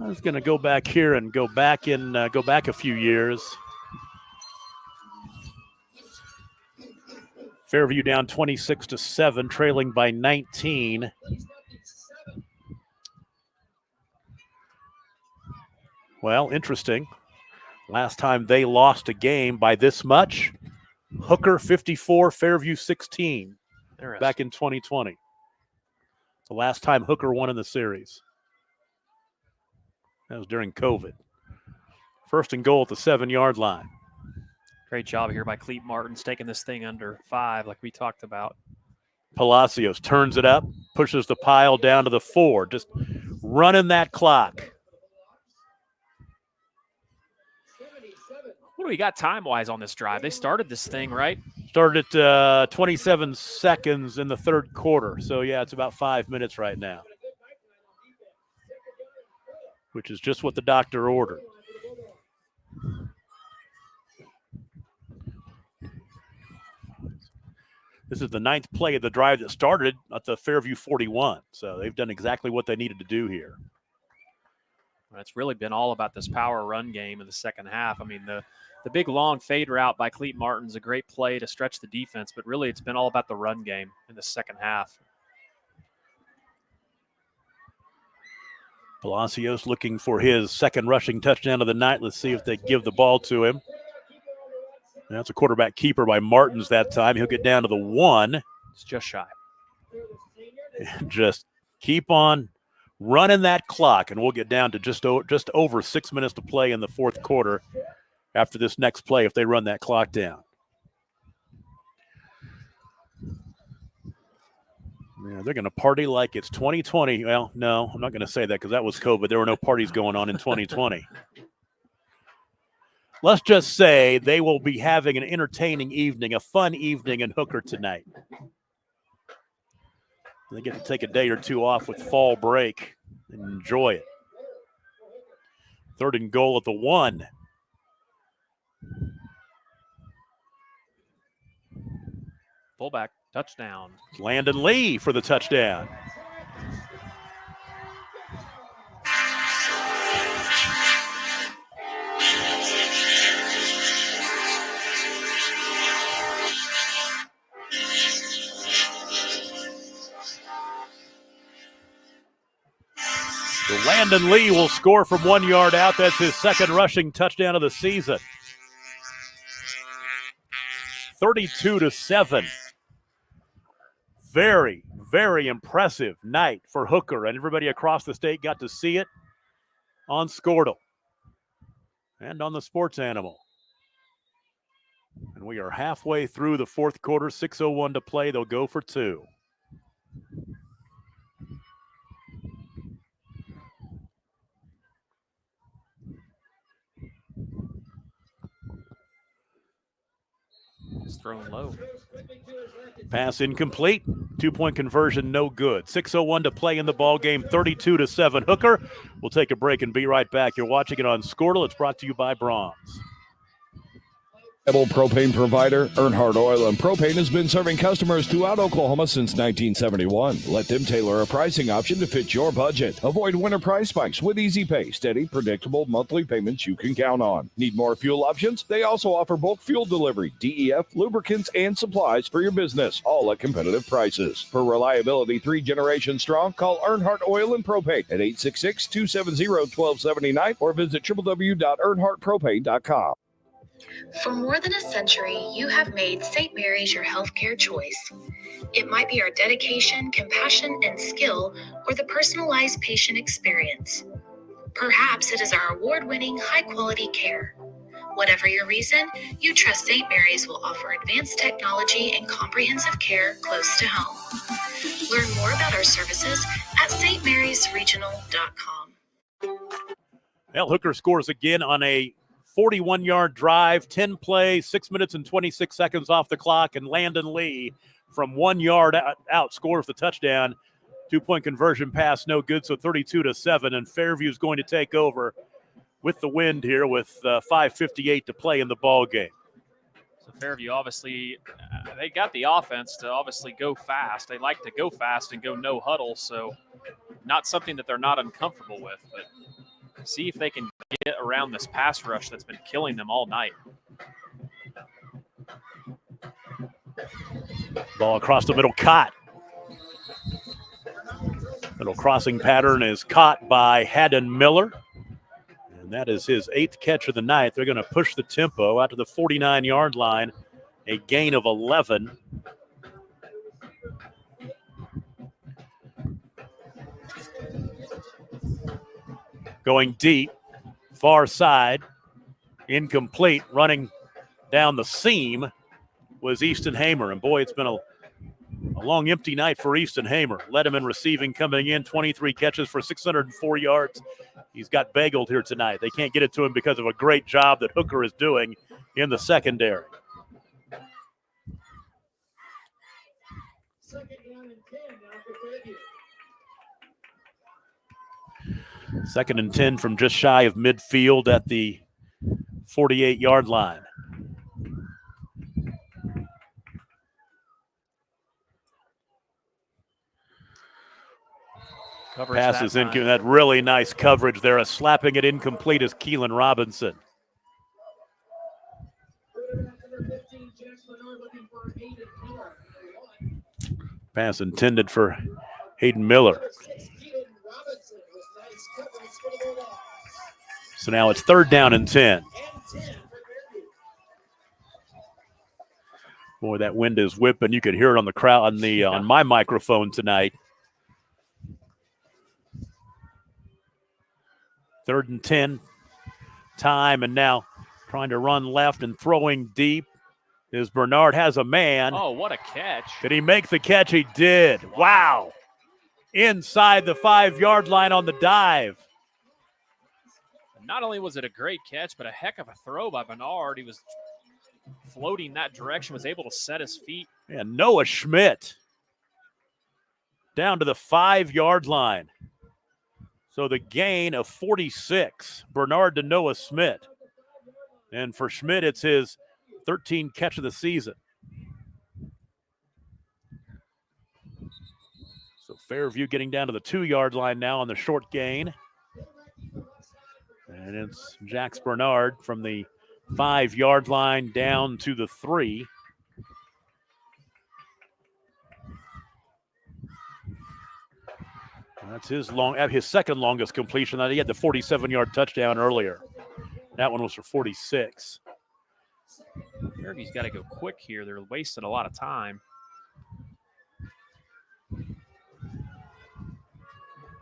I was going to go back here and go back a few years. Fairview down 26-7, trailing by 19. Well, interesting. Last time they lost a game by this much, Hooker 54, Fairview 16, back in 2020. The last time Hooker won in the series. That was during COVID. First and goal at the 7-yard line. Great job here by Cleet Martins taking this thing under 5 like we talked about. Palacios turns it up, pushes the pile down to the 4, just running that clock. What do we got time-wise on this drive? They started this thing, right? Started at 27 seconds in the third quarter. So, yeah, it's about 5 minutes right now, which is just what the doctor ordered. This is the 9th play of the drive that started at the Fairview 41. So they've done exactly what they needed to do here. It's really been all about this power run game in the second half. I mean, the big long fade route by Cleet Martin's a great play to stretch the defense, but really it's been all about the run game in the second half. Palacios looking for his second rushing touchdown of the night. Let's see if they give the ball to him. That's a quarterback keeper by Martins that time. He'll get down to the 1. It's just shy. Just keep on running that clock, and we'll get down to just over 6 minutes to play in the fourth quarter after this next play if they run that clock down. Yeah, they're going to party like it's 2020. Well, no, I'm not going to say that because that was COVID. There were no parties going on in 2020. Let's just say they will be having an entertaining evening, a fun evening in Hooker tonight. They get to take a day or two off with fall break and enjoy it. Third and goal at the 1. Fullback, touchdown. Landon Lee for the touchdown. So Landon Lee will score from 1 yard out. That's his second rushing touchdown of the season. 32-7. Very, very impressive night for Hooker, and everybody across the state got to see it on Squirtle and on the Sports Animal. And we are halfway through the fourth quarter, 6:01 to play. They'll go for 2. It's thrown low. Pass incomplete. 2-point conversion, no good. 6:01 to play in the ball game. 32-7. Hooker. We'll take a break and be right back. You're watching it on Squirtle. It's brought to you by Brahms. Propane provider Earnhardt Oil and Propane has been serving customers throughout Oklahoma since 1971. Let them tailor a pricing option to fit your budget. Avoid winter price spikes with easy pay, steady, predictable monthly payments you can count on. Need more fuel options? They also offer bulk fuel delivery, DEF, lubricants, and supplies for your business, all at competitive prices. For reliability 3 generations strong, call Earnhardt Oil and Propane at 866-270-1279 or visit www.earnhardtpropane.com. For more than a century, you have made St. Mary's your healthcare choice. It might be our dedication, compassion, and skill, or the personalized patient experience. Perhaps it is our award-winning, high-quality care. Whatever your reason, you trust St. Mary's will offer advanced technology and comprehensive care close to home. Learn more about our services at stmarysregional.com. Well, Hooker scores again on a 41-yard drive, 10 plays, 6 minutes and 26 seconds off the clock, and Landon Lee from 1 yard out scores the touchdown. 2-point conversion pass, no good, so 32-7, and Fairview's going to take over with the wind here with 5:58 to play in the ball game. So Fairview, obviously, they got the offense to obviously go fast. They like to go fast and go no huddle, so not something that they're not uncomfortable with, but see if they can get around this pass rush that's been killing them all night. Ball across the middle, caught. Little crossing pattern is caught by Haddon Miller. And that is his 8th catch of the night. They're going to push the tempo out to the 49-yard line, a gain of 11. Going deep. Far side, incomplete, running down the seam was Easton Hamer. And boy, it's been a long empty night for Easton Hamer. Led him in receiving, coming in 23 catches for 604 yards. He's got bageled here tonight. They can't get it to him because of a great job that Hooker is doing in the secondary. Second and 10 from just shy of midfield at the 48-yard line. Passes in that really nice coverage there. Slapping it incomplete is Keelan Robinson. Pass intended for Hayden Miller. So now it's 3rd down and 10. Boy, that wind is whipping. You could hear it on the crowd on my microphone tonight. 3rd and 10. Time, and now trying to run left and throwing deep is Bernard. Has a man. Oh, what a catch. Did he make the catch? He did. Wow. Inside the 5-yard line on the dive. Not only was it a great catch, but a heck of a throw by Bernard. He was floating that direction, was able to set his feet. And Noah Schmidt down to the 5-yard line. So the gain of 46, Bernard to Noah Schmidt. And for Schmidt, it's his 13th catch of the season. So Fairview getting down to the 2-yard line now on the short gain. And it's Jax Bernard from the 5-yard line down to the 3. That's his second longest completion. He had the 47-yard touchdown earlier. That one was for 46. Fairview's got to go quick here. They're wasting a lot of time.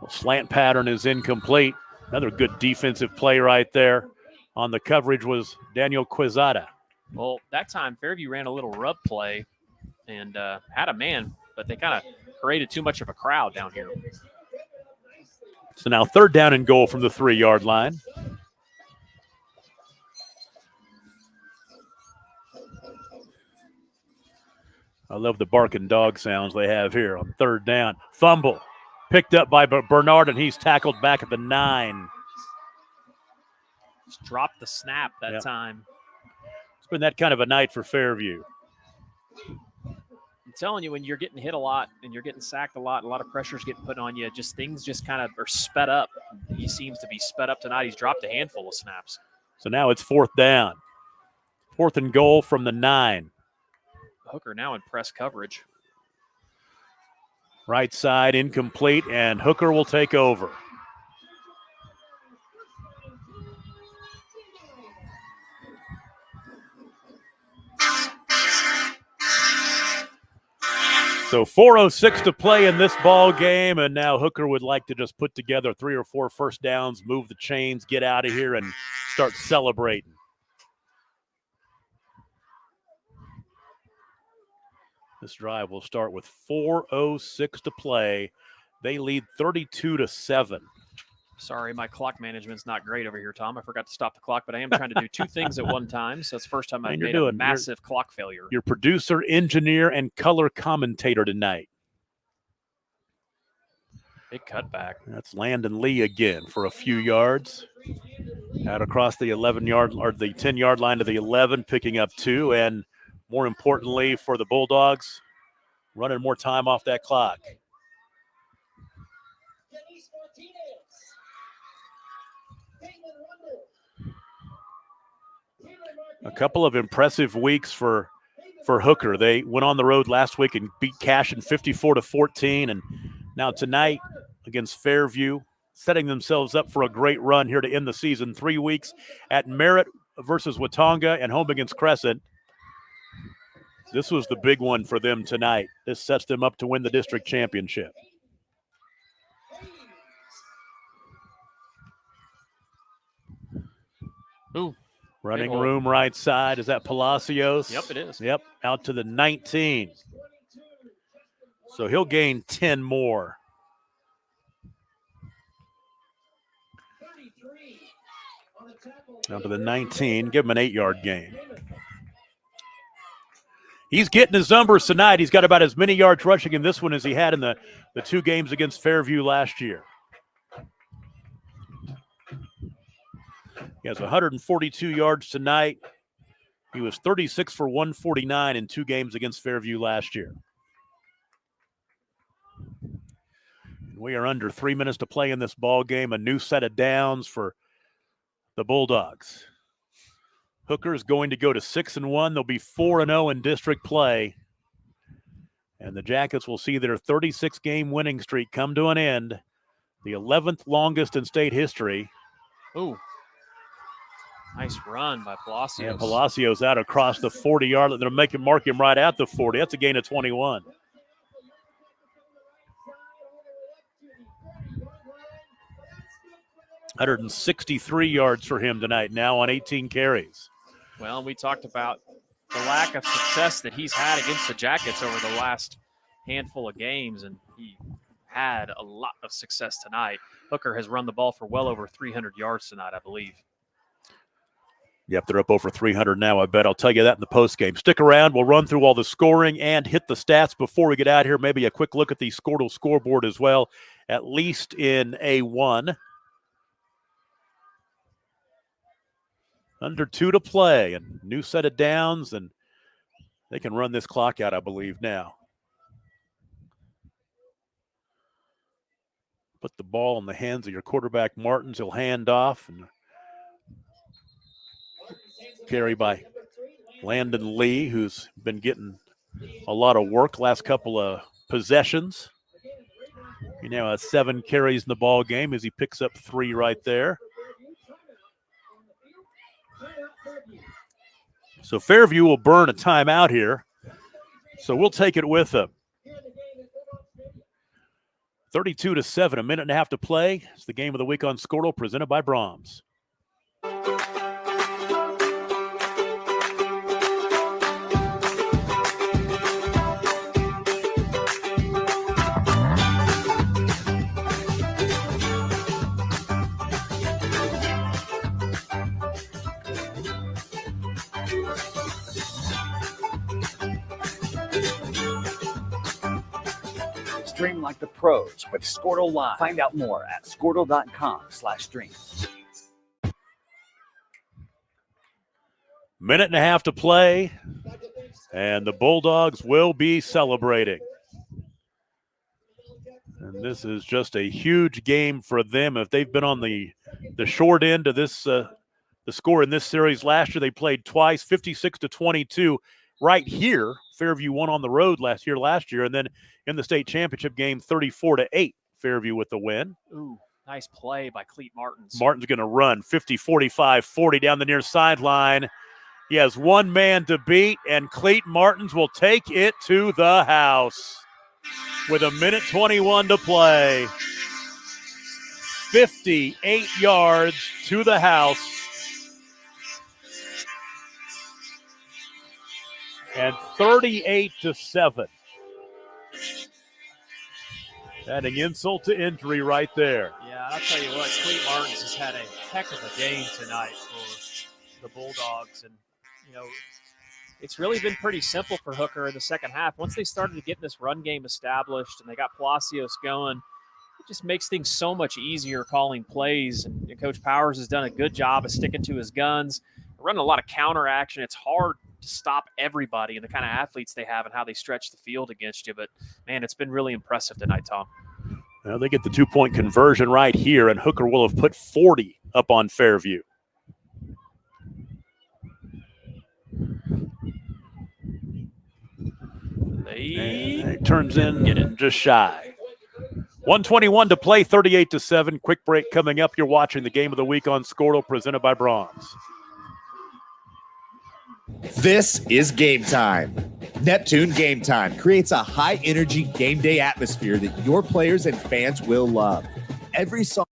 Well, slant pattern is incomplete. Another good defensive play right there. On the coverage was Daniel Quezada. Well, that time Fairview ran a little rub play and had a man, but they kind of created too much of a crowd down here. So now 3rd down and goal from the 3-yard line. I love the barking dog sounds they have here on third down. Fumble. Picked up by Bernard, and he's tackled back at the 9. Just dropped the snap that time. It's been that kind of a night for Fairview. I'm telling you, when you're getting hit a lot and you're getting sacked a lot of pressure's getting put on you, things just kind of are sped up. He seems to be sped up tonight. He's dropped a handful of snaps. So now it's 4th down. 4th and goal from the 9. Hooker now in press coverage. Right side incomplete, and Hooker will take over. So 4:06 to play in this ball game, and now Hooker would like to just put together 3 or 4 first downs, move the chains, get out of here, and start celebrating. This drive will start with 4:06 to play. They lead 32-7. Sorry, my clock management's not great over here, Tom. I forgot to stop the clock, but I am trying to do 2 things at one time. So it's the first time I've made a massive clock failure. Your producer, engineer, and color commentator tonight. Big cutback. That's Landon Lee again for a few yards. Out across the 11-yard or the 10-yard line to the 11, picking up 2, and more importantly for the Bulldogs, running more time off that clock. A couple of impressive weeks for Hooker. They went on the road last week and beat Cashin 54-14, and now tonight against Fairview, setting themselves up for a great run here to end the season. 3 weeks at Merritt versus Watonga and home against Crescent. This was the big one for them tonight. This sets them up to win the district championship. Ooh. Running room right side. Is that Palacios? Yep, it is. Yep, out to the 19. So he'll gain 10 more. Down to the 19. Give him an 8-yard gain. He's getting his numbers tonight. He's got about as many yards rushing in this one as he had in the 2 games against Fairview last year. He has 142 yards tonight. He was 36 for 149 in 2 games against Fairview last year. We are under 3 minutes to play in this ball game. A new set of downs for the Bulldogs. Hooker is going to go to 6-1. They'll be 4-0 in district play. And the Jackets will see their 36-game winning streak come to an end. The 11th longest in state history. Ooh. Nice run by Palacios. And Palacios out across the 40-yard line. They'll mark him right at the 40. That's a gain of 21. $163 yards for him tonight, now on 18 carries. Well, we talked about the lack of success that he's had against the Jackets over the last handful of games, and he had a lot of success tonight. Hooker has run the ball for well over 300 yards tonight, I believe. Yep, they're up over 300 now, I bet. I'll tell you that in the postgame. Stick around. We'll run through all the scoring and hit the stats before we get out here. Maybe a quick look at the Squirtle scoreboard as well, at least in A1. Under 2 to play, and new set of downs, and they can run this clock out, I believe, now. Put the ball in the hands of your quarterback, Martins. He'll hand off, and carry by Landon Lee, who's been getting a lot of work last couple of possessions. He now has 7 carries in the ball game as he picks up 3 right there. So Fairview will burn a timeout here. So we'll take it with them. 32-7, a minute and a half to play. It's the game of the week on Squirtle, presented by Brahms. Stream like the pros with Squirtle Live. Find out more at squirtle.com/stream. Minute and a half to play, and the Bulldogs will be celebrating. And this is just a huge game for them. If they've been on the short end of this, the score in this series last year, they played twice, 56-22. Right here, Fairview won on the road last year, and then in the state championship game, 34-8, Fairview with the win. Ooh, nice play by Cleet Martins. Martin's going to run 50, 45, 40 down the near sideline. He has one man to beat, and Cleet Martins will take it to the house with 1:21 to play. 58 yards to the house. And 38-7. Adding insult to injury right there. Yeah, I'll tell you what, Cleet Martins has had a heck of a game tonight for the Bulldogs. And, you know, it's really been pretty simple for Hooker in the second half. Once they started to get this run game established and they got Palacios going, it just makes things so much easier calling plays. And Coach Powers has done a good job of sticking to his guns, running a lot of counter action. It's hard to stop everybody and the kind of athletes they have and how they stretch the field against you. But, man, it's been really impressive tonight, Tom. Well, they get the 2-point conversion right here, and Hooker will have put 40 up on Fairview. It turns in just shy. 1:21 to play, 38-7. Quick break coming up. You're watching the Game of the Week on Squirtle, presented by Brahms. This is Game Time. Neptune Game Time creates a high-energy game day atmosphere that your players and fans will love. Every song.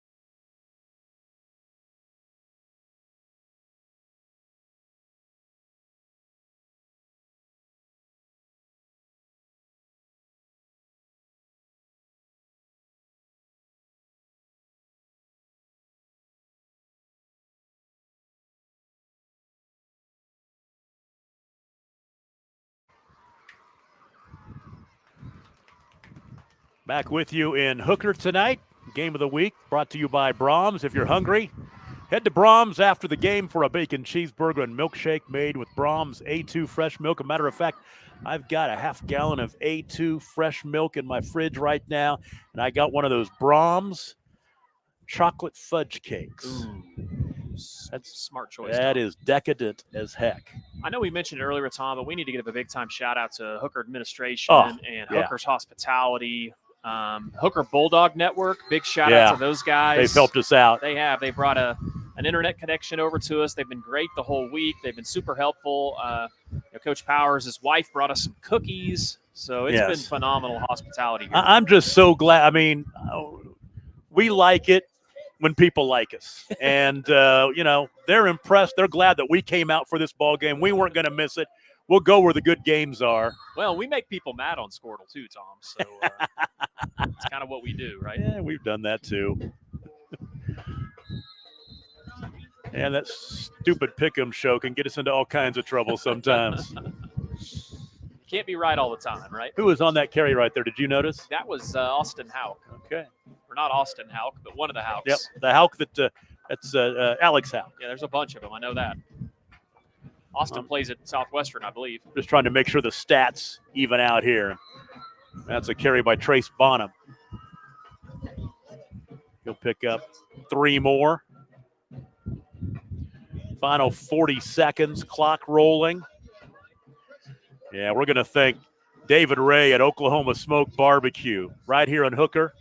Back with you in Hooker tonight. Game of the Week brought to you by Brahms. If you're hungry, head to Brahms after the game for a bacon cheeseburger and milkshake made with Brahms A2 fresh milk. A matter of fact, I've got a half gallon of A2 fresh milk in my fridge right now, and I got one of those Brahms chocolate fudge cakes. Ooh, that's a smart choice. That Tom. is decadent as heck. I know we mentioned it earlier, Tom, but we need to give a big-time shout-out to Hooker administration and Hooker's hospitality. Hooker Bulldog Network, big shout-out to those guys. They've helped us out. They have. They brought an internet connection over to us. They've been great the whole week. They've been super helpful. Coach Powers, his wife, brought us some cookies. So it's been phenomenal hospitality here. I'm just so glad. I mean, we like it when people like us. And, they're impressed. They're glad that we came out for this ball game. We weren't going to miss it. We'll go where the good games are. Well, we make people mad on Squirtle too, Tom. So it's kind of what we do, right? Yeah, we've done that too. And that stupid pick'em show can get us into all kinds of trouble sometimes. You can't be right all the time, right? Who was on that carry right there? Did you notice? That was Austin Hauk. Okay. Or not Austin Hauk, but one of the Hauks. Yep, the Hauk that's Alex Hauk. Yeah, there's a bunch of them. I know that. Austin plays at Southwestern, I believe. Just trying to make sure the stats even out here. That's a carry by Trace Bonham. He'll pick up 3 more. Final 40 seconds, clock rolling. Yeah, we're going to thank David Ray at Oklahoma Smoke Barbecue right here in Hooker.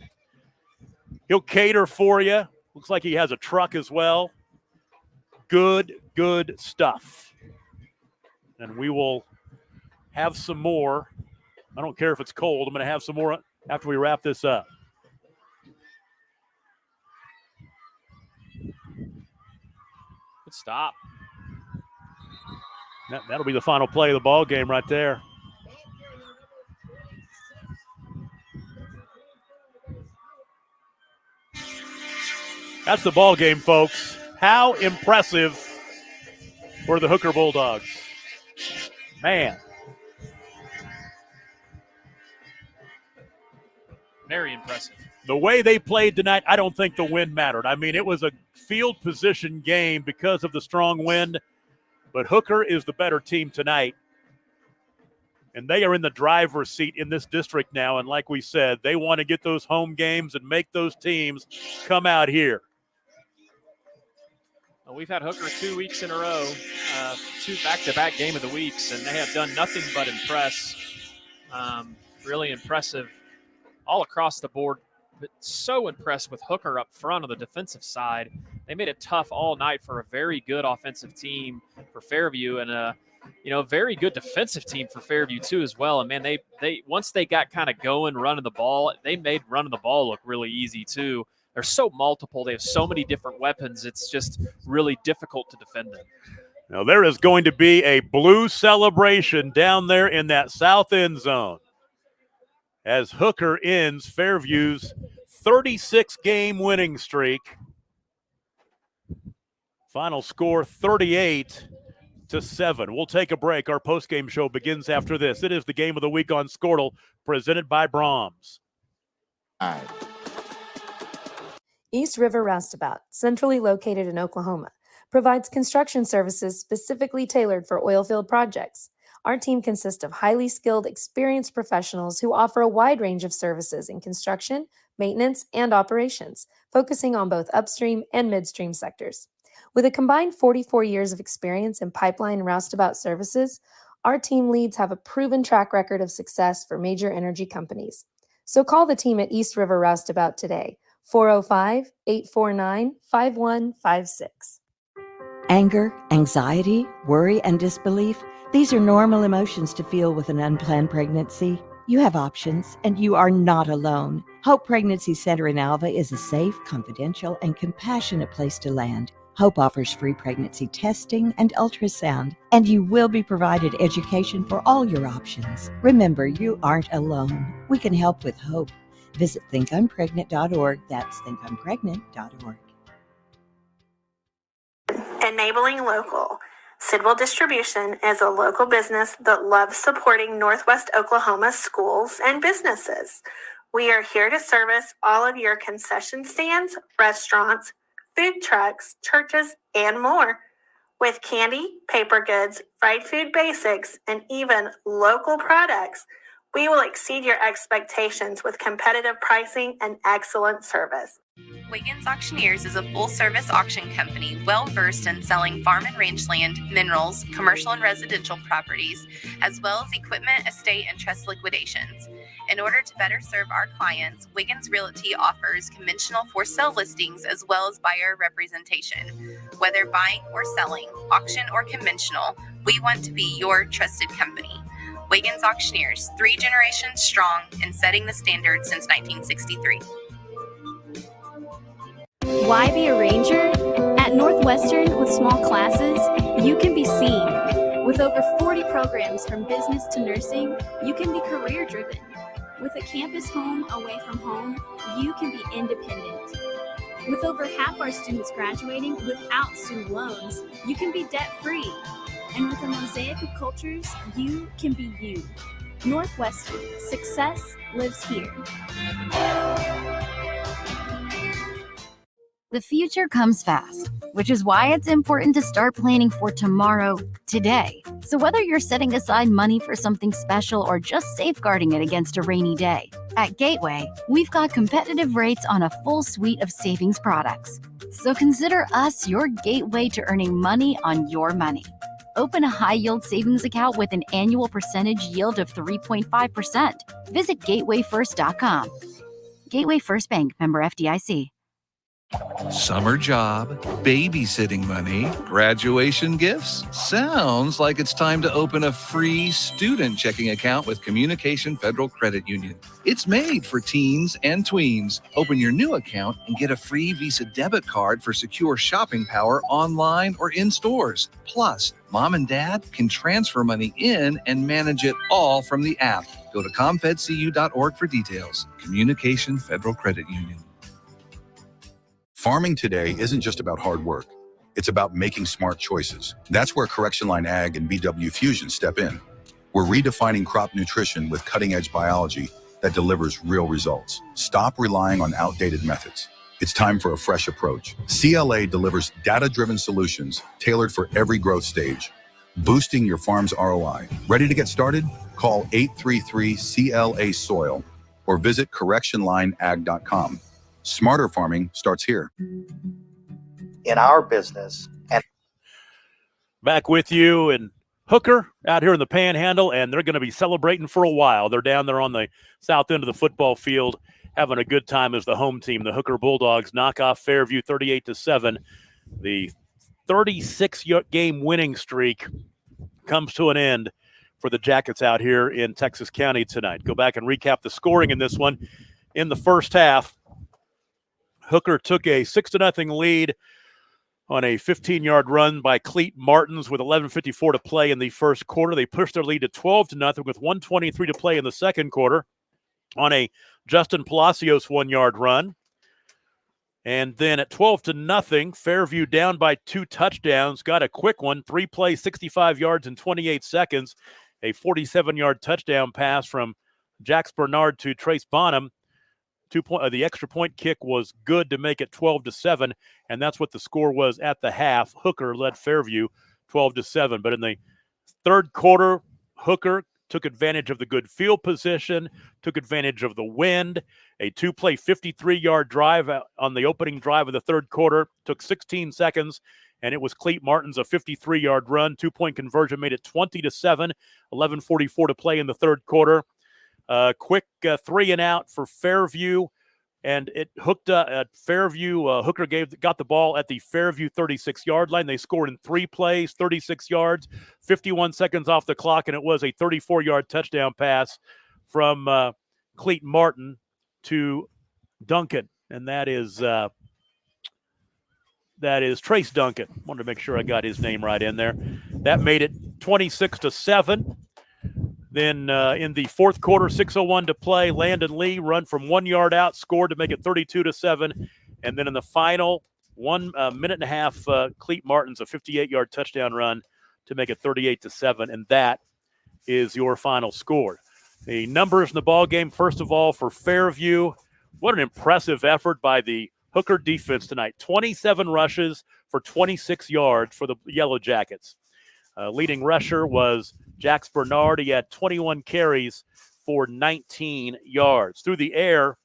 He'll cater for you. Looks like he has a truck as well. Good stuff. And we will have some more. I don't care if it's cold. I'm going to have some more after we wrap this up. Good stop. That'll be the final play of the ball game right there. That's the ball game, folks. How impressive were the Hooker Bulldogs? Man. Very impressive. The way they played tonight, I don't think the wind mattered. I mean, it was a field position game because of the strong wind, but Hooker is the better team tonight. And they are in the driver's seat in this district now. And like we said, they want to get those home games and make those teams come out here. Well, we've had Hooker 2 weeks in a row, 2 back-to-back game of the weeks, and they have done nothing but impress. Really impressive all across the board, but so impressed with Hooker up front on the defensive side. They made it tough all night for a very good offensive team for Fairview, and a very good defensive team for Fairview too as well. And man, they once they got kind of going running the ball, they made running the ball look really easy too. They're so multiple. They have so many different weapons. It's just really difficult to defend them. Now there is going to be a blue celebration down there in that south end zone as Hooker ends Fairview's 36-game winning streak. Final score 38-7. We'll take a break. Our post-game show begins after this. It is the game of the week on Squirtle, presented by Brahms. East River Roustabout, centrally located in Oklahoma, provides construction services specifically tailored for oilfield projects. Our team consists of highly skilled, experienced professionals who offer a wide range of services in construction, maintenance, and operations, focusing on both upstream and midstream sectors. With a combined 44 years of experience in pipeline and roustabout services, our team leads have a proven track record of success for major energy companies. So call the team at East River Roustabout today, 405-849-5156. Anger, anxiety, worry, and disbelief, these are normal emotions to feel with an unplanned pregnancy. You have options, and you are not alone. Hope Pregnancy Center in Alva is a safe, confidential, and compassionate place to land. Hope offers free pregnancy testing and ultrasound, and you will be provided education for all your options. Remember, you aren't alone. We can help with hope. Visit thinkimpregnant.org. That's thinkimpregnant.org. Enabling local. Sidwell Distribution is a local business that loves supporting Northwest Oklahoma schools and businesses. We are here to service all of your concession stands, restaurants, food trucks, churches, and more. With candy, paper goods, fried food basics, and even local products, we will exceed your expectations with competitive pricing and excellent service. Wiggins Auctioneers is a full-service auction company well-versed in selling farm and rangeland, minerals, commercial and residential properties, as well as equipment, estate, and trust liquidations. In order to better serve our clients, Wiggins Realty offers conventional for-sale listings as well as buyer representation. Whether buying or selling, auction or conventional, we want to be your trusted company. Wiggins Auctioneers, 3 generations strong and setting the standard since 1963. Why be a ranger? At Northwestern, with small classes, you can be seen. With over 40 programs from business to nursing, you can be career-driven. With a campus home away from home, you can be independent. With over half our students graduating without student loans, you can be debt-free. And with a mosaic of cultures, you can be you. Northwestern, success lives here. The future comes fast, which is why it's important to start planning for tomorrow, today. So whether you're setting aside money for something special or just safeguarding it against a rainy day, at Gateway, we've got competitive rates on a full suite of savings products. So consider us your gateway to earning money on your money. Open a high-yield savings account with an annual percentage yield of 3.5%. Visit gatewayfirst.com. Gateway First Bank, member FDIC. Summer job, babysitting money, graduation gifts. Sounds like it's time to open a free student checking account with Communication Federal Credit Union. It's made for teens and tweens. Open your new account and get a free Visa debit card for secure shopping power online or in stores. Plus, mom and dad can transfer money in and manage it all from the app. Go to comfedcu.org for details. Communication Federal Credit Union. Farming today isn't just about hard work. It's about making smart choices. That's where Correction Line Ag and BW Fusion step in. We're redefining crop nutrition with cutting-edge biology that delivers real results. Stop relying on outdated methods. It's time for a fresh approach. CLA delivers data-driven solutions tailored for every growth stage, boosting your farm's ROI. Ready to get started? Call 833-CLA-SOIL or visit correctionlineag.com. Smarter farming starts here. In our business, and Back with you and Hooker out here in the Panhandle, and they're going to be celebrating for a while. They're down there on the south end of the football field having a good time as the home team. The Hooker Bulldogs knock off Fairview 38-7. The 36-game winning streak comes to an end for the Jackets out here in Texas County tonight. Go back and recap the scoring in this one. In the first half, Hooker took a 6-0 lead on a 15-yard run by Cleet Martins with 11:54 to play in the first quarter. They pushed their lead to 12-0 with 1:23 to play in the second quarter on a Justin Palacios 1-yard run. And then at 12-0, Fairview down by 2 touchdowns, got a quick one, 3 plays, 65 yards in 28 seconds, a 47-yard touchdown pass from Jax Bernard to Trace Bonham. The extra point kick was good to make it 12-7, and that's what the score was at the half. Hooker led Fairview 12-7, but in the third quarter, Hooker took advantage of the good field position, took advantage of the wind. A 2-play 53-yard drive on the opening drive of the third quarter took 16 seconds, and it was Cleet Martins, a 53-yard run. 2-point conversion made it 20-7, 11:44 to play in the third quarter. Quick 3-and-out for Fairview, and it hooked at Fairview. Hooker got the ball at the Fairview 36-yard line. They scored in 3 plays, 36 yards, 51 seconds off the clock, and it was a 34-yard touchdown pass from Cleet Martin to Duncan, and that is Trace Duncan. Wanted to make sure I got his name right in there. That made it 26-7. Then in the fourth quarter, 6:01 to play, Landon Lee run from 1 yard out, scored to make it 32-7. And then in the final 1 minute and a half, Cleet Martins, a 58-yard touchdown run to make it 38-7. And that is your final score. The numbers in the ball game, first of all, for Fairview, what an impressive effort by the Hooker defense tonight. 27 rushes for 26 yards for the Yellow Jackets. Leading rusher was Jax Bernard. He had 21 carries for 19 yards. Through the air,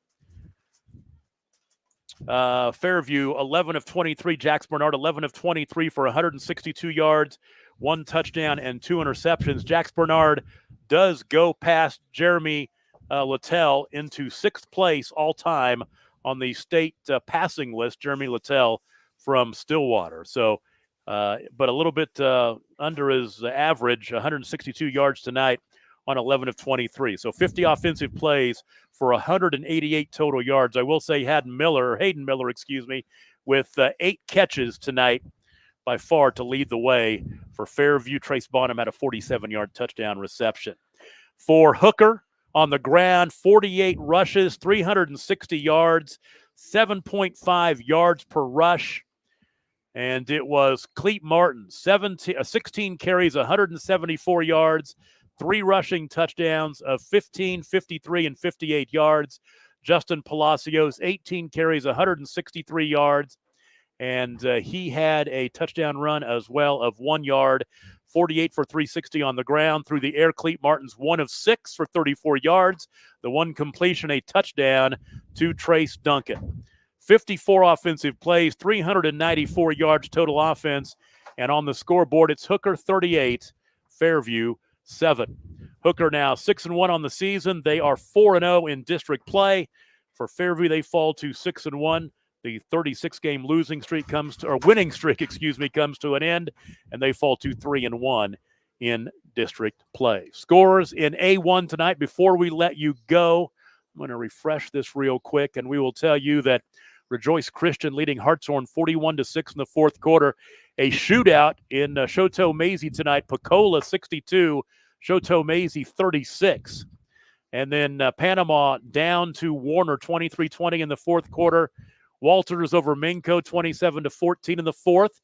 Fairview, 11 of 23. Jax Bernard, 11 of 23 for 162 yards, 1 touchdown, and 2 interceptions. Jax Bernard does go past Jeremy Littell into 6th place all-time on the state passing list, Jeremy Littell from Stillwater. So, but a little bit under his average, 162 yards tonight on 11 of 23. So 50 offensive plays for 188 total yards. I will say Hayden Miller, with 8 catches tonight, by far to lead the way for Fairview. Trace Bonham had a 47-yard touchdown reception. For Hooker on the ground, 48 rushes, 360 yards, 7.5 yards per rush. And it was Cleet Martin, 16 carries, 174 yards, 3 rushing touchdowns of 15, 53, and 58 yards. Justin Palacios, 18 carries, 163 yards, and he had a touchdown run as well of 1 yard, 48 for 360 on the ground. Through the air, Cleet Martin's 1 of 6 for 34 yards. The 1 completion, a touchdown to Trace Duncan. 54 offensive plays, 394 yards total offense. And on the scoreboard, it's Hooker 38, Fairview 7. Hooker now 6-1 on the season. They are 4-0 in district play. For Fairview, they fall to 6-1. The 36-game winning streak comes to an end, and they fall to 3-1 in district play. Scores in A1 tonight. Before we let you go, I'm going to refresh this real quick, and we will tell you that Rejoice Christian leading Hartshorn 41-6 in the fourth quarter. A shootout in Choteau Mazie tonight. Pecola 62, Choteau Mazie 36. And then Panama down to Warner 23-20 in the fourth quarter. Walters over Minco 27-14 in the fourth.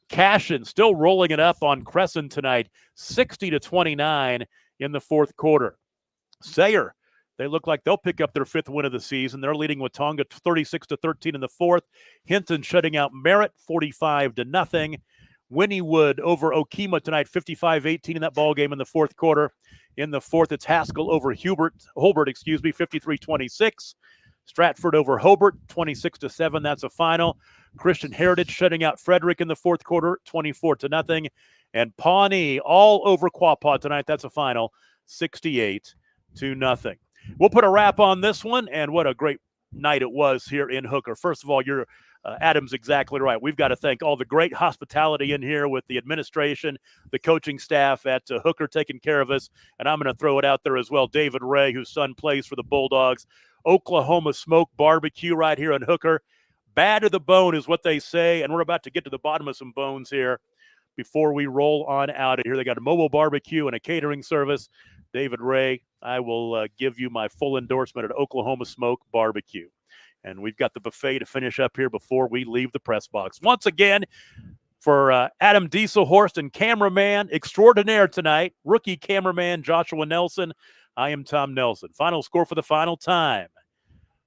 Cashin still rolling it up on Crescent tonight, 60-29 in the fourth quarter. Sayre They look like they'll pick up their 5th win of the season. They're leading Watonga 36-13 in the 4th. Hinton shutting out Merritt 45-0. Wynnewood over Okema tonight, 55-18 in that ball game in the 4th quarter. In the 4th, it's Haskell over Holbert, 53-26. Stratford over Hobart, 26-7. That's a final. Christian Heritage shutting out Frederick in the 4th quarter, 24-0. And Pawnee all over Quapaw tonight. That's a final, 68-0. We'll put a wrap on this one, and what a great night it was here in Hooker. First of all, Adam's exactly right. We've got to thank all the great hospitality in here with the administration, the coaching staff at Hooker taking care of us, and I'm going to throw it out there as well. David Ray, whose son plays for the Bulldogs. Oklahoma Smoke Barbecue right here in Hooker. Bad to the bone is what they say, and we're about to get to the bottom of some bones here before we roll on out of here. They got a mobile barbecue and a catering service. David Ray, I will give you my full endorsement at Oklahoma Smoke Barbecue. And we've got the buffet to finish up here before we leave the press box. Once again, for Adam Dieselhorst and cameraman extraordinaire tonight, rookie cameraman Joshua Nelson, I am Tom Nelson. Final score for the final time.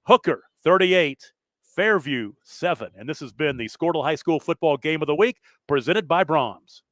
Hooker, 38, Fairview, 7. And this has been the Squirtle High School Football Game of the Week, presented by Brahms.